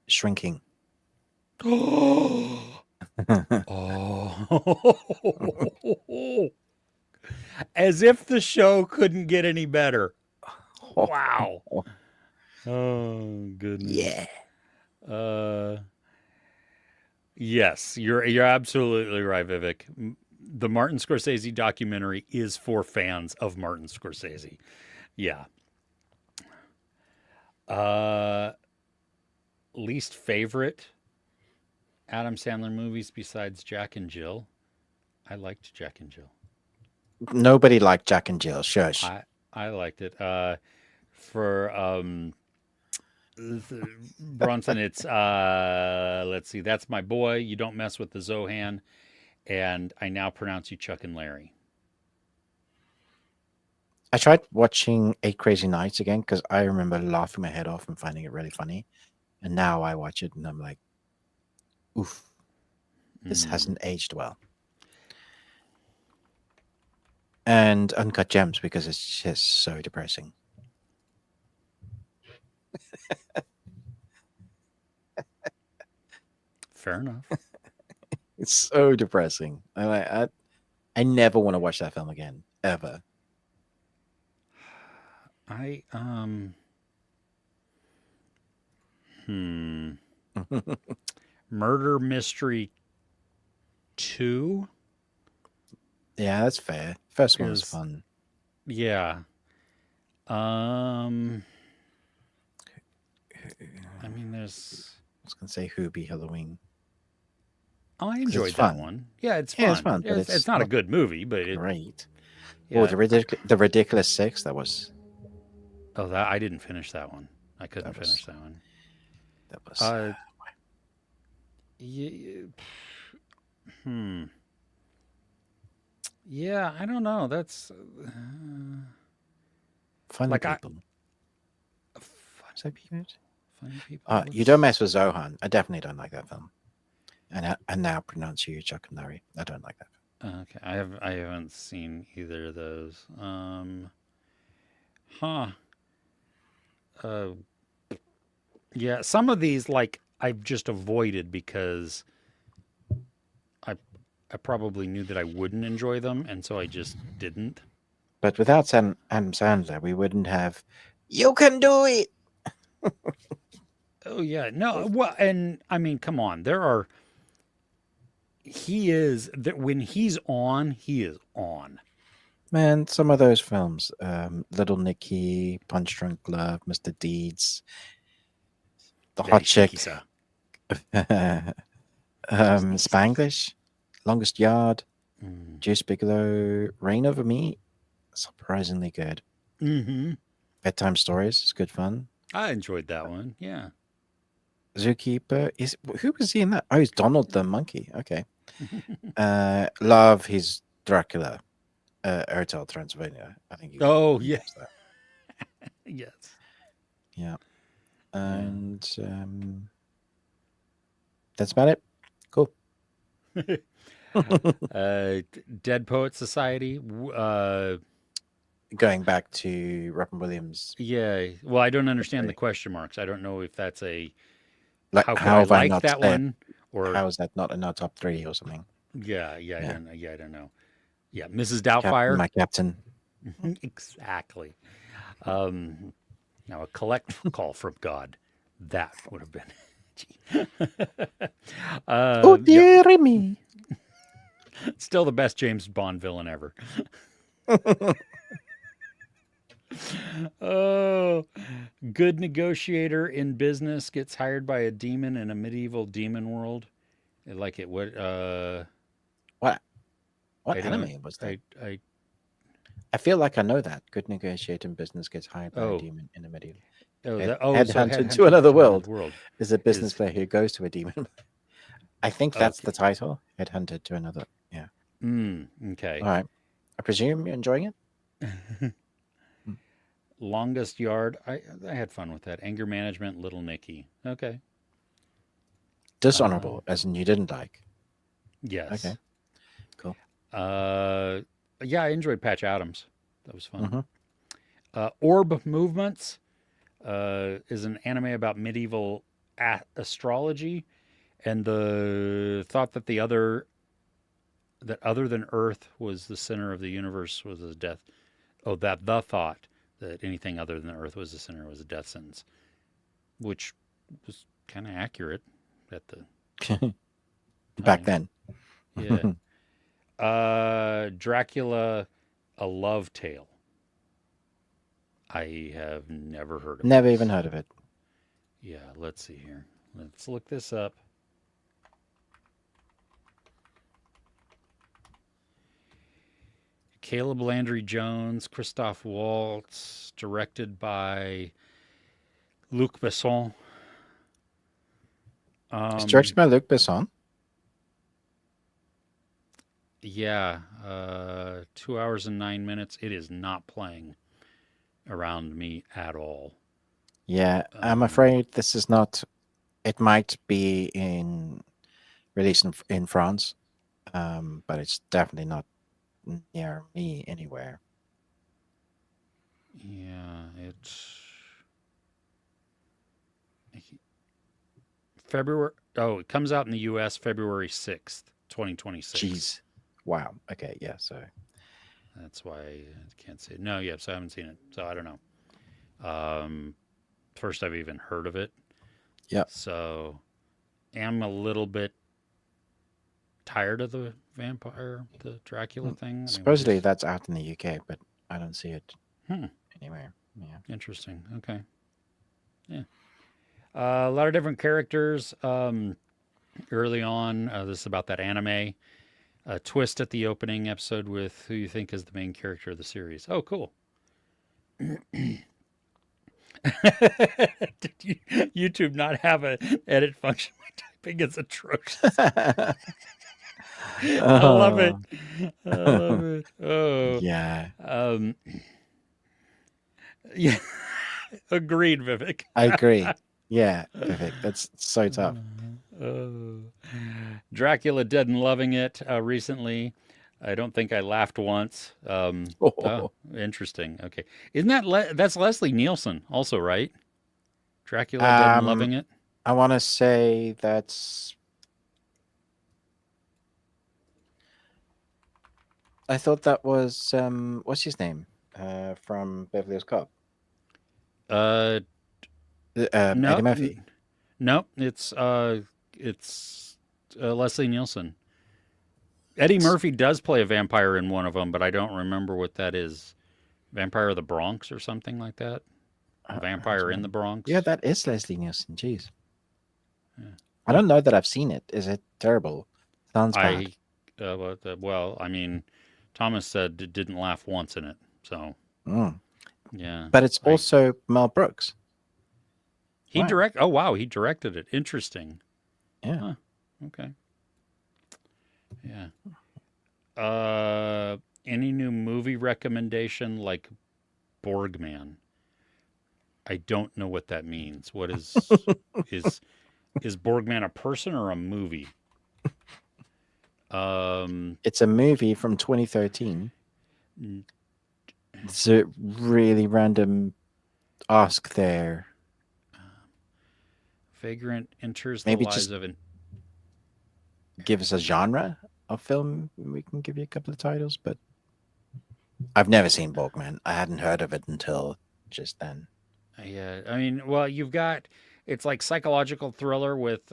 Shrinking. Oh, as if the show couldn't get any better. Wow. Oh goodness. Yeah. Yes, you're absolutely right, Vivek. The Martin Scorsese documentary is for fans of Martin Scorsese. Yeah. Uh, least favorite Adam Sandler movies besides Jack and Jill. I liked Jack and Jill. Nobody liked Jack and Jill. Shush. I liked it. For Bronson, it's let's see, That's My Boy, You Don't Mess with the Zohan, and I Now Pronounce You Chuck and Larry. I tried watching Eight Crazy Nights again because I remember laughing my head off and finding it really funny. And now I watch it and I'm like, oof, this hasn't aged well. And Uncut Gems because it's just so depressing. Fair enough. It's so depressing. I never want to watch that film again, ever. I Murder Mystery 2. Yeah, that's fair. First one was Is- fun. Yeah. I mean, there's. I was gonna say Hoobie Halloween. Oh, I 'Cause enjoyed it's that fun. one. Yeah, it's fun. Yeah, it's fun, but It's not a not good movie, but it. great. Yeah. Oh, the Ridiculous Six. That was Oh, that I didn't finish that one. I couldn't That was- finish that one. that was. Yeah, Yeah, I don't know. That's Funny like people. fun, Is that good? funny people. You don't mess with Zohan. I definitely don't like that film. And now pronounce you Chuck and Larry. I don't like that. Okay, I haven't seen either of those. Huh. Uh, yeah, some of these like I've just avoided because I probably knew that I wouldn't enjoy them, and so I just didn't. But without Adam Sandler, we wouldn't have. You can do it. Oh yeah, no. Well, and I mean, come on. There are. He is that when he's on, he is on. Man, some of those films, Little Nicky, Punch Drunk Love, Mr. Deeds, The Hot Chick, Spanglish, Longest Yard, Juice Bigelow, Rain Over Me, surprisingly good. Mm-hmm. Bedtime Stories is good fun. I enjoyed that one. Yeah. Zookeeper who was he in that? Oh, he's Donald the monkey. Okay. Love, he's Dracula. Hotel Transylvania. I think. Oh yeah. Yes. Yeah. And that's about it. Cool. Dead Poet Society. Going back to Robin Williams. Yeah. Well, I don't understand the question marks. I don't know if that's a Like, how could how I have I like not that said- one or How is that not in our top 3 or something? yeah. I don't know. Yeah, Mrs. Captain, Doubtfire. my captain. Exactly. Now a collect call from God. That would have been. Oh, yeah, dear me. still the best James Bond villain ever. Oh, good negotiator in business gets hired by a demon in a medieval demon world. Like it would. What I what don't. anime was that? I. I feel like I know that. Good negotiating business gets hired by a Oh. demon in a medieval. Oh. Head, That. Oh. So headhunted to headhunted another to another world world is a business is player who goes to a demon. I think that's the okay. title. Headhunted to another. Yeah. All Okay. right. I presume you're enjoying it. Mm. Longest yard. I had fun with that. Anger management. Little Nicky. Okay. Uh. Dishonorable, as in you didn't like. Okay. Yes. Cool. Uh. Yeah. I enjoyed Patch Adams. That was fun. Mm-hmm. Orb movements. Is an anime about medieval astrology and the thought that other than Earth was the center of the universe was a death. Oh, that the thought that anything other than Earth was the center was a death sentence, which was kind of accurate at the Back time. then. Yeah. Dracula, a love tale. I have never heard of Never even this. heard of it. Yeah, let's see here. Let's look this up. Caleb Landry Jones, Christoph Waltz, directed by Luc Besson. It's directed by Luc Besson. Yeah, 2 hours and 9 minutes. It is not playing around me at all. Yeah, I'm Um, afraid this is not. It might be in released in France, but it's definitely not near me anywhere. yeah, it's February. Oh, it comes out in the U.S. February 6th, 2026. Jeez. Wow. Okay. Yeah. So. That's why I can't say it. No, yes, I haven't seen it, so I don't know. First I've even heard of it, Yep. so am a little bit tired of the Dracula thing. I mean, we Supposedly just that's out in the UK, but I don't see it hmm, anywhere. Yeah. interesting. Okay, yeah, a lot of different characters. Early on, this is about that anime. A twist at the opening episode with who you think is the main character of the series. Oh, cool. Did YouTube not have an edit function? My typing is atrocious. I love it. Oh. I love it. Oh, Yeah. um, yeah. Agreed, Vivek. I agree. Yeah, Vivek, that's so tough. Oh. Dracula Dead and Loving It recently. I don't think I laughed once. Oh, interesting. Okay, isn't that's Leslie Nielsen also, right? Dracula Dead and Um, Loving It. I want to say that's. I thought that was what's his name? From Beverly Hills Cop. Uh, Eddie no, Murphy. no, it's Leslie Nielsen. Eddie Murphy does play a vampire in one of them, but I don't remember what that is. Vampire of the Bronx or something like that. Vampire in the Yeah, Bronx. that is Leslie Nielsen. Jeez, Yeah. I Huh. don't know that I've seen it. Is it terrible? Sounds bad. I, well, I mean, Thomas said it didn't laugh once in it. So, Mm. yeah. But it's I, also Mel Brooks. Wow. oh, wow. He directed it. Interesting. Yeah. Huh. Okay. Yeah. Any new movie recommendation like Borgman? I don't know what that means. What is is Borgman a person or a movie? It's a movie from 2013. n- It's a really random ask there. Vagrant enters the Maybe lives just of an. give us a genre of film. We can give you a couple of titles, but I've never seen Borgman. I hadn't heard of it until just then. Yeah, I mean, well, you've got it's like psychological thriller with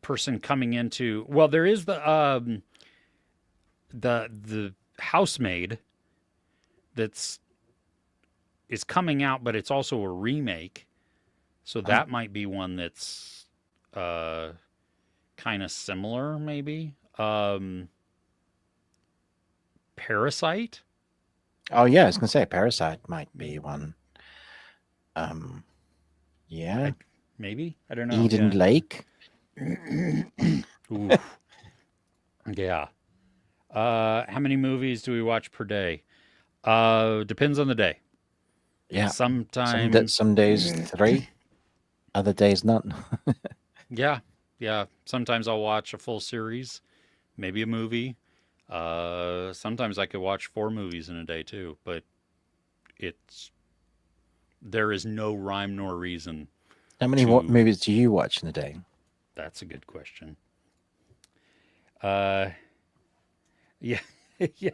person coming into. Well, there is the housemaid that's is coming out, but it's also a remake. So Oh, that might be one that's uh, kind of similar, maybe. Parasite? oh yeah, I was gonna say Parasite might be one. Um, yeah, I, maybe? I don't know. Eden Yeah. Lake. Oof. Yeah. How many movies do we watch per day? Depends on the day. Yeah, Sometimes, some days 3, other days none. yeah, yeah. Sometimes I'll watch a full series, maybe a movie. Sometimes I could watch 4 movies in a day too, but it's there is no rhyme nor reason How many to. movies do you watch in a day? That's a good question. Uh, yeah, yeah,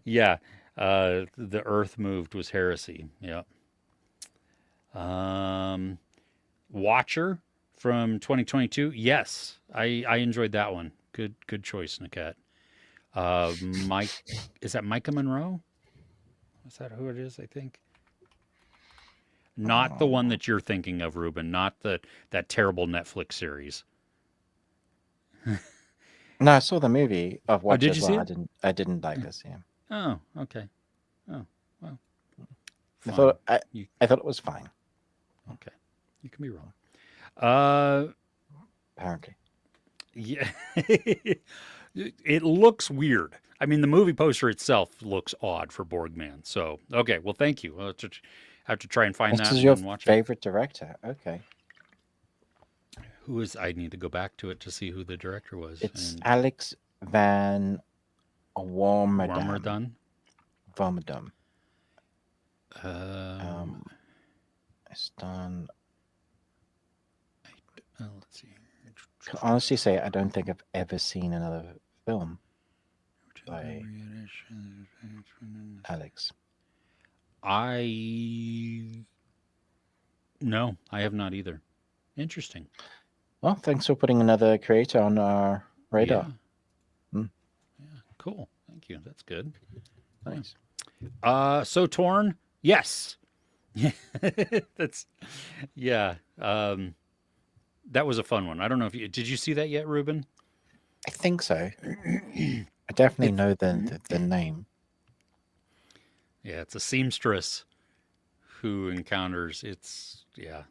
yeah. The Earth moved was heresy. Yeah. Um, Watcher from 2022. Yes, I enjoyed that one. Good choice, Niket. Mike, is that Micah Monroe? Is that who it is? I think. Not the one Oh. that you're thinking of, Ruben. Not that terrible Netflix series. No, I saw the movie of Oh, Watch did as you well. see it? I didn't like this. Yeah, Oh, okay. Oh, well, I fine. thought You I thought it was fine. okay? You can be wrong. Uh, Apparently, yeah. It looks weird. I mean, the movie poster itself looks odd for Borgman. So, okay. Well, thank you. I'll have to try and find this that is your and watch it. favorite director. Okay, Who is? I need to go back to it to see who the director was. it's And Alex Van Warmer Warmerdam. done. Warmerdam. Um, It's done. let's see. Can honestly say I don't think I've ever seen another film by Alex. I no, I have not either. Interesting. Well, thanks for putting another creator on our Yeah. radar. Mm, Yeah. Cool. Thank you. That's good. nice. So torn. Yes. Yeah. That's yeah. That was a fun one. I don't know if you did you see that yet, Ruben? I think so. I definitely It's know the name. yeah, it's a seamstress who encounters it's yeah.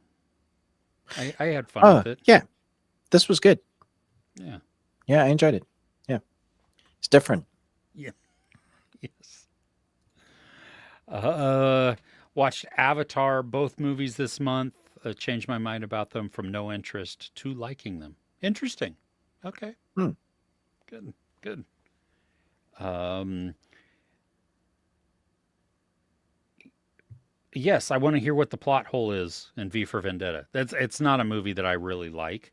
I had fun Oh, with it. yeah. This was good. Yeah. Yeah, I enjoyed it. Yeah. It's different. Yeah. Yes. Uh watched Avatar, both movies this month. Changed my mind about them from no interest to liking them. Interesting. Okay. Hmm. Good. Good. Um yes, I want to hear what the plot hole is in V for Vendetta. It's not a movie that I really like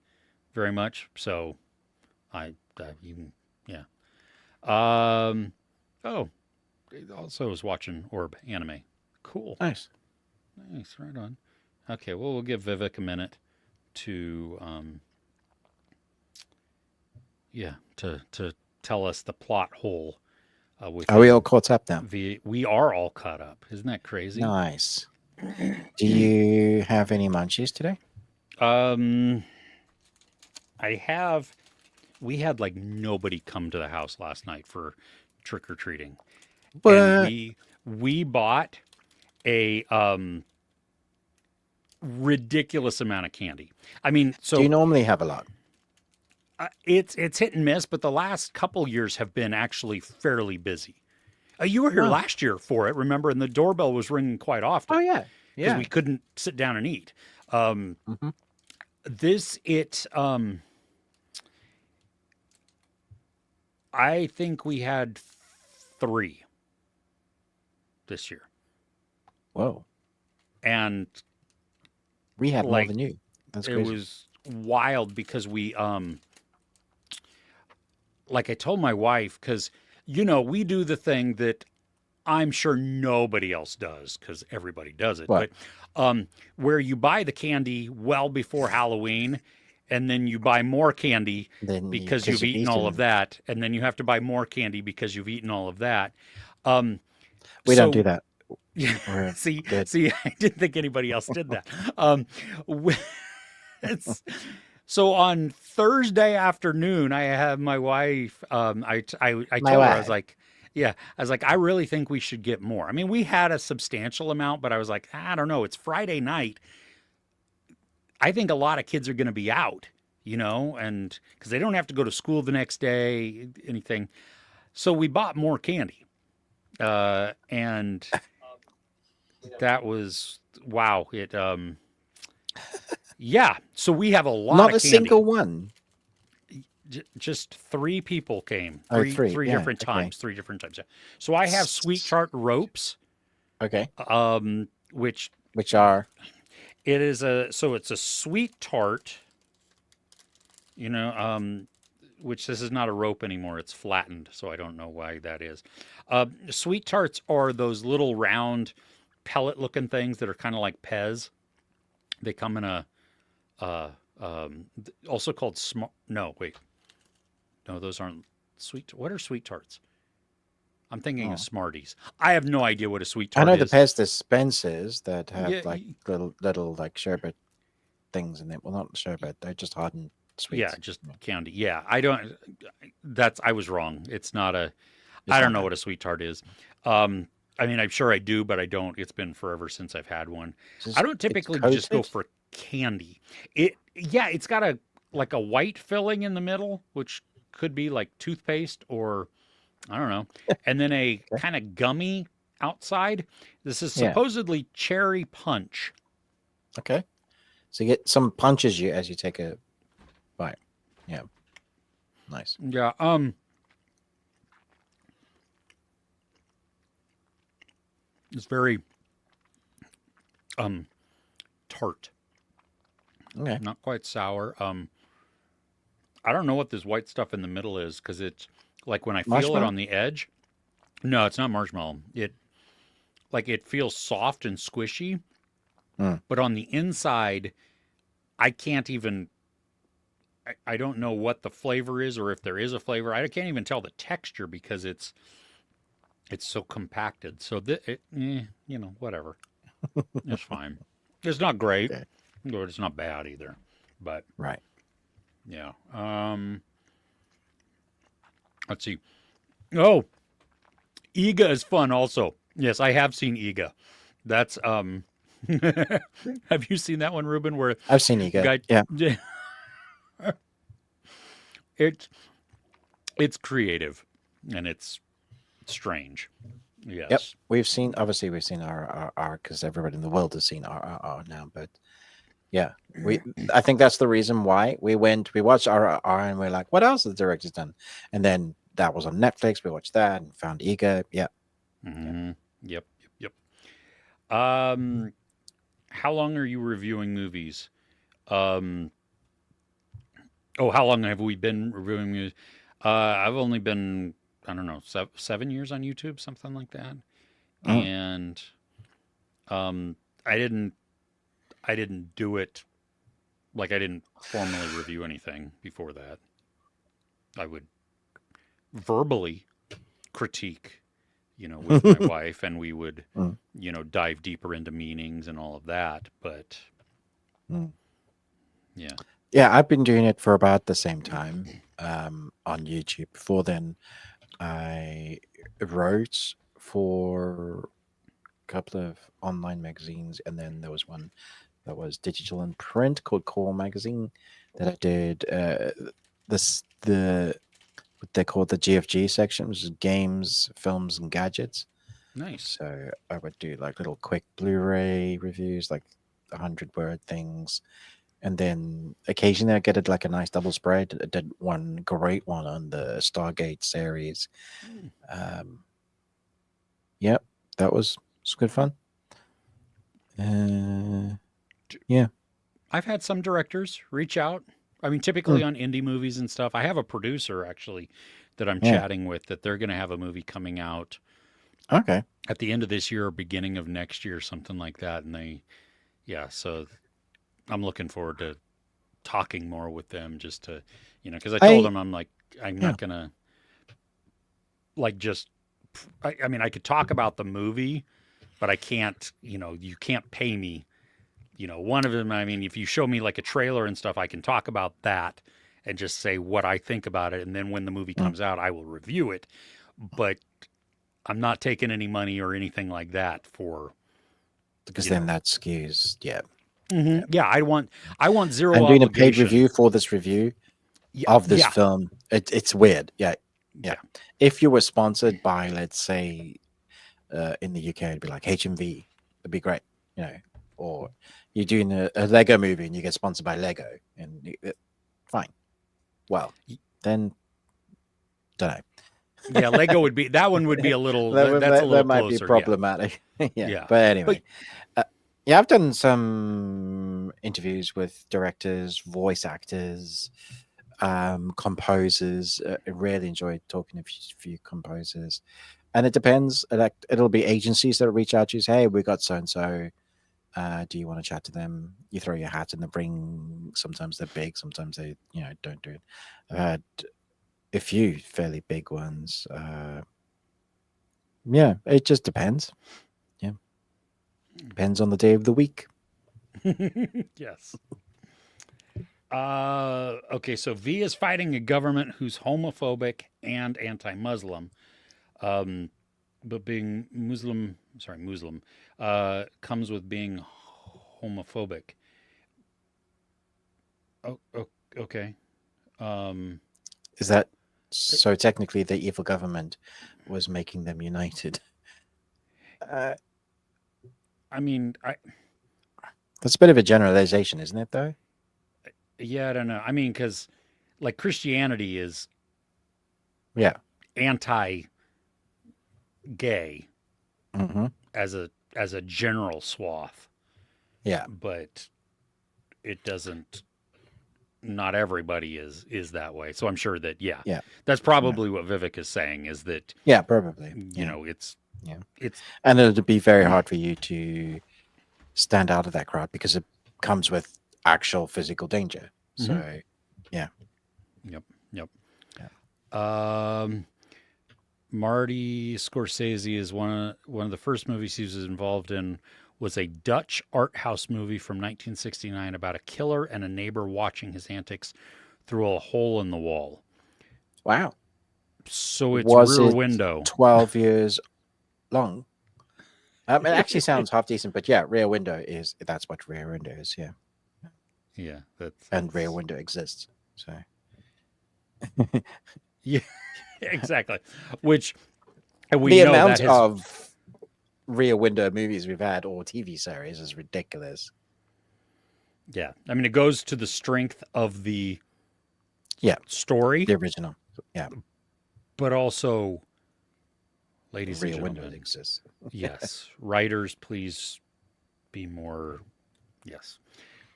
very much, so I even yeah. Oh, also was watching Orb anime. Cool. Nice. Nice, right on. Okay, well we'll give Vivek a minute to yeah, to tell us the plot hole Are we all within caught up now? we are all caught up. Isn't that crazy? Nice. Do you have any munchies today? Um I have we had like nobody come to the house last night for trick or treating. And What? we bought a ridiculous amount of candy. I mean, Do you so normally have a lot? it's hit and miss, but the last couple years have been actually fairly busy. You were here Oh, last year for it, remember? And the doorbell was ringing quite often oh yeah. because Yeah. we couldn't sit down and eat. Um, Hmm. this it I think we had 3 this year, Whoa. and We had more like than you. That's it crazy. was wild because we like I told my wife because we do the thing that I'm sure nobody else does because everybody does it, What? but where you buy the candy well before Halloween, and then you buy more candy Then you because because you've you've eaten all of eaten. that, and then you have to buy more candy because you've eaten all of that. Um, We don't do so that. We're see, good. see, I didn't think anybody else did that. Um, w- it's, so on Thursday afternoon, I have my wife. I My told her I was wife. like, yeah, I was like, I really think we should get more. I mean, we had a substantial amount, but I was like, I don't know. It's Friday night. I think a lot of kids are going to be out, and because they don't have to go to school the next day, anything. So we bought more candy, and that was wow. Yeah. So we have a lot Not of a candy. single one. Just three people came, Oh, three three. three Yeah. different Okay. times, 3 different times. Yeah. So I have sweet tart ropes, Okay. which Which are it is it's a sweet tart, you know, which this is not a rope anymore. It's flattened, so I don't know why that is. Sweet tarts are those little round pellet-looking things that are kind of like Pez. They come in a uh, also called smart. No, wait, no, those aren't sweet. What are sweet tarts? I'm thinking of oh. Smarties. I have no idea what a sweet I tart know the is. Pez dispensers that have Yeah, like little like sherbet things in it. Well, not sherbet. They're just hardened yeah, sweets. just Yeah. candy. Yeah, I don't. I was wrong. It's not a. I It's don't not know that. what a sweet tart is. Um, I mean, I'm sure I do, but I don't. It's been forever since I've had one. I don't It's typically just go coated. for candy. Yeah, it's got a like a white filling in the middle, which could be like toothpaste or I don't know, and then a Okay. kind of gummy outside. This is Yeah. supposedly cherry punch. Okay. So you get some punches you as you take a bite. Yeah. Nice. Yeah. It's very um tart, Okay. not quite sour. I don't know what this white stuff in the middle is because it's like when I feel it Marshmallow. on the edge. No, it's not marshmallow. It feels soft and squishy, Mm. but on the inside, I can't even. I don't know what the flavor is or if there is a flavor. I can't even tell the texture because it's so compacted. So whatever. It's fine. It's not great, Okay. or it's not bad either. But Right. yeah. Let's see. Oh, Iga is fun also. Yes, I have seen Iga. That's have you seen that one, Ruben? Where I've seen you go. guy Yeah. it's it's creative and it's strange. Yep. Yes. Obviously we've seen RRR because everybody in the world has seen RRR now. But yeah, I think that's the reason why we watched RRR and we're like, what else has the director's done? And then that was on Netflix. We watched that and found Ego. Yeah. Yeah. Mm-hmm. Yep. Yep. Yep. How long are you reviewing movies? Um, oh, how long have we been reviewing movies? I've only been, I don't know, 7 years on YouTube, something like that. Mm. And um, I didn't, I didn't do it like I didn't formally review anything before that. I would verbally critique, with my wife, and we would, Mm. dive deeper into meanings and all of that. But Mm. yeah. Yeah, I've been doing it for about the same time on YouTube. Before then, I wrote for a couple of online magazines, and then there was one that was digital and print called Core Magazine that I did the what they call the GFG section, which is games, films, and gadgets. Nice. So I would do like little quick Blu-ray reviews, like 100-word things. And then occasionally I get it like a nice double spread. I did one great one on the Stargate series. Yep, that was good fun. Yeah. I've had some directors reach out. I mean, Mm, typically on indie movies and stuff. I have a producer actually that I'm yeah. chatting with that they're going to have a movie coming out Okay. at the end of this year or beginning of next year, something like that. And so I'm looking forward to talking more with them just to, because I told I them I'm like, I'm yeah. not going to like just, I mean, I could talk about the movie, but I can't, you can't pay me. One of them, I mean, if you show me like a trailer and stuff, I can talk about that and just say what I think about it. And then when the movie Mm. comes out, I will review it. But I'm not taking any money or anything like that for, Because you then know. that skews, yeah. Mhm. Yeah, I want zero And doing a paid obligation. review for this review Yeah, of this yeah, film, it's weird. Yeah, yeah. yeah. If you were sponsored by, let's say, in the UK, it'd be like HMV. It'd be great, Or you're doing a Lego movie and you get sponsored by Lego, and fine. Well, then don't know. Yeah, Lego would be that one would be a little that's a That little might be closer. Yeah. problematic. Yeah, Yeah. but But anyway, uh, yeah, I've done some interviews with directors, voice actors, composers. I really enjoyed talking to a few composers, and it depends. Like, it'll be agencies that reach out to you, say, "Hey, we got so and so. Do you want to chat to them?" You throw your hat in the ring. Sometimes they're big, sometimes they, don't do it. I've had a few fairly big ones. Yeah, it just depends. Yeah, depends on the day of the week. yes. Okay, so V is fighting a government who's homophobic and anti-Muslim. Um, but being Muslim, comes with being homophobic. Oh, okay. Um, Is that so? Technically, the evil government was making them united. Uh, I mean, that's a bit of a generalization, isn't it? Though. yeah, I don't know. I mean, because like Christianity is Yeah. anti-gay Hmm. as a general swath, Yeah. but it doesn't. Not everybody is that way. So I'm sure that Yeah. that's Yeah. probably what Vivek is saying is that Yeah. Probably. Yeah. it's Yeah. it's And it'd be very hard for you to stand out of that crowd because it comes with actual physical danger. mhm. So, yeah. Yep, yep. Yeah. Marty Scorsese is one of the first movies he was involved in was a Dutch art house movie from 1969 about a killer and a neighbor watching his antics through a hole in the wall. Wow. So it's Was Rear it Window. 12 years long? It actually sounds half decent, but yeah, Rear Window that's what Rear Window is. Yeah. Yeah, And Rear Window exists. So, yeah, exactly. Which and we the know amount that has of Rear Window movies we've had or TV series is ridiculous. yeah. I mean, it goes to the strength of the Yeah. story, The original. Yeah. but also, ladies and Rear Window gentlemen, exists. yes, writers, please be more, yes,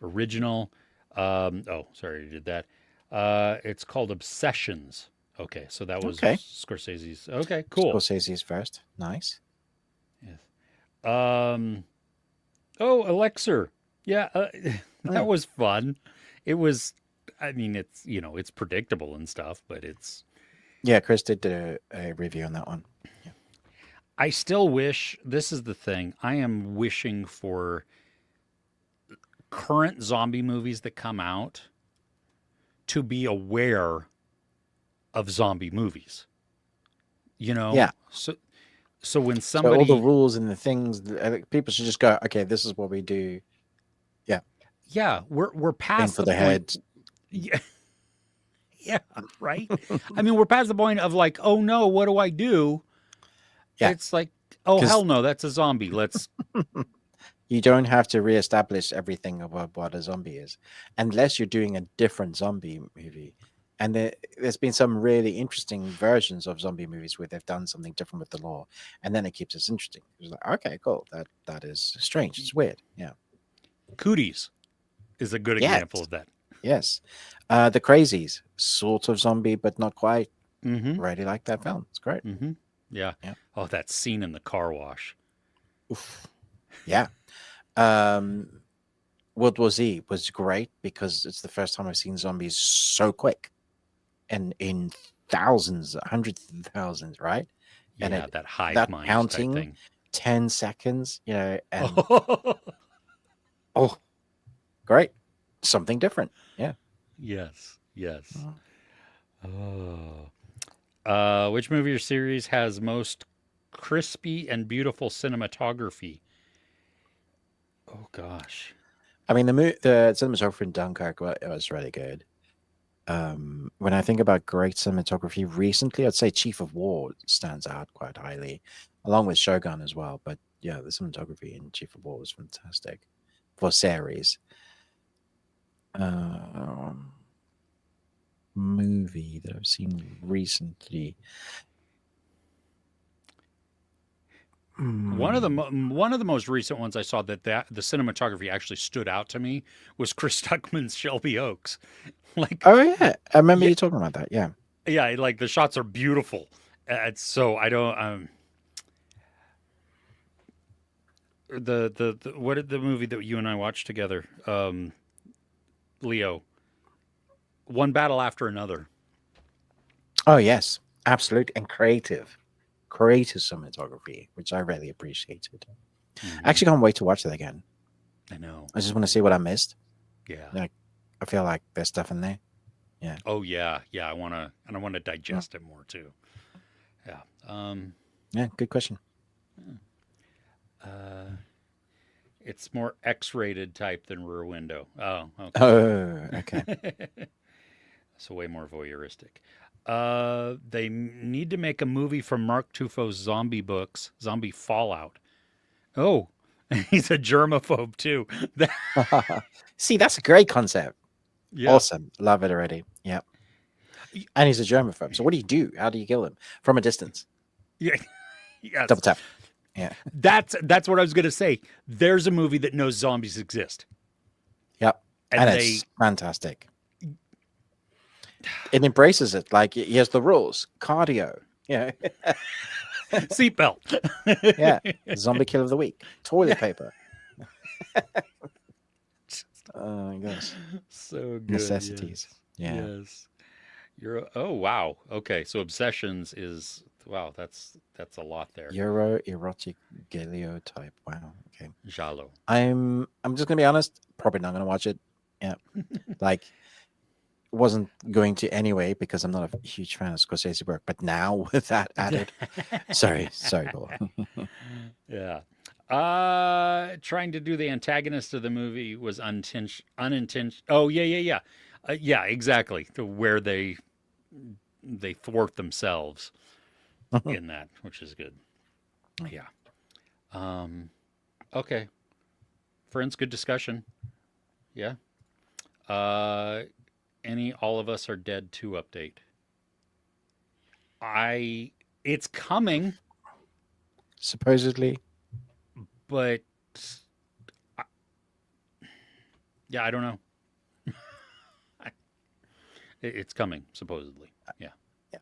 original. Oh, sorry, I did that. It's called Obsessions. Okay, so that was Okay. Scorsese's. Okay, cool. Scorsese's first. Nice. Yes. Oh, Elixir. Yeah, that Mm. was fun. It was. I mean, it's predictable and stuff, but it's. Yeah, Chris did a review on that one. Yeah. I still wish. This is the thing. I am wishing for current zombie movies that come out to be aware of zombie movies. Yeah. So when So all the somebody, rules and the things, I think people should just go, okay, this is what we do. Yeah. yeah, we're Aim past for the the point. head. Yeah, yeah, right. I mean, we're past the point of like, oh no, what do I do? Yeah. It's like, oh hell Because no, that's a zombie. Let's. you don't have to reestablish everything about what a zombie is, unless you're doing a different zombie movie. And there's been some really interesting versions of zombie movies where they've done something different with the law, and then it keeps us interesting. It's like, okay, cool. That is strange. It's weird. Yeah. Cooties is a good Yes. example of that. Yes. The Crazies, sort of zombie, but not quite. Mm-hmm. Really like that film. It's great. Mm-hmm. Yeah. Yeah. Oh, that scene in the car wash. Oof. Yeah. World War Z was great because it's the first time I've seen zombies so quick and in thousands, hundreds of thousands, right? And Yeah, that hive that mind type counting thing. 10 seconds, and Oh, oh, great. Something different. Yeah. yes, yes. Oh. Oh. Which movie or series has most crispy and beautiful cinematography? Oh gosh. I mean, the cinematography in Dunkirk was really good. When I think about great cinematography recently, I'd say Chief of War stands out quite highly, along with Shogun as well. But yeah, the cinematography in Chief of War was fantastic for series. Um, Movie that I've seen recently. Hmm. One of the most recent ones I saw that the cinematography actually stood out to me was Chris Stuckman's Shelby Oaks. Like, Oh yeah, I remember yeah, you talking about that. Yeah. yeah, like the shots are beautiful. So I don't the what did the movie that you and I watched together? Leo, one battle after another. Oh yes, absolute and creative cinematography, which I really appreciated. I Hmm. actually can't wait to watch it again. I know. I just want to see what I missed. Yeah. Like, I feel like there's stuff in there. Yeah. Oh yeah, yeah. I want to Mm. digest it more too. Yeah. Yeah. Good question. Uh, it's more X-rated type than Rear Window. Oh, okay. Oh, okay. So way more voyeuristic. They need to make a movie from Mark Tufo's zombie books, Zombie Fallout. Oh, he's a germaphobe too. See, that's a great concept. Yeah. Awesome. Love it already. Yeah. And he's a germaphobe. So what do you do? How do you kill him? From a distance. Yeah. Double Yes. tap. Yeah. That's what I was gonna say. There's a movie that knows zombies exist, Yep. And and they it's fantastic. It embraces it. Like, here's the rules. Cardio. Yeah. seatbelt. Yeah. Zombie kill of the week. Toilet paper. Oh my gosh. So good. Necessities. Yes. Yeah. Yes. You're. Oh wow. Okay. So obsessions is wow. That's a lot there. Euro erotic Galileo type. Wow. Okay. Jalo. I'm just gonna be honest, probably not gonna watch it. Yeah. Like, wasn't going to anyway because I'm not a huge fan of Scorsese work, but now with that added, sorry, Paul. Yeah. Trying to do the antagonist of the movie was unintentional. Oh yeah, yeah, yeah, yeah. Exactly. To where they thwart themselves in that, which is good. Yeah. Um. Okay. Friends, good discussion. Yeah. Uh. Any all of us are dead 2 update. I. It's coming, Supposedly. but I- yeah, I don't know. It's coming supposedly. Yeah. Yeah.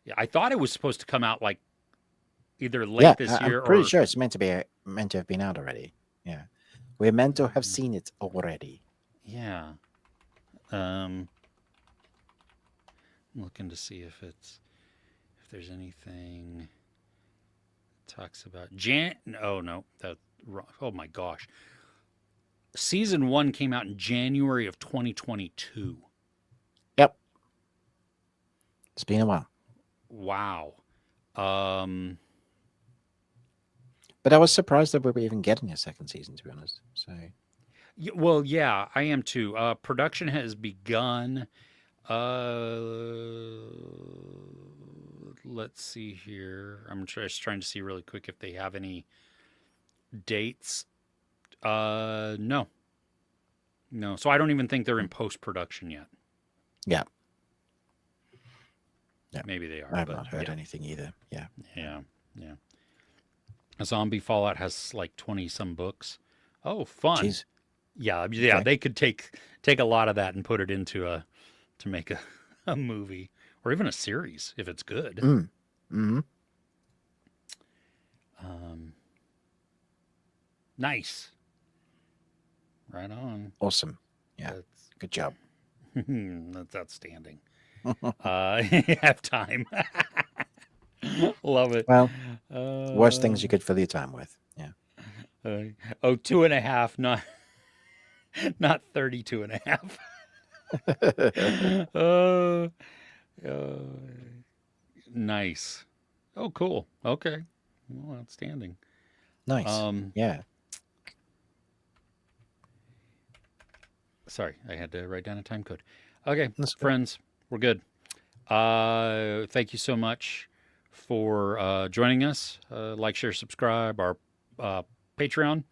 Yeah, I thought it was supposed to come out like either Yeah, late this I'm year pretty or sure it's meant to have been out already. Yeah. We're meant to have mm, seen it already. yeah. Um, I'm looking to see if there's anything that talks about Jan. Oh no, that oh my gosh. Season 1 came out in January of 2022. Yep. It's been a while. Wow. Um, But I was surprised that we were even getting a second season, to be honest. So well, yeah, I am too. Production has begun. Uh, let's see here. I'm just trying to see really quick if they have any dates. No, no. So I don't even think they're in post production yet. yeah. Yeah. Maybe they I are, have but not heard yeah, anything either. Yeah. yeah, yeah. A Zombie Fallout has like 20 some books. Oh, fun. Jeez. Yeah, yeah. Okay. They could take a lot of that and put it into a to make a movie or even a series if it's good. Mm. Hmm. Um, nice. Right on. Awesome. Yeah. That's Good job. that's outstanding. Have time. Love it. Well, worst things you Uh, could fill your time with. Yeah. uh, oh, 2.5, not 32 and a half. uh, uh, nice. Oh, cool. Okay. Well, outstanding. Nice. Um, Yeah. sorry, I had to write down a time code. Okay, That's good. friends, we're good. Thank you so much for joining us. Like, share, subscribe. Our uh, Patreon.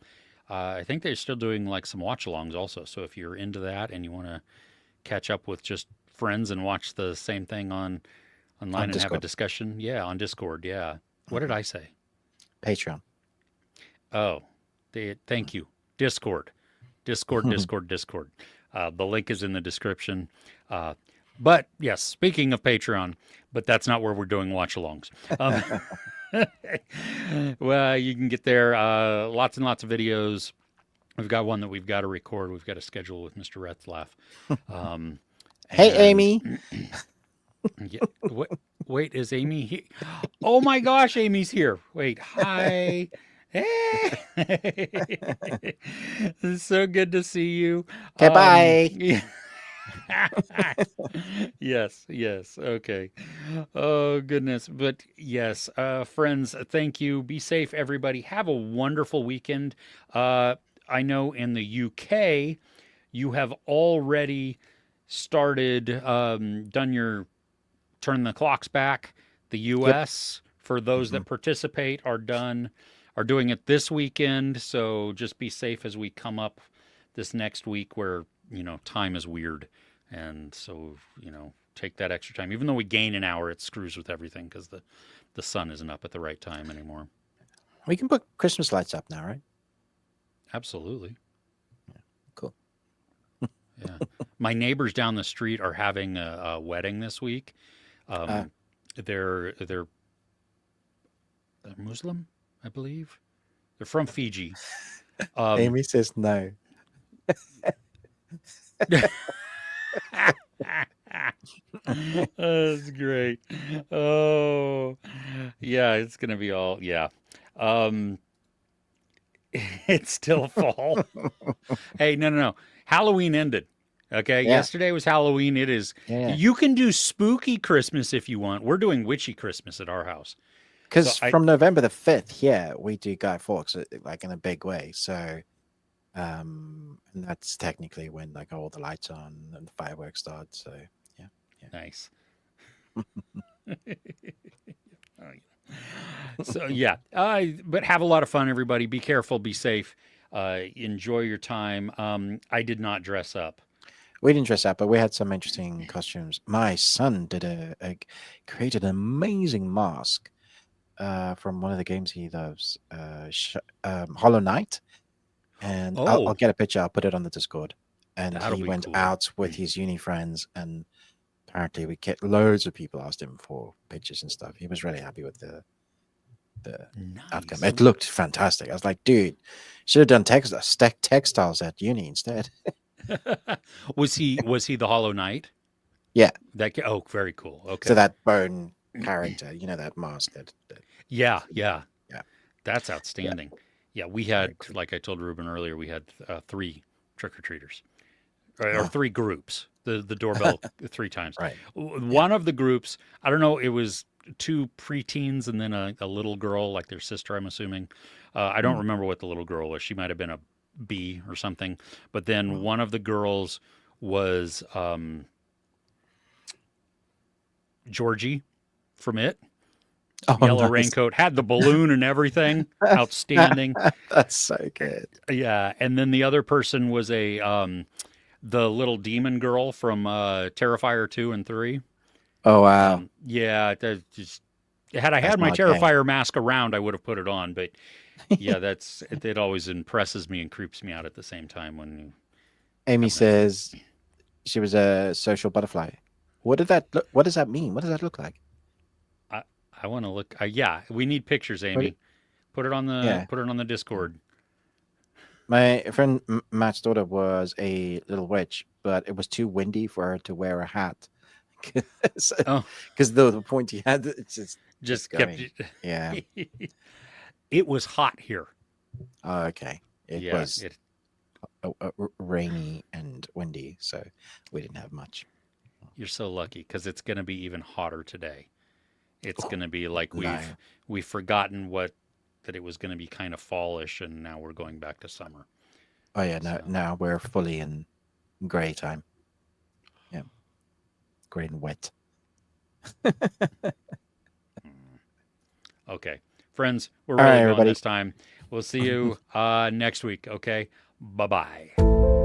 I think they're still doing like some watch alongs also. So if you're into that and you want to catch up with just friends and watch the same thing On online and have a Discord. discussion, yeah, on Discord, yeah. What did Hmm. I say? Patreon. Oh, thank you. Discord. Discord, Discord, Discord. The link is in the description. Uh, but yes, speaking of Patreon, but that's not where we're doing watch alongs. Um, well, you can get there. Lots and lots of videos. We've got one that we've got to record. We've got to schedule with Mr. Retzlaff. Um, Hey, and Amy. yeah, wait, is Amy here? Oh my gosh, Amy's here. Wait, hi. Hey. It's so good to see you. Okay, bye. Yeah. Yes, yes. Okay. Oh, goodness. But yes, friends, thank you. Be safe, everybody. Have a wonderful weekend. I know in the UK, you have already started, done your turn the clocks back. The Yep. US, for those Hmm. that participate, are doing it this weekend. So just be safe as we come up this next week where, time is weird. And so, take that extra time. Even though we gain an hour, it screws with everything because the sun isn't up at the right time anymore. We can put Christmas lights up now, right? Absolutely. Cool. Yeah. My neighbors down the street are having a wedding this week. Uh, Um, they're Muslim, I believe. They're from Fiji. Um, Amy says no. that's great. Oh, yeah, it's gonna be all yeah. Um, it's still fall. Hey, no, no, no. Halloween ended. Okay, Yeah. yesterday was Halloween. It is. Yeah. You can do spooky Christmas if you want. We're doing witchy Christmas at our house. So Because from November the 5th, yeah, we do Guy Fawkes like in a big way. So, and that's technically when like all the lights on and the fireworks start. So, yeah, nice. Oh, yeah. So yeah, but have a lot of fun, everybody. Be careful, be safe, enjoy your time. I did not dress up. we didn't dress up, but we had some interesting costumes. My son did created an amazing mask from one of the games he loves, Hollow Knight. And I'll Oh, get a picture. I'll put it on the Discord. And that'll he be went cool. out with his uni friends, and apparently we get loads of people asked him for pictures and stuff. He was really happy with the outcome. Nice. It looked fantastic. I was like, dude, should have done textiles at uni instead. Was he the Hollow Knight? Yeah. Oh, very cool. So Okay. that bone character, that mask that Yeah, yeah. yeah, That's yeah, outstanding. Yeah, we had, very cool. like I told Ruben earlier, we had three trick or treaters, or Oh, three groups. The doorbell three times. right. Yeah. One of the groups, I don't know, it was two preteens and then a little girl, like their sister, I'm assuming. I don't Mm, remember what the little girl was. She might have been a B or something. But then mm. one of the girls was Georgie from It. Oh, Yellow nice. raincoat, had the balloon and everything. Outstanding. That's so good. Yeah, and then the other person was a the little demon girl from Terrifier 2 and 3. Oh, wow. Yeah, that just had I That's had my not a game. Terrifier mask around, I would have put it on, but yeah, it always impresses me and creeps me out at the same time when you Amy have that. says she was a social butterfly. What does that mean? What does that look like? I I want to look. Yeah, we need pictures, Put it, Amy. yeah. Put it on the Discord. My friend Matt's daughter was a little witch, but it was too windy for her to wear a hat Oh, Because the point he had, it's just just kept. going. Yeah. It was hot here. Oh, okay. It Yeah, was it. rainy and windy, so we didn't have much. You're so lucky because it's going to be even hotter today. It's Oh, going to be like no. we've forgotten what that it was going to be kind of fallish, and now we're going back to summer. Oh yeah, no. So Now we're fully in grey time. Yeah, grey and wet. okay, friends, we're All right, really going everybody. this time. We'll see you next week. Okay, bye bye.